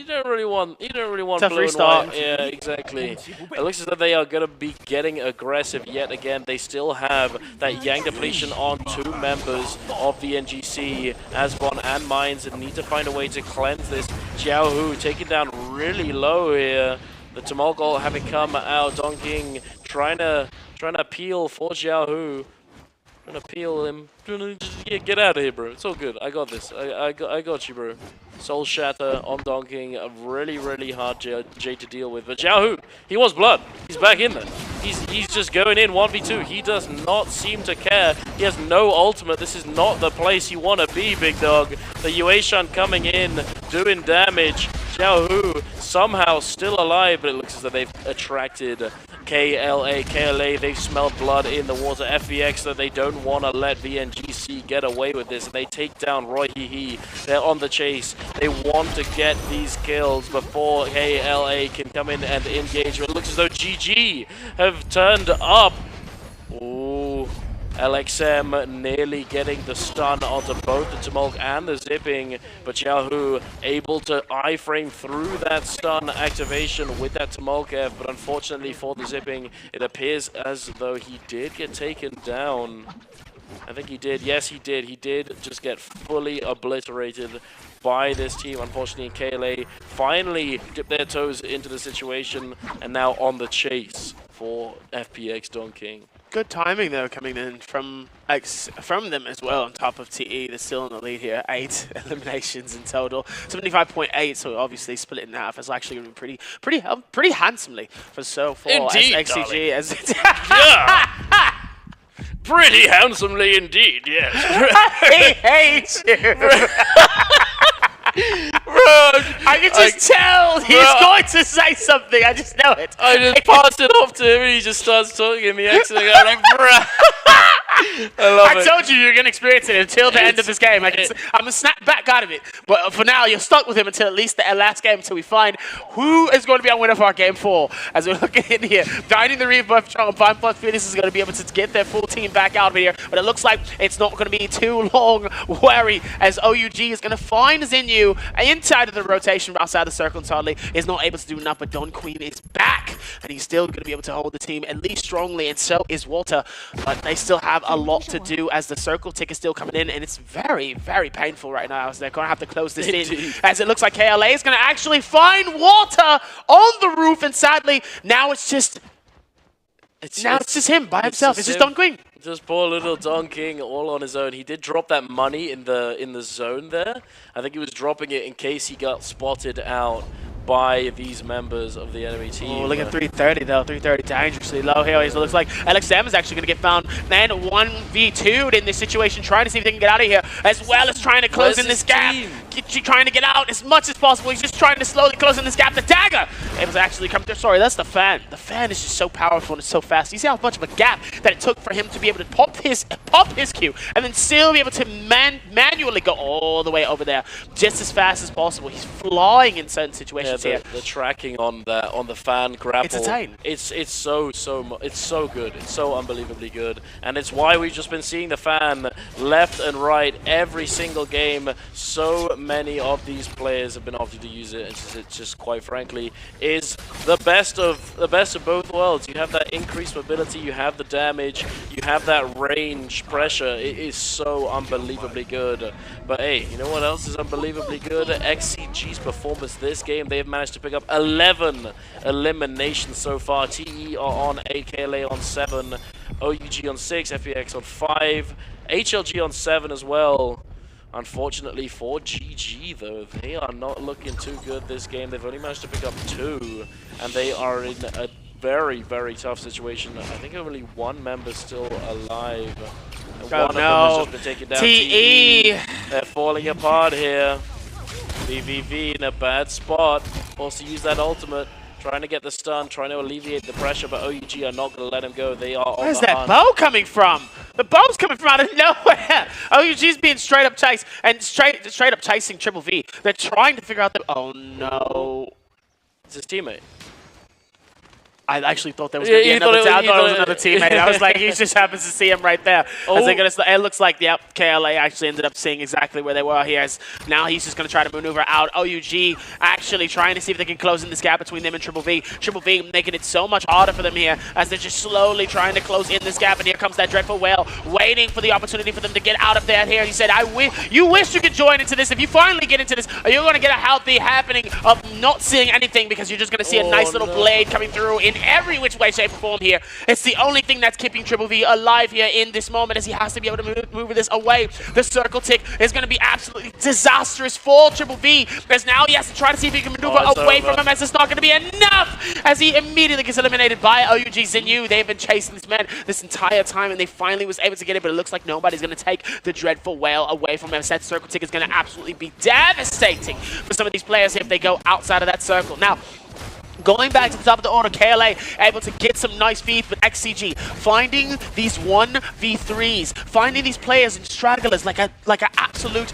don't really want. You don't really want blue and white. Yeah, exactly. It looks as though they are gonna be getting aggressive yet again. They still have that Yang depletion on 2 members of the NGC, Asbon and Mines, and need to find a way to cleanse this. Xiaohu taken down really low here. The Tumulgol having come out, Donking trying to peel for Xiaohu. Trying to peel him. Yeah, get out of here, bro. It's all good. I got this. I got you, bro. Soul Shatter on donking, a really hard J to deal with. But Xiaohu, he wants blood. He's back in there. He's just going in 1v2. He does not seem to care. He has no ultimate. This is not the place you want to be, big dog. The Yueshan coming in, doing damage. Xiaohu somehow still alive, but it looks as though they've attracted KLA, they've smelled blood in the water. FVX, that they don't want to let VNGC get away with this, and they take down Roy Hee. They're on the chase. They want to get these kills before KLA can come in and engage. But it looks as though GG have turned up. Ooh. LXM nearly getting the stun onto both the Tumulk and the Zipping, but Xiaohu able to iframe through that stun activation with that Tumulk F, but unfortunately for the Zipping, it appears as though he did get taken down. I think he did. Yes, he did. He did just get fully obliterated by this team. Unfortunately, KLA finally dipped their toes into the situation and now on the chase for FPX Don King. Good timing though, coming in from them as well. On top of TE, they're still in the lead here. 8 eliminations in total, 75.8. So obviously split it in half. It's actually going to be pretty handsomely for Indeed, as XCG as yeah. Pretty handsomely indeed, yes. He hates you. Bro, I can just tell he's going to say something. I just know it. I just passed it off to him and he just starts talking in the accent. I'm like, bruh. I told you were going to experience it until the end of this game. I'm going to snap back out of it. But for now, you're stuck with him until at least the last game, until we find who is going to be our winner for our game 4. As we're looking in here, Dining the Rebuff, Vine Plus Phoenix is going to be able to get their full team back out of here. But it looks like it's not going to be too long worry, as OUG is going to find Xinyu inside of the rotation, outside the circle, and Toddley is not able to do enough. But Don Queen is back, and he's still going to be able to hold the team at least strongly, and so is Walter. But they still have a lot to do as the circle tick is still coming in, and it's very painful right now as they're going to have to close this in, as it looks like KLA is going to actually find Walter on the roof, and sadly now it's just him by himself. It's just Don Queen. Just poor little Don King all on his own. He did drop that money in the zone there. I think he was dropping it in case he got spotted out by these members of the enemy team. Oh, look at 330 though. 330 dangerously low here. It looks like LXM is actually going to get found and 1v2'd in this situation, trying to see if they can get out of here, as well as trying to close in this gap. Trying to get out as much as possible. He's just trying to slowly close in this gap. The dagger able to actually come through. Sorry, that's the fan. The fan is just so powerful and it's so fast. You see how much of a gap that it took for him to be able to pop his Q and then still be able to manually go all the way over there just as fast as possible. He's flying in certain situations here. The tracking on the fan grapple. It's insane. It's so good. It's so unbelievably good, and it's why we've just been seeing the fan left and right every single game. So many of these players have been opted to use it. It's just quite frankly is the best of both worlds. You have that increased mobility, you have the damage, you have that range pressure. It is so unbelievably good. But hey, you know what else is unbelievably good? XCG's performance this game. They have managed to pick up 11 eliminations so far. TE are on 8, KLA on 7, OUG on 6, FPX on 5, HLG on 7 as well. Unfortunately for GG though, they are not looking too good this game. They've only managed to pick up 2, and they are in a very tough situation. I think only one member still alive. And one of them has just been taken down. TE! They're falling apart here. VVV in a bad spot. Also use that ultimate. Trying to get the stun, trying to alleviate the pressure, but OUG are not going to let him go. They are on the hunt. Where's that bow coming from? The bow's coming from out of nowhere. OUG's being straight up chased, and straight up chasing Triple V. They're trying to figure out the... Oh no. It's his teammate. I actually thought there was going to be another teammate. I was like, he just happens to see him right there. Oh. It looks like, yep, KLA actually ended up seeing exactly where they were here. As now he's just going to try to maneuver out. OUG actually trying to see if they can close in this gap between them and Triple V. Triple V making it so much harder for them here as they're just slowly trying to close in this gap. And here comes that Dreadful Whale, waiting for the opportunity for them to get out of there here. He said, you wish you could join into this. If you finally get into this, you're going to get a healthy happening of not seeing anything, because you're just going to see a nice little blade coming through in every which way, shape, or form here. It's the only thing that's keeping Triple V alive here in this moment, as he has to be able to move this away. The circle tick is going to be absolutely disastrous for Triple V, as now he has to try to see if he can maneuver away from him, as it's not going to be enough, as he immediately gets eliminated by OUG Zinyu. They've been chasing this man this entire time, and they finally was able to get it, but it looks like nobody's going to take the dreadful whale away from him. That circle tick is going to absolutely be devastating for some of these players here if they go outside of that circle. Now, going back to the top of the order, KLA able to get some nice feeds, but XCG finding these 1v3s, finding these players and stragglers like an absolute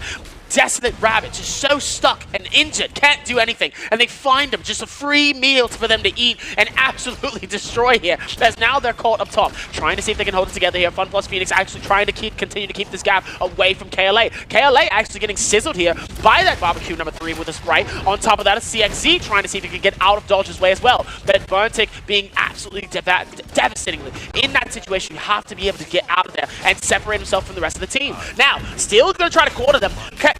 desolate rabbit, just so stuck and injured, can't do anything, and they find them just a free meal for them to eat and absolutely destroy here, as now they're caught up top, trying to see if they can hold it together here. Fun plus Phoenix actually trying to continue to keep this gap away from KLA. KLA actually getting sizzled here by that barbecue number 3 with a Sprite. On top of that, it's CXZ trying to see if he can get out of Dodge's way as well. But Burntick being absolutely devastatingly in that situation, you have to be able to get out of there and separate himself from the rest of the team. Now, still going to try to corner them.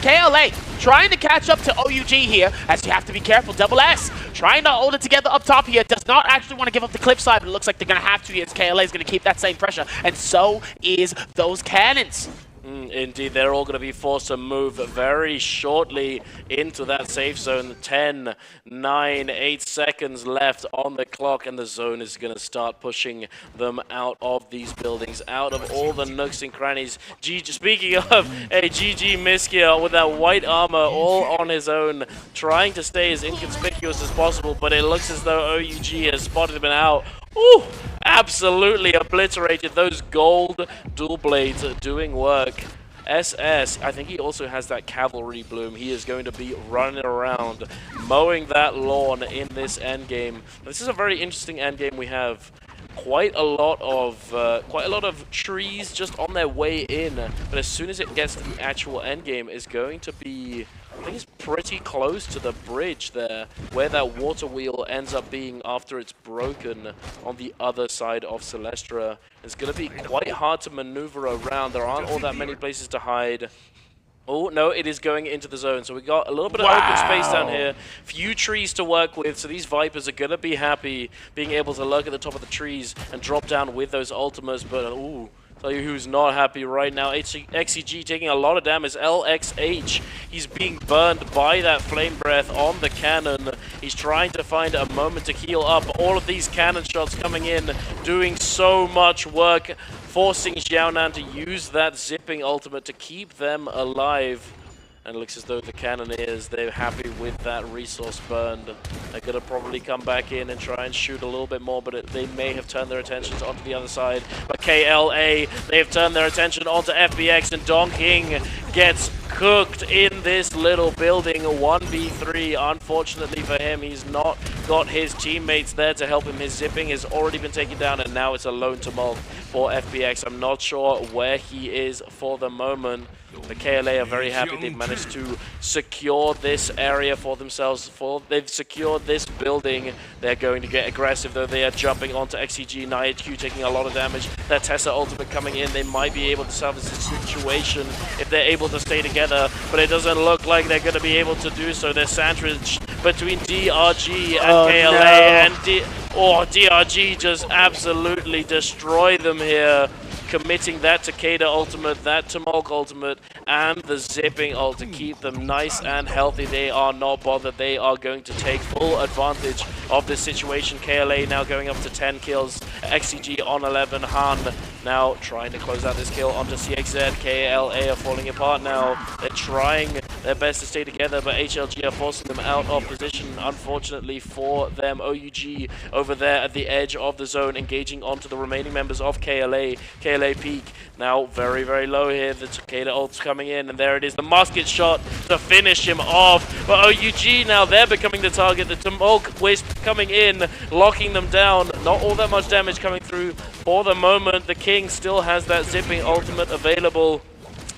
KLA trying to catch up to OUG here, as you have to be careful. Double S trying to hold it together up top here. Does not actually want to give up the cliff side, but it looks like they're going to have to, as KLA is going to keep that same pressure. And so is those cannons. Indeed, they're all going to be forced to move very shortly into that safe zone. 10, 9, 8 seconds left on the clock, and the zone is going to start pushing them out of these buildings, out of all the nooks and crannies. Speaking of a GG Miskia with that white armor all on his own, trying to stay as inconspicuous as possible, but it looks as though OUG has spotted him out. Ooh, absolutely obliterated. Those gold dual blades are doing work. SS, I think he also has that cavalry bloom. He is going to be running around, mowing that lawn in this endgame. This is a very interesting endgame. We have quite a lot of trees just on their way in, but as soon as it gets to the actual endgame, is going to be, I think it's pretty close to the bridge there, where that water wheel ends up being after it's broken on the other side of Celestra. It's going to be quite hard to maneuver around. There aren't all that many places to hide. Oh, no, it is going into the zone. So we got a little bit of open space down here. Few trees to work with, so these Vipers are going to be happy being able to lurk at the top of the trees and drop down with those ultimates. But, ooh, tell you who's not happy right now. XCG taking a lot of damage. LXH, he's being burned by that flame breath on the cannon. He's trying to find a moment to heal up. All of these cannon shots coming in, doing so much work, forcing Xiaonan to use that zipping ultimate to keep them alive. And it looks as though the Cannoneers, they're happy with that resource burned. They're going to probably come back in and try and shoot a little bit more, but they may have turned their attentions onto the other side. But KLA, they've turned their attention onto FBX, and Dong King gets cooked in this little building. 1v3. Unfortunately for him, he's not got his teammates there to help him. His zipping has already been taken down, and now it's a lone tumult for FBX. I'm not sure where he is for the moment. The KLA are very happy they've managed to secure this area for themselves. They've secured this building. They're going to get aggressive, though. They are jumping onto XCG. NiHQ taking a lot of damage. That Tessa ultimate coming in. They might be able to salvage the situation if they're able to stay together, but it doesn't look like they're going to be able to do so. They're sandwiched between DRG and KLA, and DRG just absolutely destroy them here, committing that Takeda ultimate, that Tumulk ultimate, and the zipping ult to keep them nice and healthy. They are not bothered. They are going to take full advantage of this situation. KLA now going up to 10 kills. XCG on 11. Han now trying to close out this kill onto CXZ. KLA are falling apart now. They're trying their best to stay together, but HLG are forcing them out of position, unfortunately for them. OUG over there at the edge of the zone, engaging onto the remaining members of KLA. KLA peak now very, very low here. The Takeda ult's coming in, and there it is, the musket shot to finish him off. But OUG now, they're becoming the target. The Tumulk Wisp coming in, locking them down. Not all that much damage coming through for the moment. The King still has that zipping ultimate available,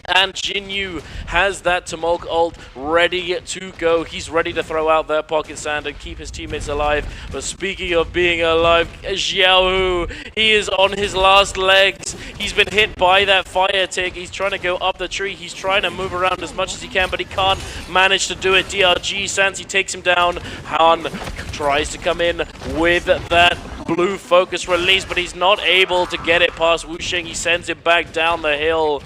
and Jinyu has that Tumulk ult ready to go. He's ready to throw out that pocket sand and keep his teammates alive. But speaking of being alive, Xiaohu, he is on his last legs. He's been hit by that fire tick. He's trying to go up the tree. He's trying to move around as much as he can, but he can't manage to do it. DRG, Sansi takes him down. Han tries to come in with that blue focus release, but he's not able to get it past Wuxing. He sends it back down the hill.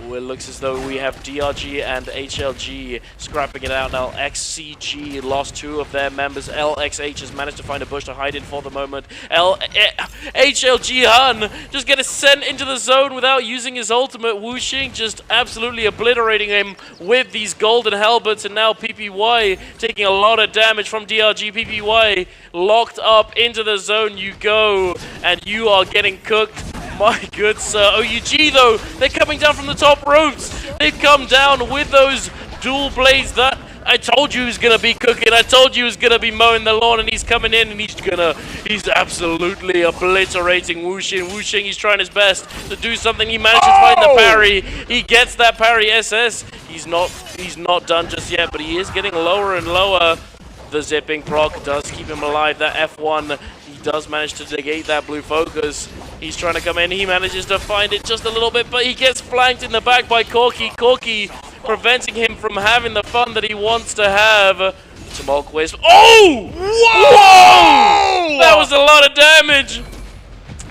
Ooh, it looks as though we have DRG and HLG scrapping it out now. XCG lost 2 of their members. LXH has managed to find a bush to hide in for the moment. HLG Han just getting sent into the zone without using his ultimate. Wuxing just absolutely obliterating him with these golden helmets, and now PPY taking a lot of damage from DRG. PPY locked up into the zone you go, and you are getting cooked. My good sir. OUG though, they're coming down from the top ropes. They've come down with those dual blades that I told you he was gonna be cooking. I told you he was gonna be mowing the lawn, and he's coming in and he's absolutely obliterating Wuxing. Wuxing, he's trying his best to do something. He managed to find the parry. He gets that parry. SS. He's not done just yet, but he is getting lower and lower. The zipping proc does keep him alive. That F1, he does manage to negate that blue focus. He's trying to come in. He manages to find it just a little bit, but he gets flanked in the back by Corky. Corky preventing him from having the fun that he wants to have. Tumulquist. Oh! Whoa! That was a lot of damage.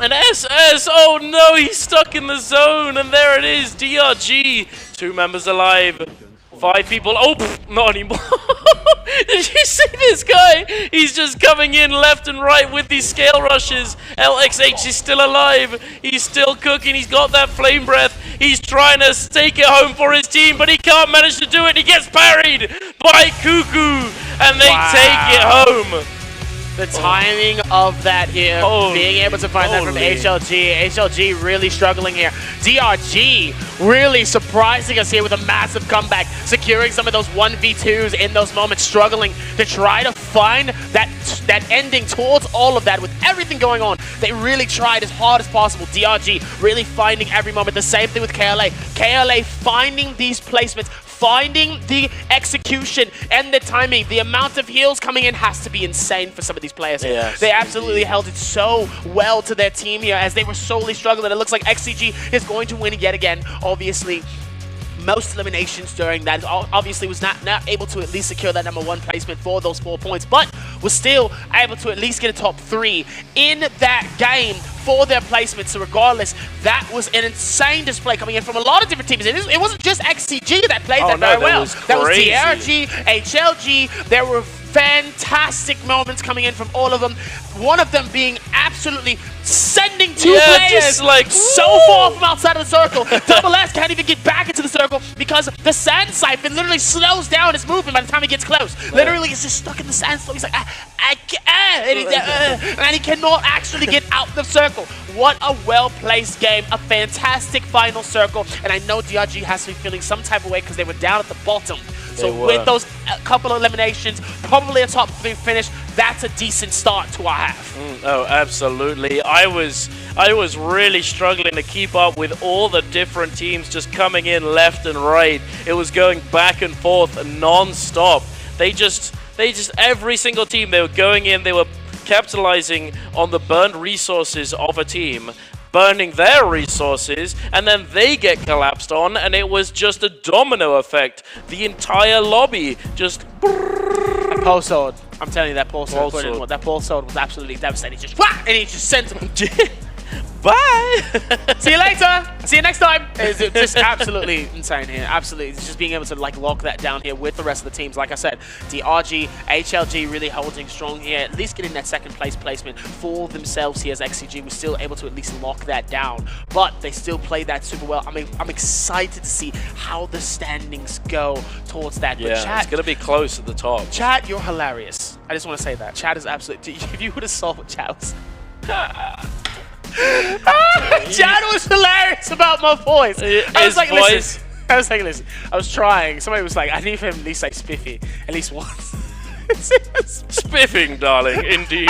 And SS, oh no, he's stuck in the zone, and there it is, DRG. 2 members alive. 5 people. Oh, not anymore. Did you see this guy? He's just coming in left and right with these scale rushes. LXH is still alive. He's still cooking. He's got that flame breath. He's trying to take it home for his team, but he can't manage to do it. He gets parried by Cuckoo, and they take it home. The timing of that here, being able to find that from HLG. HLG really struggling here. DRG really surprising us here with a massive comeback, securing some of those 1v2s in those moments, struggling to try to find that ending towards all of that with everything going on. They really tried as hard as possible. DRG really finding every moment. The same thing with KLA. KLA finding these placements, finding the execution and the timing. The amount of heals coming in has to be insane for some of these players. Yes, they absolutely held it so well to their team here as they were solely struggling. It looks like XCG is going to win yet again. Obviously, most eliminations during that obviously was not able to at least secure that #1 placement for those 4 points, but was still able to at least get a top 3 in that game for their placement. So regardless, that was an insane display coming in from a lot of different teams. It wasn't just XCG that played that very well. That was DRG, HLG. There were fantastic moments coming in from all of them. One of them being absolutely sending 2 players like so far from outside of the circle. Double S can't even get back into the circle because the sand siphon literally slows down his movement by the time he gets close. Literally, he's just stuck in the sandstorm. He's like, and he cannot actually get out the circle. What a well-placed game, a fantastic final circle, and I know DRG has to be feeling some type of way because they were down at the bottom. So with those couple of eliminations, probably a top 3 finish, that's a decent start to our half. Oh, absolutely. I was really struggling to keep up with all the different teams just coming in left and right. It was going back and forth non-stop. They just every single team, they were going in, they were capitalizing on the burned resources of a team, burning their resources, and then they get collapsed on, and it was just a domino effect. The entire lobby just... That pole sword, I'm telling you, that pole sword was absolutely devastating. Just whack, and he just sent him. Bye! See you later! See you next time! It's just absolutely insane here. Absolutely. It's just being able to like lock that down here with the rest of the teams. Like I said, DRG, HLG really holding strong here. At least getting that 2nd place placement for themselves here as XCG was still able to at least lock that down. But they still played that super well. I mean, I'm excited to see how the standings go towards that. Yeah, but chat, it's going to be close at the top. Chat, you're hilarious. I just want to say that. Chat is absolutely... If you would have saw what Chat was... Chad was hilarious about my voice. I was like, listen. I was trying. Somebody was like, I need him at least like spiffy, at least once. Spiffing, darling, indeed.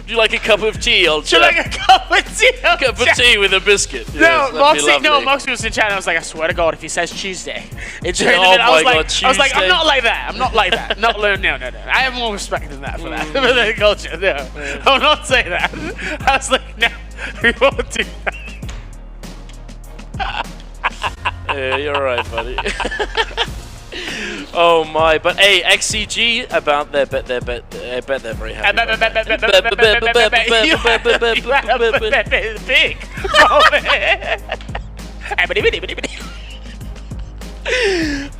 Would you like a cup of tea, old chap? Would you like a cup of tea? Cup of tea with a biscuit. No, yes, Moxie was in chat and I was like, I swear to God, if he says Tuesday. Oh my God, Tuesday. I was like, I'm not like that. I'm not like that. No. I have more respect than that for that. For the culture. No. Yeah. I will not say that. I was like, no, we won't do that. Yeah, you're right, buddy. Oh my! But hey, XCG about I bet they're very happy. Big.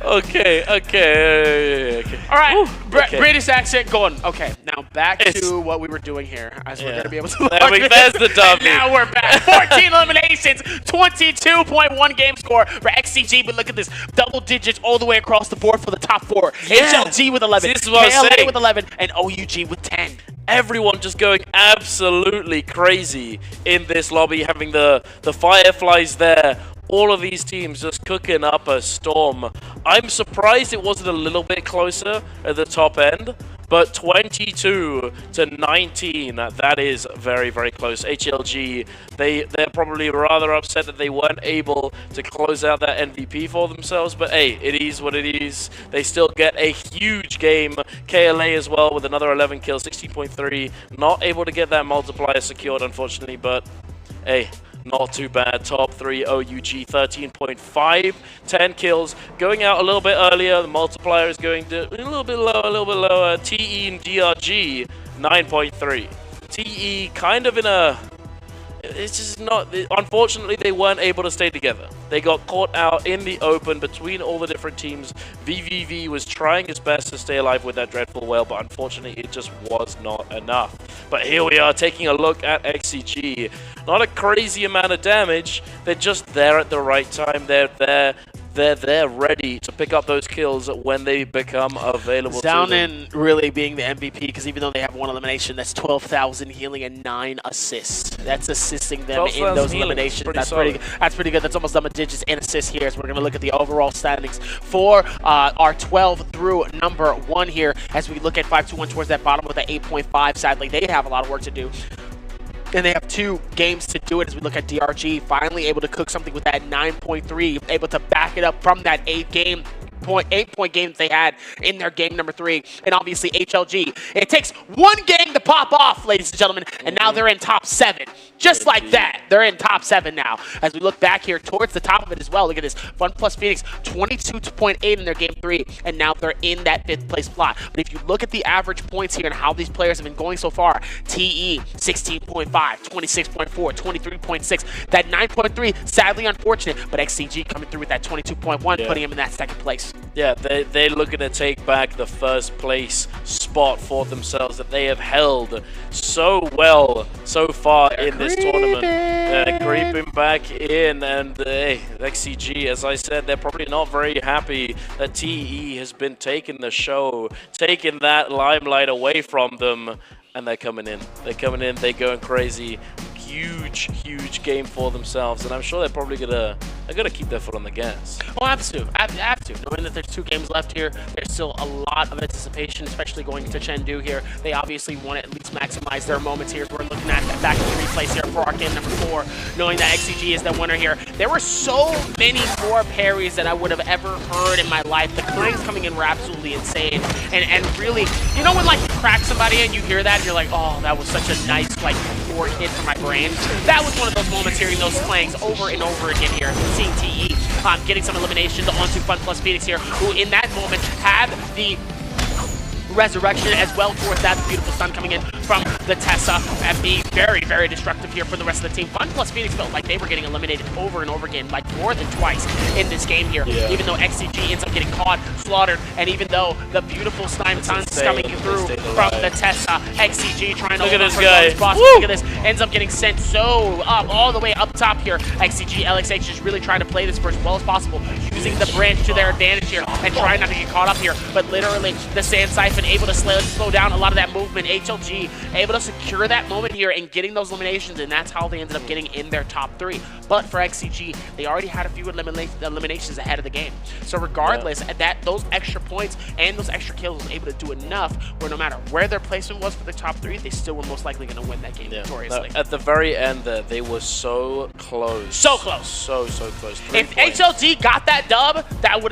Okay. All right, okay. British accent gone. Okay, now back to what we were doing here, as we're gonna be able to. There's the W. Now we're back. 14 eliminations, 22.1 game score for XCG. But look at this, double digits all the way across the board for the top 4. Yeah. HLG with 11, See, this is what I was KLA saying. with 11, and OUG with 10. Everyone just going absolutely crazy in this lobby, having the Fireflies there. All of these teams just cooking up a storm. I'm surprised it wasn't a little bit closer at the top end, but 22-19, that is very, very close. HLG, they're probably rather upset that they weren't able to close out that MVP for themselves, but hey, it is what it is. They still get a huge game. KLA as well with another 11 kills, 16.3. Not able to get that multiplier secured, unfortunately, but hey, not too bad. Top 3 OUG 13.5, 10 kills. Going out a little bit earlier. The multiplier is going to a little bit lower. TE and DRG 9.3. TE kind of in a. It's just not. Unfortunately, they weren't able to stay together. They got caught out in the open between all the different teams. VVV was trying his best to stay alive with that dreadful whale, but unfortunately, it just was not enough. But here we are taking a look at XCG. Not a crazy amount of damage. They're just there at the right time. They're there ready to pick up those kills when they become available to them. Downin really being the MVP, because even though they have 1 elimination, that's 12,000 healing and 9 assists. That's assisting them in those eliminations. That's pretty good. That's almost double digits in assists here, as we're going to look at the overall standings for our 12 through number 1 here, as we look at 5-2-1 towards that bottom with the 8.5. Sadly, they have a lot of work to do. And they have 2 games to do it, as we look at DRG, finally able to cook something with that 9.3, able to back it up from that 8-point game that they had in their game number 3. And obviously HLG, it takes 1 game to pop off, ladies and gentlemen, and now they're in top 7. Just like that, they're in top 7 now. As we look back here towards the top of it as well, look at this. Fun Plus Phoenix, 22.8 in their game 3, and now they're in that 5th place spot. But if you look at the average points here and how these players have been going so far, TE 16.5, 26.4, 23.6, that 9.3, sadly unfortunate, but XCG coming through with that 22.1, putting him in that 2nd place. Yeah, they're looking to take back the 1st place spot for themselves that they have held so well so far in this tournament. They're creeping back in, and hey, XCG, as I said, they're probably not very happy that TE has been taking the show, taking that limelight away from them, and they're coming in. They're going crazy. Huge game for themselves, and I'm sure they're probably gonna keep their foot on the gas. Oh, have to. Knowing that there's 2 games left here, there's still a lot of anticipation, especially going to Chengdu here. They obviously want to at least maximize their moments here. We're looking at that back in the replays here for our game number 4, knowing that XCG is the winner here. There were so many 4 parries that I would have ever heard in my life. The clangs coming in were absolutely insane, and really, you know when like you crack somebody and you hear that and you're like, oh, that was such a nice like 4 hit from my brain. That was one of those moments, hearing those clangs over and over again here. Seeing TE getting some eliminations onto Fun Plus Phoenix here, who in that moment had the resurrection as well towards that beautiful stun coming in from the Tessa, and being very destructive here for the rest of the team. Fun Plus Phoenix felt like they were getting eliminated over and over again, like more than twice in this game here. Even though XCG ends up getting caught, slaughtered, and even though the beautiful stuns coming through from the Tessa, XCG trying to look at this guy. guy. Look at this, ends up getting sent so up, all the way up top here. XCG, LXH just really trying to play this for as well as possible, using the branch to their advantage here and trying not to get caught up here. But literally, the Sand Siphon able to slow down a lot of that movement. HLG able to secure that moment here and getting those eliminations, and that's how they ended up getting in their top 3. But for XCG, they already had a few eliminations ahead of the game. So regardless, those extra points and those extra kills was able to do enough where no matter where their placement was for the top 3, they still were most likely going to win that game victoriously. At the very end there, they were so close. So close. So close. If HLG got that dub,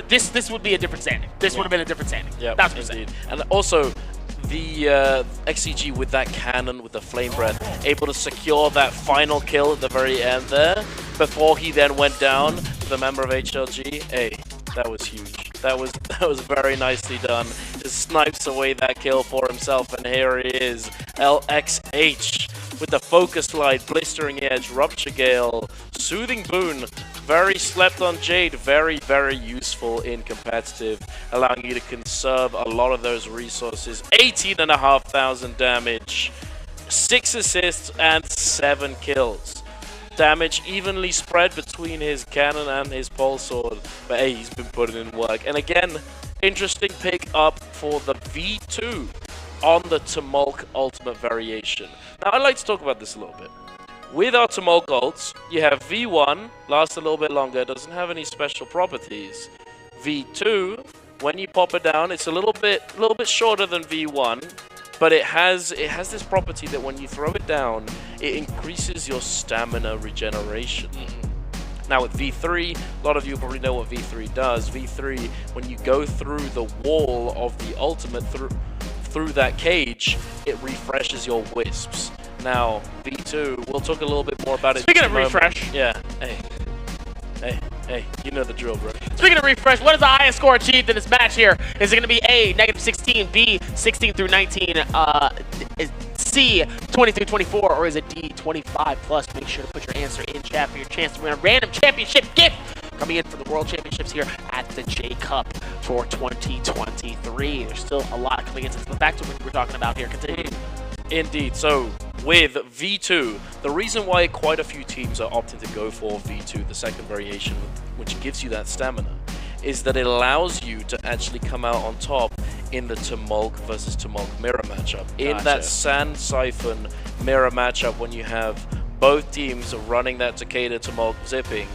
this would be a different standing. This would have been a different standing. Yeah, that's indeed. And also, the XCG with that cannon, with the flame breath, able to secure that final kill at the very end there, before he then went down, the member of HLG. Hey, that was huge. That was That was very nicely done. Just snipes away that kill for himself, and here he is, LXH with the focus light, blistering edge, rupture gale, soothing boon. Very slept on Jade, very, very useful in competitive, allowing you to conserve a lot of those resources. 18,500 damage, 6 assists, and 7 kills. Damage evenly spread between his cannon and his pole sword, but hey, he's been putting in work. And again, interesting pick up for the V2 on the Tumulk ultimate variation. Now, I'd like to talk about this a little bit. With our Tumulk ults, you have V1, lasts a little bit longer, doesn't have any special properties. V2, when you pop it down, it's a little bit shorter than V1, but it has this property that when you throw it down, it increases your stamina regeneration. Now with V3, a lot of you probably know what V3 does. V3, when you go through the wall of the ultimate through that cage, it refreshes your wisps. Now, V2, we'll talk a little bit more about it. Speaking of refresh. Yeah, hey, you know the drill, bro. Speaking of refresh, what is the highest score achieved in this match here? Is it going to be A, -16, B, 16 through 19, C, 20 through 24, or is it D, 25 plus? Make sure to put your answer in chat for your chance to win a random championship gift coming in for the World Championships here at the J Cup for 2023. There's still a lot coming in. So back to what we're talking about here. Continue. Indeed. So with V2, the reason why quite a few teams are opting to go for V2, the second variation, which gives you that stamina, is that it allows you to actually come out on top in the Tumulk versus Tumulk mirror matchup. In that Sand Siphon mirror matchup, when you have both teams running that Takeda Tumulk zipping,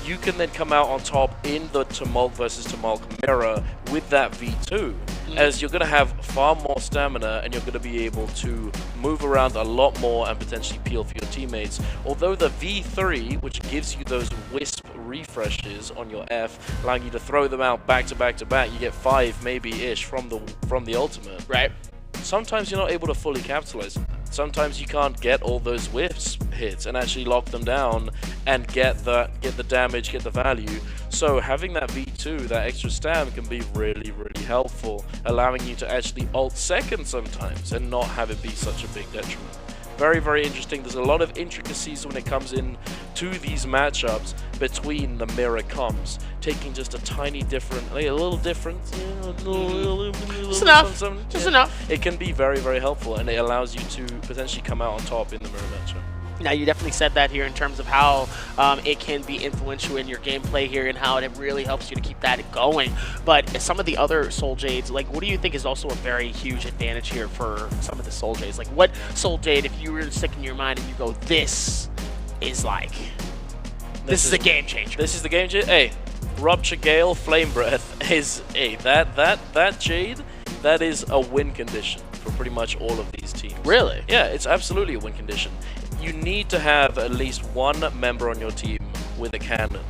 you can then come out on top in the Tumulk versus Tumulk mirror with that V2, as you're going to have far more stamina and you're going to be able to move around a lot more and potentially peel for your teammates. Although the V3, which gives you those wisp refreshes on your F, allowing you to throw them out back to back to back, you get 5 maybe-ish from the ultimate. Right. Sometimes you're not able to fully capitalize on that. Sometimes you can't get all those wisp hits and actually lock them down and get the damage, get the value. So having that V2, that extra stam, can be really, really helpful, allowing you to actually ult second sometimes and not have it be such a big detriment. Very, very interesting. There's a lot of intricacies when it comes in to these matchups between the mirror comps, taking just a tiny different, like a little different, just enough. Just enough. It can be very, very helpful, and it allows you to potentially come out on top in the mirror matchup. Now, you definitely said that here in terms of how it can be influential in your gameplay here and how it really helps you to keep that going. But some of the other Soul Jades, like, what do you think is also a very huge advantage here for some of the Soul Jades? Like, what Soul Jade, if you were to stick in your mind and you go, this is like, this is a game changer. This is the game changer. Hey, Rupture Gale, Flame Breath is, hey, that Jade, that is a win condition for pretty much all of these teams. Really? Yeah, it's absolutely a win condition. You need to have at least one member on your team with a cannon.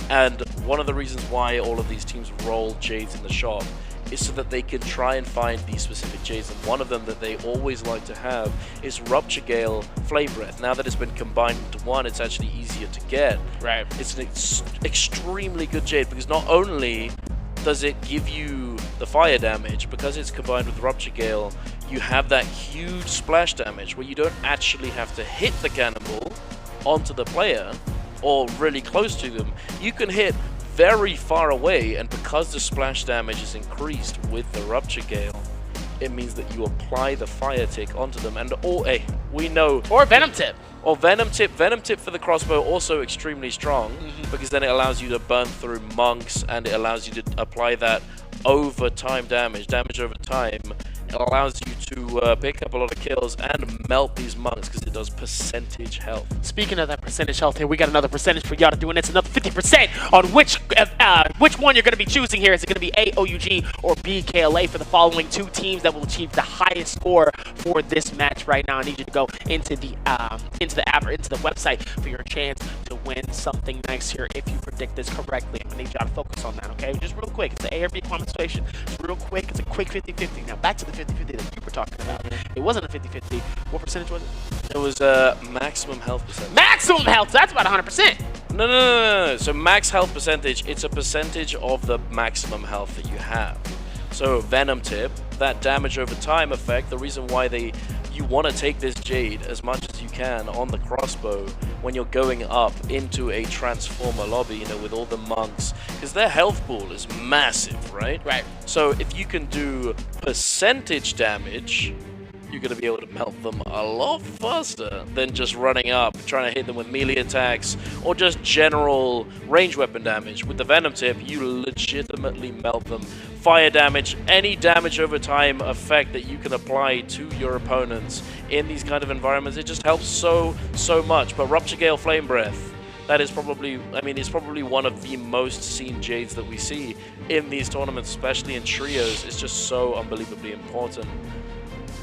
And one of the reasons why all of these teams roll Jades in the shop is so that they can try and find these specific Jades. And one of them that they always like to have is Rupture Gale Flame Breath. Now that it's been combined into one, it's actually easier to get. Right. It's an extremely good Jade because not only does it give you the fire damage, because it's combined with Rupture Gale, you have that huge splash damage where you don't actually have to hit the cannonball onto the player or really close to them. You can hit very far away, and because the splash damage is increased with the Rupture Gale, it means that you apply the fire tick onto them. And we know, or Venom Tip. Or Venom Tip for the crossbow, also extremely strong, because then it allows you to burn through monks, and it allows you to apply that over time damage over time. It allows you to pick up a lot of kills and melt these monks because it does percentage health. Speaking of that percentage health here, we got another percentage for y'all to do, and it's another 50% on which one you're going to be choosing here. Is it going to be A, OUG, or B, KLA for the following two teams that will achieve the highest score for this match right now? I need you to go into the website for your chance to win something nice here if you predict this correctly. I'm going to need y'all to focus on that, okay? Just real quick. It's the A or B comment station. Just real quick. It's a quick 50-50. Now back to the 50-50 that you were talking about. It wasn't a 50-50. What percentage was it? It was maximum health percentage. Maximum health! So that's about 100%. No. So max health percentage, it's a percentage of the maximum health that you have. So Venom Tip, that damage over time effect, the reason why you want to take this Jade as much as you can on the crossbow when you're going up into a Transformer lobby, you know, with all the monks, because their health pool is massive, right? Right. So if you can do percentage damage, you're going to be able to melt them a lot faster than just running up, trying to hit them with melee attacks, or just general range weapon damage. With the Venom Tip, you legitimately melt them. Fire damage, any damage over time effect that you can apply to your opponents in these kind of environments, it just helps so much. But Rupture Gale Flame Breath, that is probably, I mean, it's probably one of the most seen Jades that we see in these tournaments, especially in trios. It's just so unbelievably important.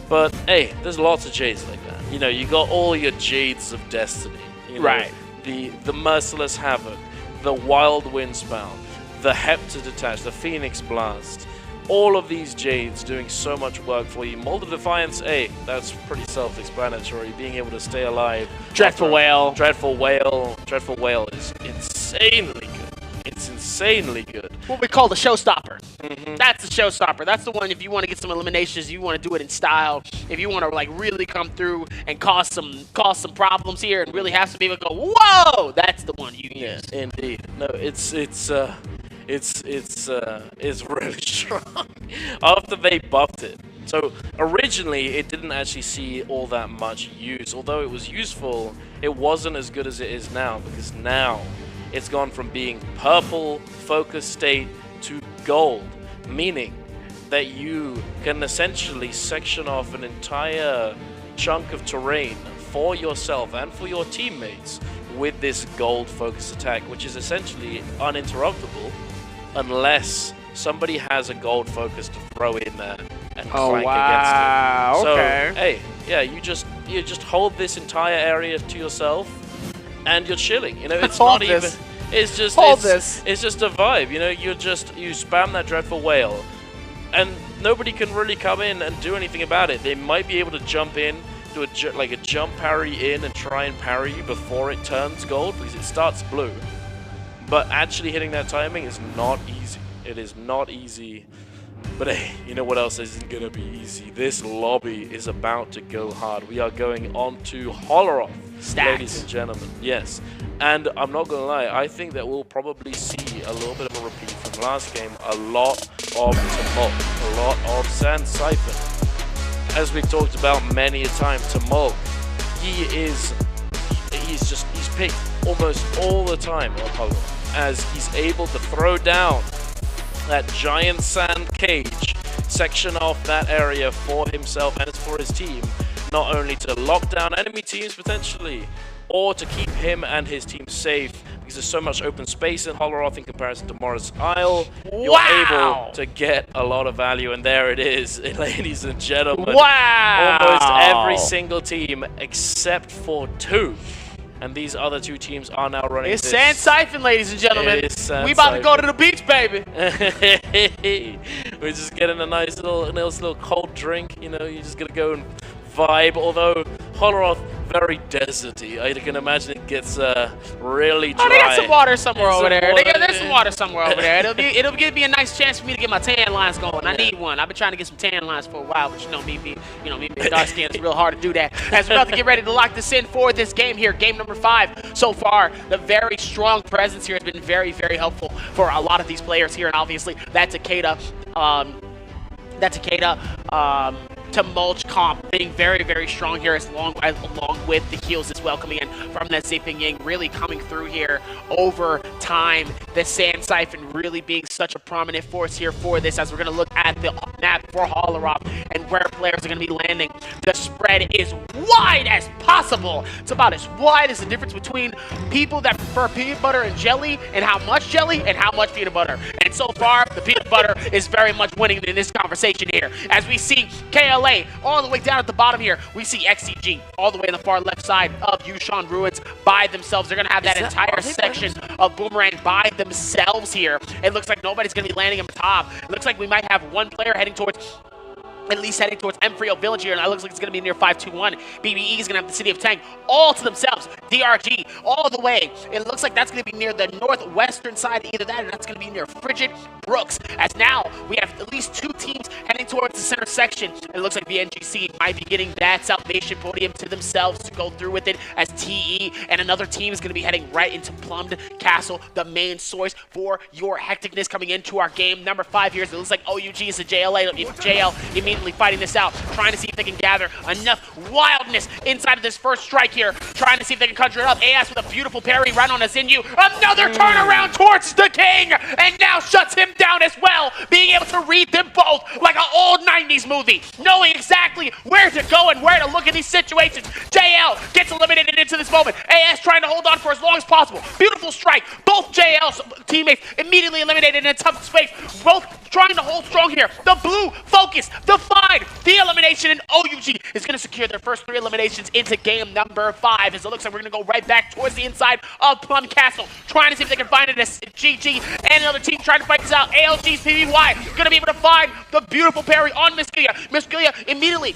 But hey, there's lots of Jades like that. You know, you got all your Jades of Destiny. You know, Right. The Merciless Havoc, the Wild Windspout, the Hepta Detach, the Phoenix Blast. All of these Jades doing so much work for you. Mold of Defiance, hey, that's pretty self-explanatory. Being able to stay alive. Dreadful Whale. Dreadful Whale is insanely good. It's insanely good. What we call the showstopper. That's the showstopper. That's the one if you want to get some eliminations, you want to do it in style. If you want to like really come through and cause some problems here and really have some people go, whoa, that's the one you use. Indeed. No, it's really strong. After they buffed it. So originally it didn't actually see all that much use. Although it was useful, it wasn't as good as it is now, because now it's gone from being purple focus state to gold, meaning that you can essentially section off an entire chunk of terrain for yourself and for your teammates with this gold focus attack, which is essentially uninterruptible unless somebody has a gold focus to throw in there and clank against it. So, Okay. hey, yeah, you just hold this entire area to yourself and you're chilling. You know, it's Hold not this. even. It's just Hold it's just a vibe. You know, you spam that Dreadful Whale, and nobody can really come in and do anything about it. They might be able to jump in, do a jump parry in and try and parry you before it turns gold, because it starts blue. But actually hitting that timing is not easy. It is not easy. But hey, you know what else isn't going to be easy? This lobby is about to go hard. We are going on to Holleroth, ladies and gentlemen. Yes. And I'm not going to lie, I think that we'll probably see a little bit of a repeat from last game. A lot of Tumult, a lot of Sand Siphon. As we've talked about many a time, Tumult, he's picked almost all the time on Holleroth, as he's able to throw down that giant sand cage, section off that area for himself and for his team, not only to lock down enemy teams potentially, or to keep him and his team safe, because there's so much open space in Holleroth in comparison to Morris Isle. You're able to get a lot of value, and there it is, ladies and gentlemen. Wow! Almost every single team except for two. And these other two teams are now running It's this. Sand Siphon, ladies and gentlemen. It is Sand We about to go to Siphon. the beach, baby. We're just getting a nice little cold drink, you know, you're just gonna go and vibe. Although Holleroth, very deserty. I can imagine it gets really dry. Oh, they got some water somewhere There's over some there. water. There's some water somewhere over there. It'll give me a nice chance for me to get my tan lines going. I need one. I've been trying to get some tan lines for a while, but me being dark skin, it's real hard to do that. As we're about to get ready to lock this in for this game here, game number 5 so far. The very strong presence here has been very, very helpful for a lot of these players here, and obviously that Takeda to mulch comp being very, very strong here, along with the heals as well coming in from that Zipping Ying, really coming through here over time. The Sand Siphon really being such a prominent force here for this, as we're going to look at the map for Holleroth and where players are going to be landing. The spread is wide as possible. It's about as wide as the difference between people that prefer peanut butter and jelly, and how much jelly and how much peanut butter. And so far, the peanut butter is very much winning in this conversation here. As we see KLA all the way down at the bottom here, we see XCG all the way on the far left side of Yushan Ruins by themselves. They're going to have that entire section of Boomerang by themselves here. It looks like nobody's going to be landing on the top. It looks like we might have one player heading towards at least heading towards Emfrio Village here, and that looks like it's going to be near 521. BBE is going to have the city of Tang all to themselves. DRG all the way. It looks like that's going to be near the northwestern side, either that, or that's going to be near Frigid Brooks. As now we have at least 2 teams heading towards the center section. It looks like VNGC might be getting that Salvation podium to themselves to go through with it, as TE and another team is going to be heading right into Plumbed Castle, the main source for your hecticness coming into our game. Number 5 here, so it looks like OUG is a JL immediately fighting this out, trying to see if they can gather enough wildness inside of this first strike here, trying to see if they can conjure it up. AS with a beautiful parry right on a Zinyu. Another turnaround towards the king, and now shuts him down as well, being able to read them both like an old 90s movie, knowing exactly where to go and where to look at these situations. JL gets eliminated into this moment. AS trying to hold on for as long as possible. Beautiful strike. Both JL's teammates immediately eliminated in a tough space. Both trying to hold strong here. The blue focus, defied the elimination, and OUG is going to secure their first 3 eliminations into game number 5. As it looks like we're going to go right back towards the inside of Plum Castle, trying to see if they can find it as GG and another team trying to fight this out. ALG's PBY going to be able to find the beautiful parry on Miskia. Miskia immediately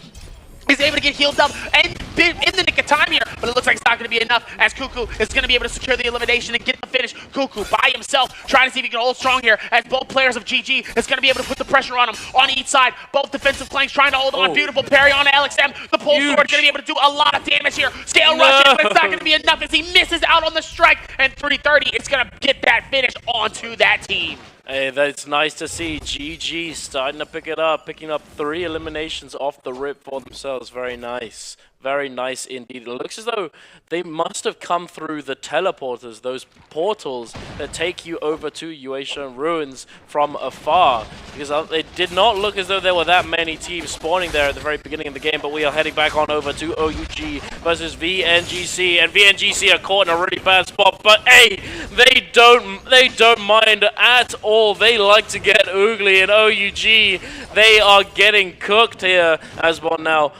is able to get healed up and in the nick of time here, but it looks like it's not going to be enough, as Cuckoo is going to be able to secure the elimination and get the finish. Cuckoo by himself, trying to see if he can hold strong here, as both players of GG is going to be able to put the pressure on him on each side. Both defensive flanks trying to hold on. Beautiful parry on LXM. The pole sword going to be able to do a lot of damage here. Scale rushes, but it's not going to be enough as he misses out on the strike, and 330 it's going to get that finish onto that team. Hey, that's nice to see. GG starting to pick it up, picking up 3 eliminations off the rip for themselves. Very nice. Very nice indeed. It looks as though they must have come through the teleporters, those portals that take you over to Yueshan Ruins from afar. Because it did not look as though there were that many teams spawning there at the very beginning of the game, but we are heading back on over to OUG versus VNGC, and VNGC are caught in a really bad spot, but hey, they don't mind at all. They like to get oogly, and OUG, they are getting cooked here. Asbot now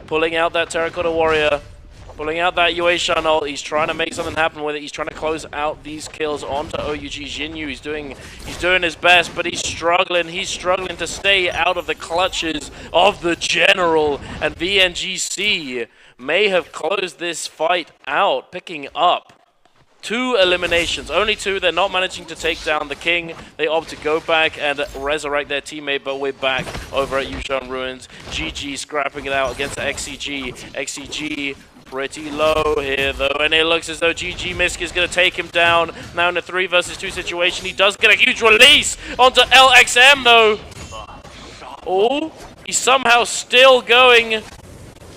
pulling out that Terracotta Warrior, pulling out that Yueshan ult. He's trying to make something happen with it. He's trying to close out these kills onto OUG. Jinyu, he's doing his best, but he's struggling. He's struggling to stay out of the clutches of the general, and VNGC may have closed this fight out, picking up 2 eliminations, only 2. They're not managing to take down the king. They opt to go back and resurrect their teammate, but we're back over at Yueshan Ruins. GG scrapping it out against XCG. XCG pretty low here though, and it looks as though GG Misk is going to take him down now in a 3 versus 2 situation. He does get a huge release onto LXM though. Oh, he's somehow still going.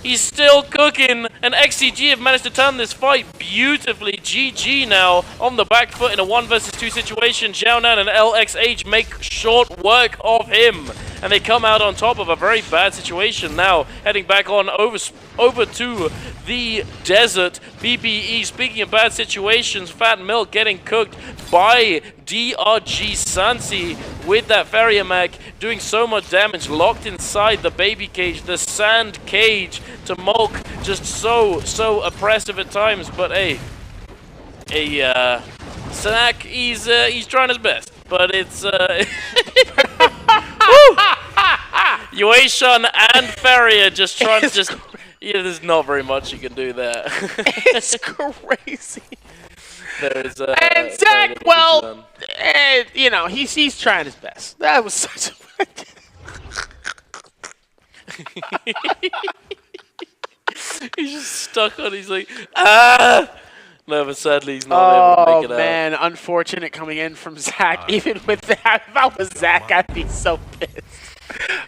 He's still cooking, and XCG have managed to turn this fight beautifully. GG now on the back foot in a 1 versus 2 situation. Xiaonan and LXH make short work of him, and they come out on top of a very bad situation. Now heading back on over to the desert. BBE, speaking of bad situations, Fat Milk getting cooked by DRG Sansi with that Farrier Mech, doing so much damage, locked inside the baby cage, the sand cage. To Mulk, just so oppressive at times, but hey, Snack, he's trying his best, but it's Yueshan and Farrier just trying to there's not very much you can do there. It's crazy. There's and Zach, well, you know, he's trying his best. That was such a he's just stuck on. He's like, ah. No, but sadly he's not able to make it out. Oh man, unfortunate coming in from Zach. Even with that, if I was Zach, I'd be so pissed.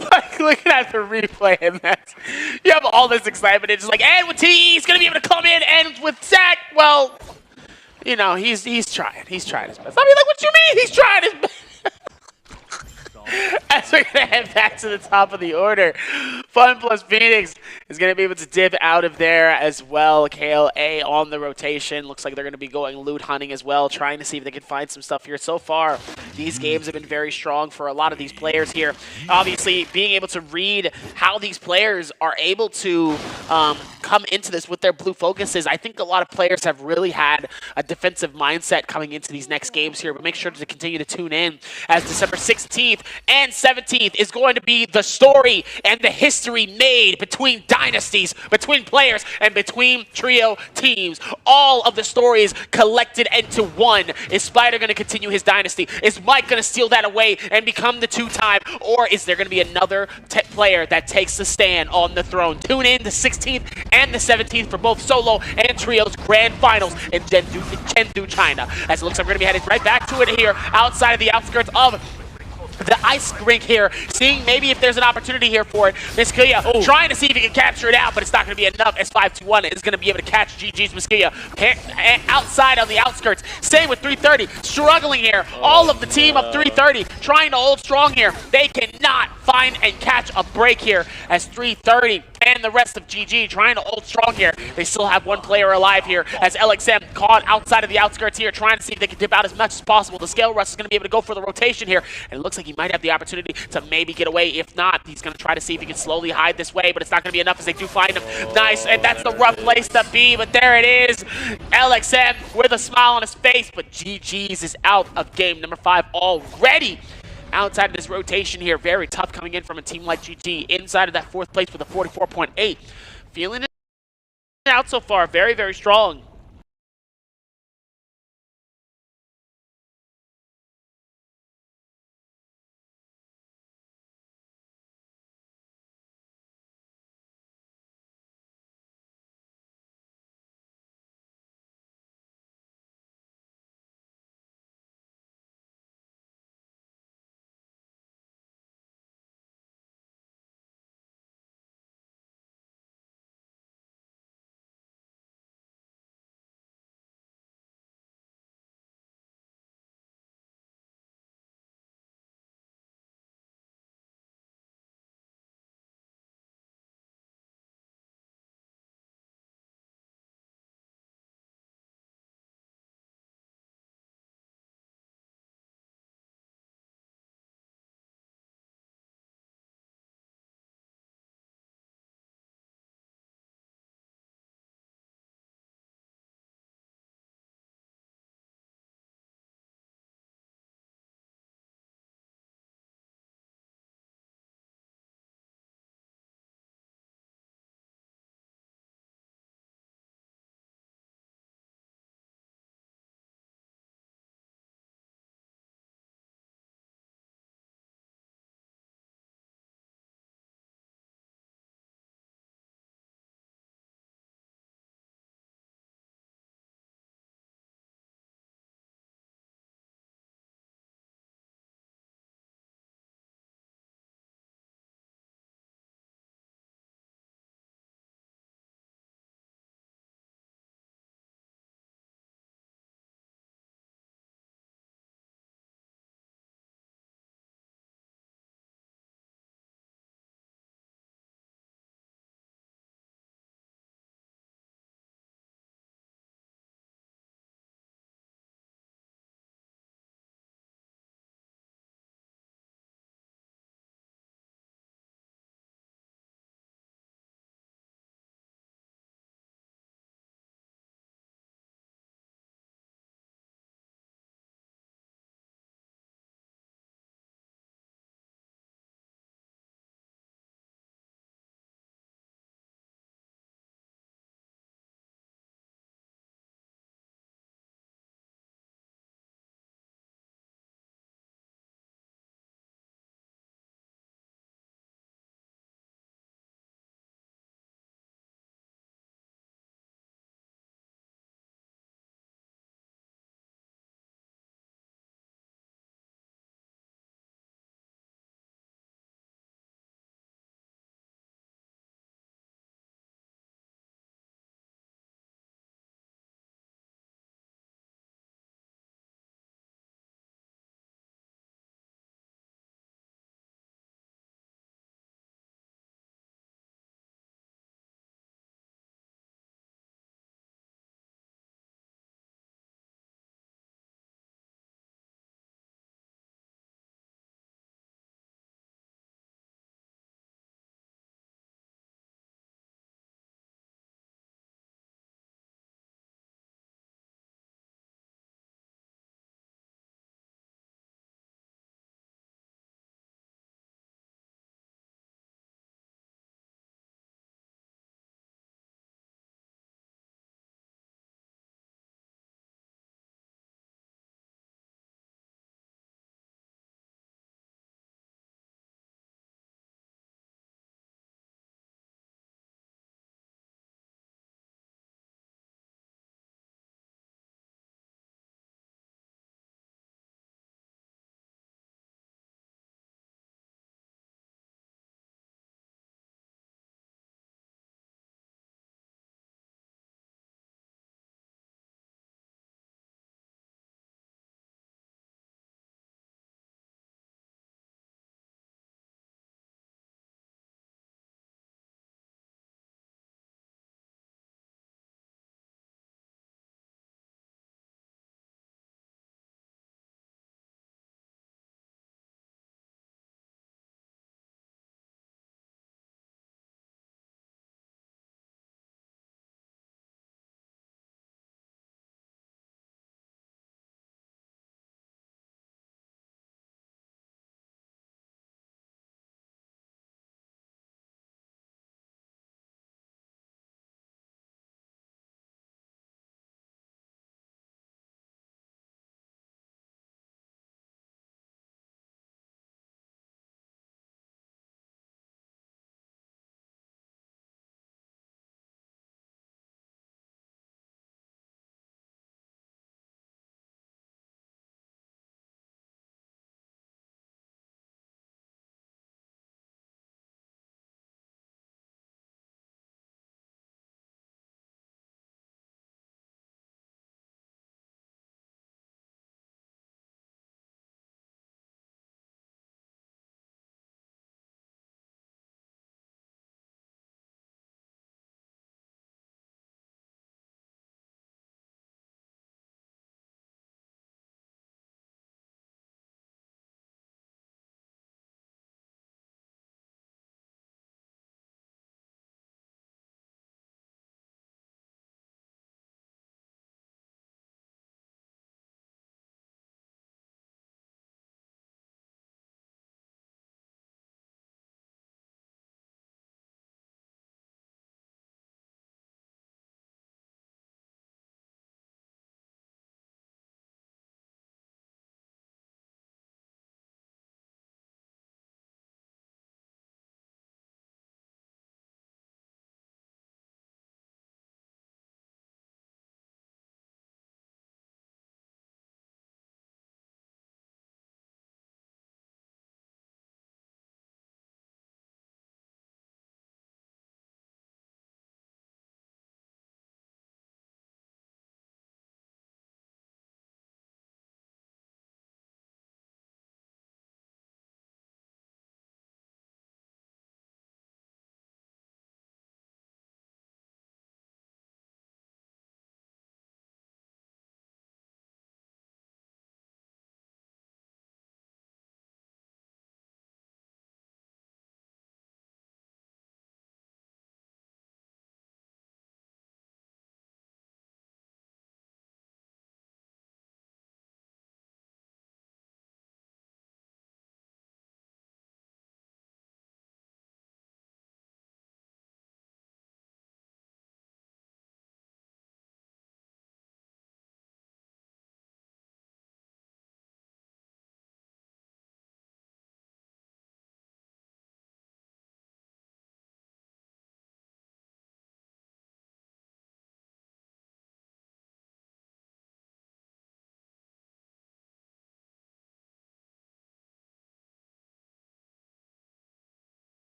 Like looking at the replay, and that's, you have all this excitement. It's just like, and with T, he's gonna be able to come in, and with Zach, well, you know, he's trying. He's trying his best. I mean, like, what you mean? He's trying his best. As we're going to head back to the top of the order, Fun plus Phoenix is going to be able to dip out of there as well. KLA on the rotation. Looks like they're going to be going loot hunting as well, trying to see if they can find some stuff here. So far, these games have been very strong for a lot of these players here. Obviously, being able to read how these players are able to come into this with their blue focuses. I think a lot of players have really had a defensive mindset coming into these next games here, but make sure to continue to tune in as December 16th and 17th is going to be the story and the history made between dynasties, between players, and between trio teams. All of the stories collected into one. Is Spider going to continue his dynasty? Is Mike going to steal that away and become the two-time? Or is there going to be another player that takes the stand on the throne? Tune in the 16th and the 17th for both solo and trios grand finals in Chengdu, China. As it looks like we're going to be headed right back to it here outside of the outskirts of the ice rink here, seeing maybe if there's an opportunity here for it. Miskillia trying to see if he can capture it out, but it's not going to be enough as 5-2-1 is going to be able to catch GG's Miskillia outside on the outskirts. Same with 330, struggling here. All of the team of 330 trying to hold strong here. They cannot find and catch a break here as 330 and the rest of GG trying to hold strong here. They still have one player alive here as LXM caught outside of the outskirts here, trying to see if they can dip out as much as possible. The Scale Rush is going to be able to go for the rotation here, and it looks like he might have the opportunity to maybe get away. If not, he's going to try to see if he can slowly hide this way, but it's not going to be enough as they do find him. Nice, and that's the rough place to be, but there it is. LXM with a smile on his face, but GG's is out of game number 5 already. Outside of this rotation here, very tough coming in from a team like GG. Inside of that 4th place with a 44.8. Feeling it out so far, very, very strong.